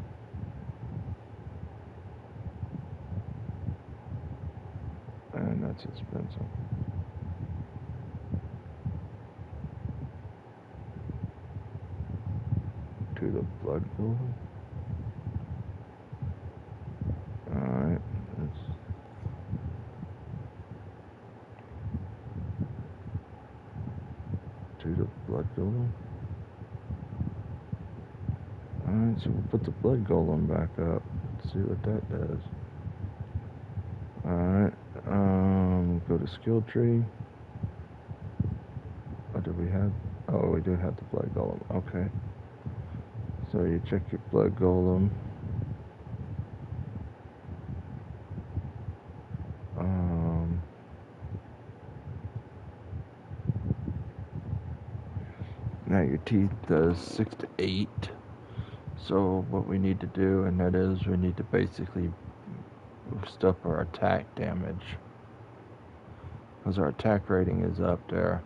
And that's expensive. To the blood golem. Alright, that's to the blood golem. Alright, so we'll put the blood golem back up. Let's see what that does. Alright, go to skill tree. What do we have? Oh, we do have the blood golem. Okay. So you check your blood golem. Now your teeth does 6 to 8. So what we need to do, and that is we need to basically boost up our attack damage, because our attack rating is up there.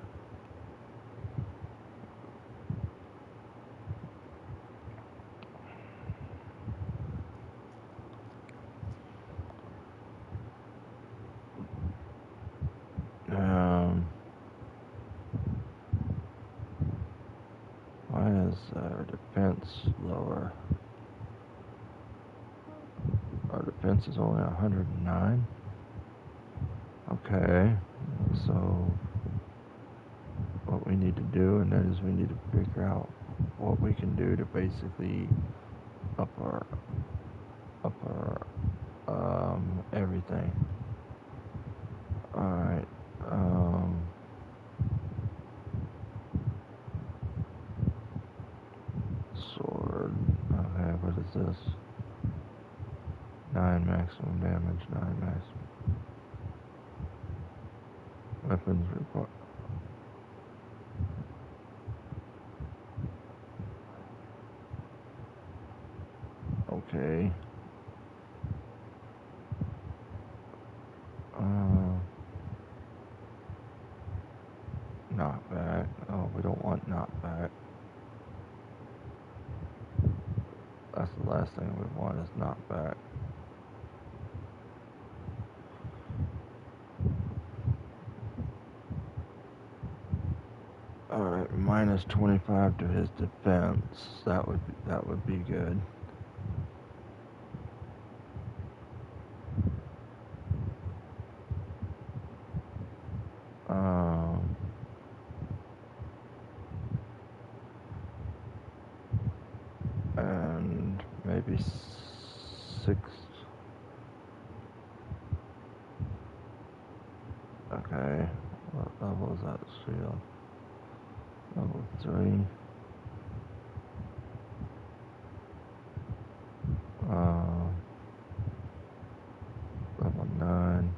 Why is our defense lower? Our defense is only 109. Okay, so what we need to do, and that is we need to figure out what we can do to basically up our everything. Alright, sword. Okay, what is this? 9 maximum damage, 9 maximum. Weapons report. Okay. Knockback. Oh, we don't want knockback. That's the last thing we want is knockback. Alright, minus 25 to his defense. That would be good. And maybe 6. Okay, what level is that shield? Level 3. Level 9.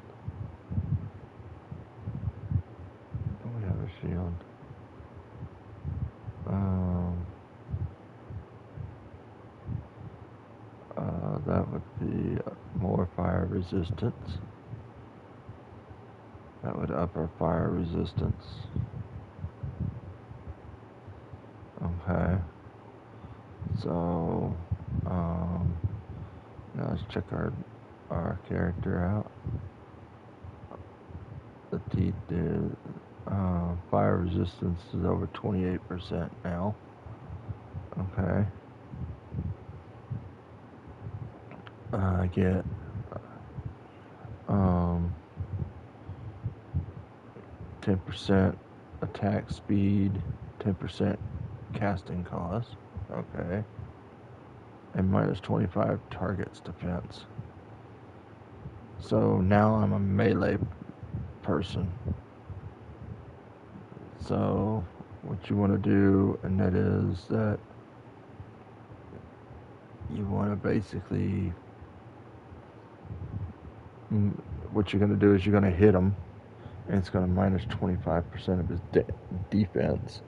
We have a shield. That would be more fire resistance. That would up our fire resistance. Okay. So, now let's check our character out. The teeth is, fire resistance is over 28% now. Okay. I get, 10% attack speed, 10% casting cost. Okay. And minus 25 targets defense. So now I'm a melee person. So what you want to do, and that is that you want to basically, what you're going to do is you're going to hit him, and it's going to minus 25% of his defense,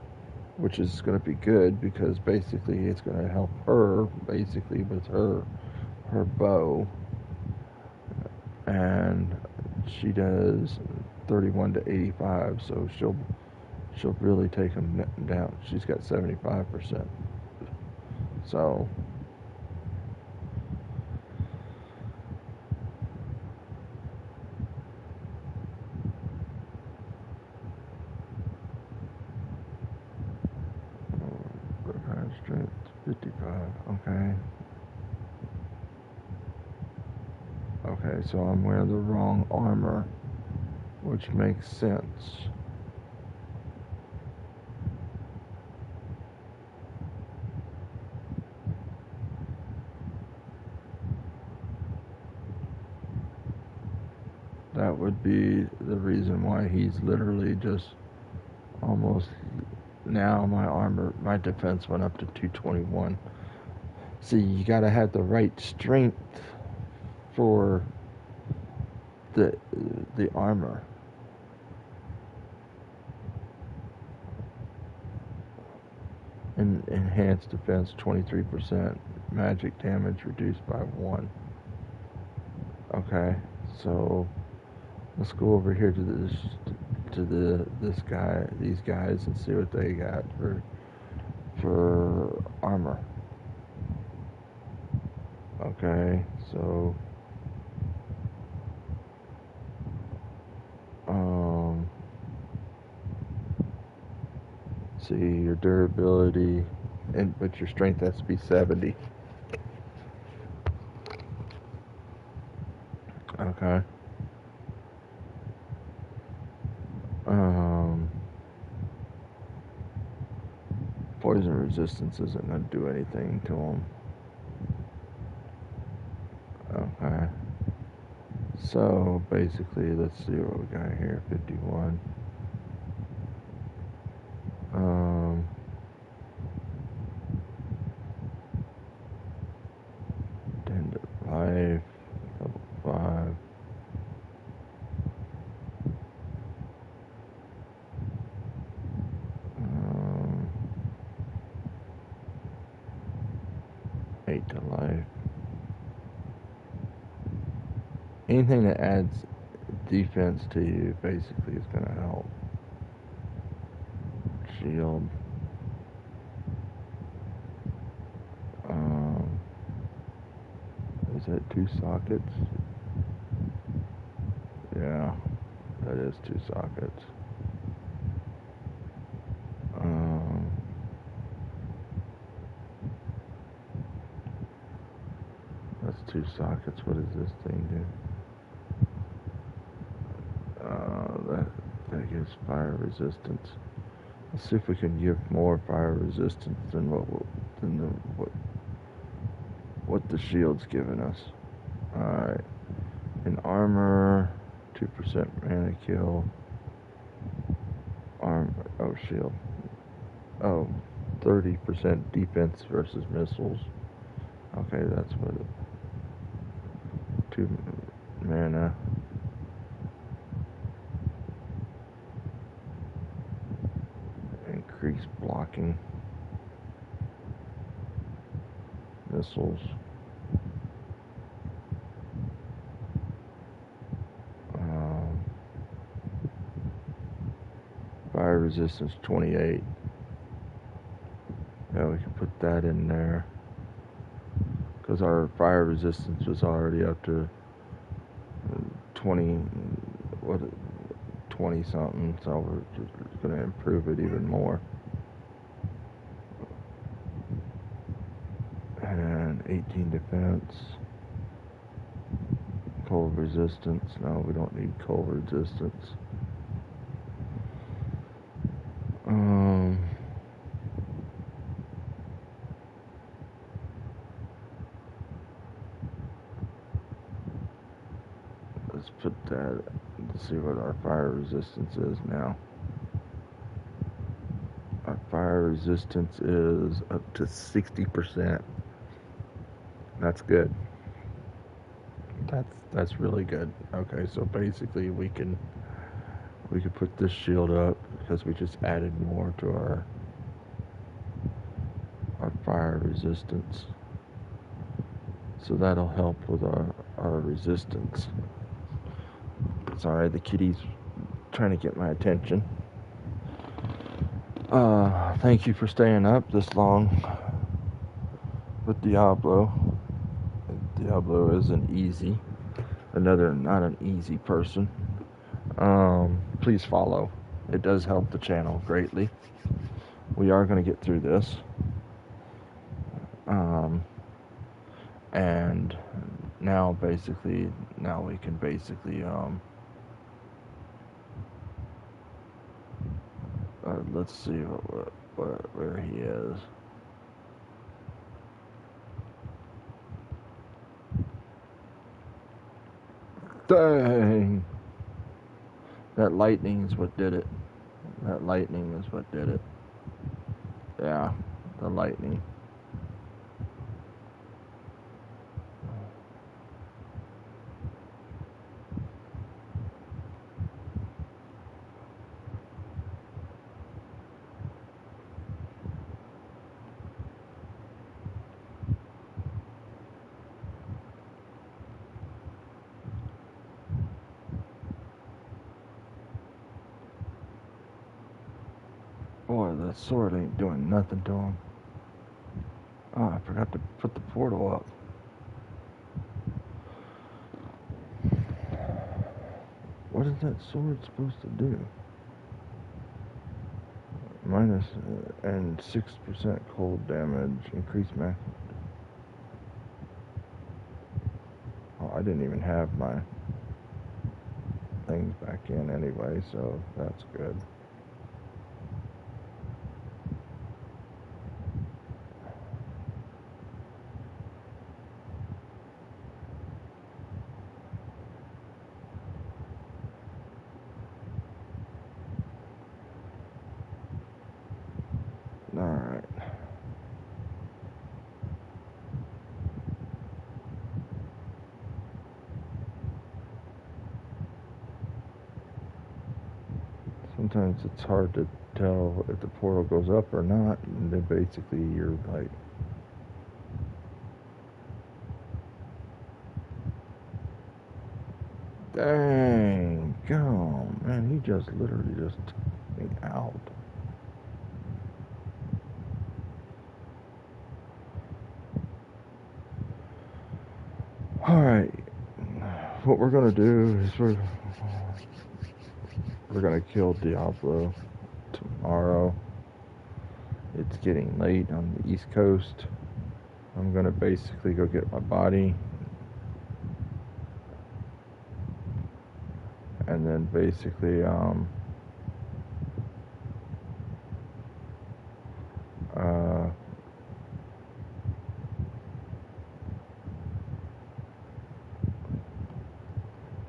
which is going to be good because basically it's going to help her basically with her bow, and she does 31 to 85, so she'll really take him down. She's got 75%. So strength 55. Okay. Okay, so I'm wearing the wrong armor, which makes sense. be the reason why he's literally just almost now my defense went up to 221. See, you gotta have the right strength for the armor. And enhanced defense 23%, magic damage reduced by 1. Okay, so let's go over here to these guys and see what they got for armor. Okay, so see your durability, but your strength has to be 70. Okay. Poison resistance isn't going to do anything to them. Okay. So basically, let's see what we got here. 51. 10 to life. Level 5. Um, 8 to life. Anything that adds defense to you basically is going to help. Shield. Is that 2 sockets? Yeah, that is 2 sockets. That's 2 sockets. What does this thing do? That gives fire resistance. Let's see if we can give more fire resistance than what the shield's giving us. Alright. In armor, 2% mana kill. Shield. 30% defense versus missiles. Okay, that's what 2 mana. Increased blocking. Missiles. Fire resistance 28. Yeah, we can put that in there. Because our fire resistance was already up to 20 something, so we're just going to improve it even more. And 18 defense. Cold resistance. No, we don't need cold resistance. Let's put that, let's see what our fire resistance is now. Our fire resistance is up to 60%. That's good. That's really good. Okay, so basically we can put this shield up because we just added more to our fire resistance. So that'll help with our resistance. Sorry, the kitty's trying to get my attention. Thank you for staying up this long with Diablo. Diablo isn't easy. Not an easy person. Please follow. It does help the channel greatly. We are going to get through this. And now we can basically, let's see where he is. Dang. That lightning is what did it. That lightning is what did it. Yeah, the lightning. Boy, that sword ain't doing nothing to him. Oh, I forgot to put the portal up. What is that sword supposed to do? Minus and 6% cold damage. Increase max. Oh, I didn't even have my things back in anyway, so that's good. Alright. Sometimes it's hard to tell if the portal goes up or not, and then basically you're like, dang, go, man, he just literally just took me out. Alright, what we're gonna do is we're gonna kill Diablo tomorrow. It's getting late on the East Coast. I'm gonna basically go get my body, and then basically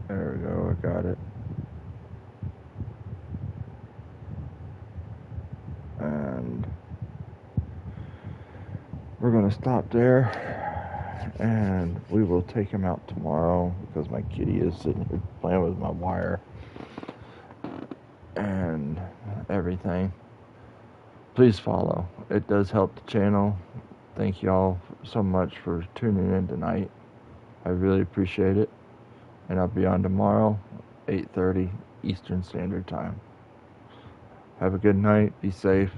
there we go, I got it. And we're gonna stop there, and we will take him out tomorrow because my kitty is sitting here playing with my wire and everything. Please follow. It does help the channel. Thank y'all so much for tuning in tonight. I really appreciate it. And I'll be on tomorrow, 8:30 Eastern Standard Time. Have a good night. Be safe.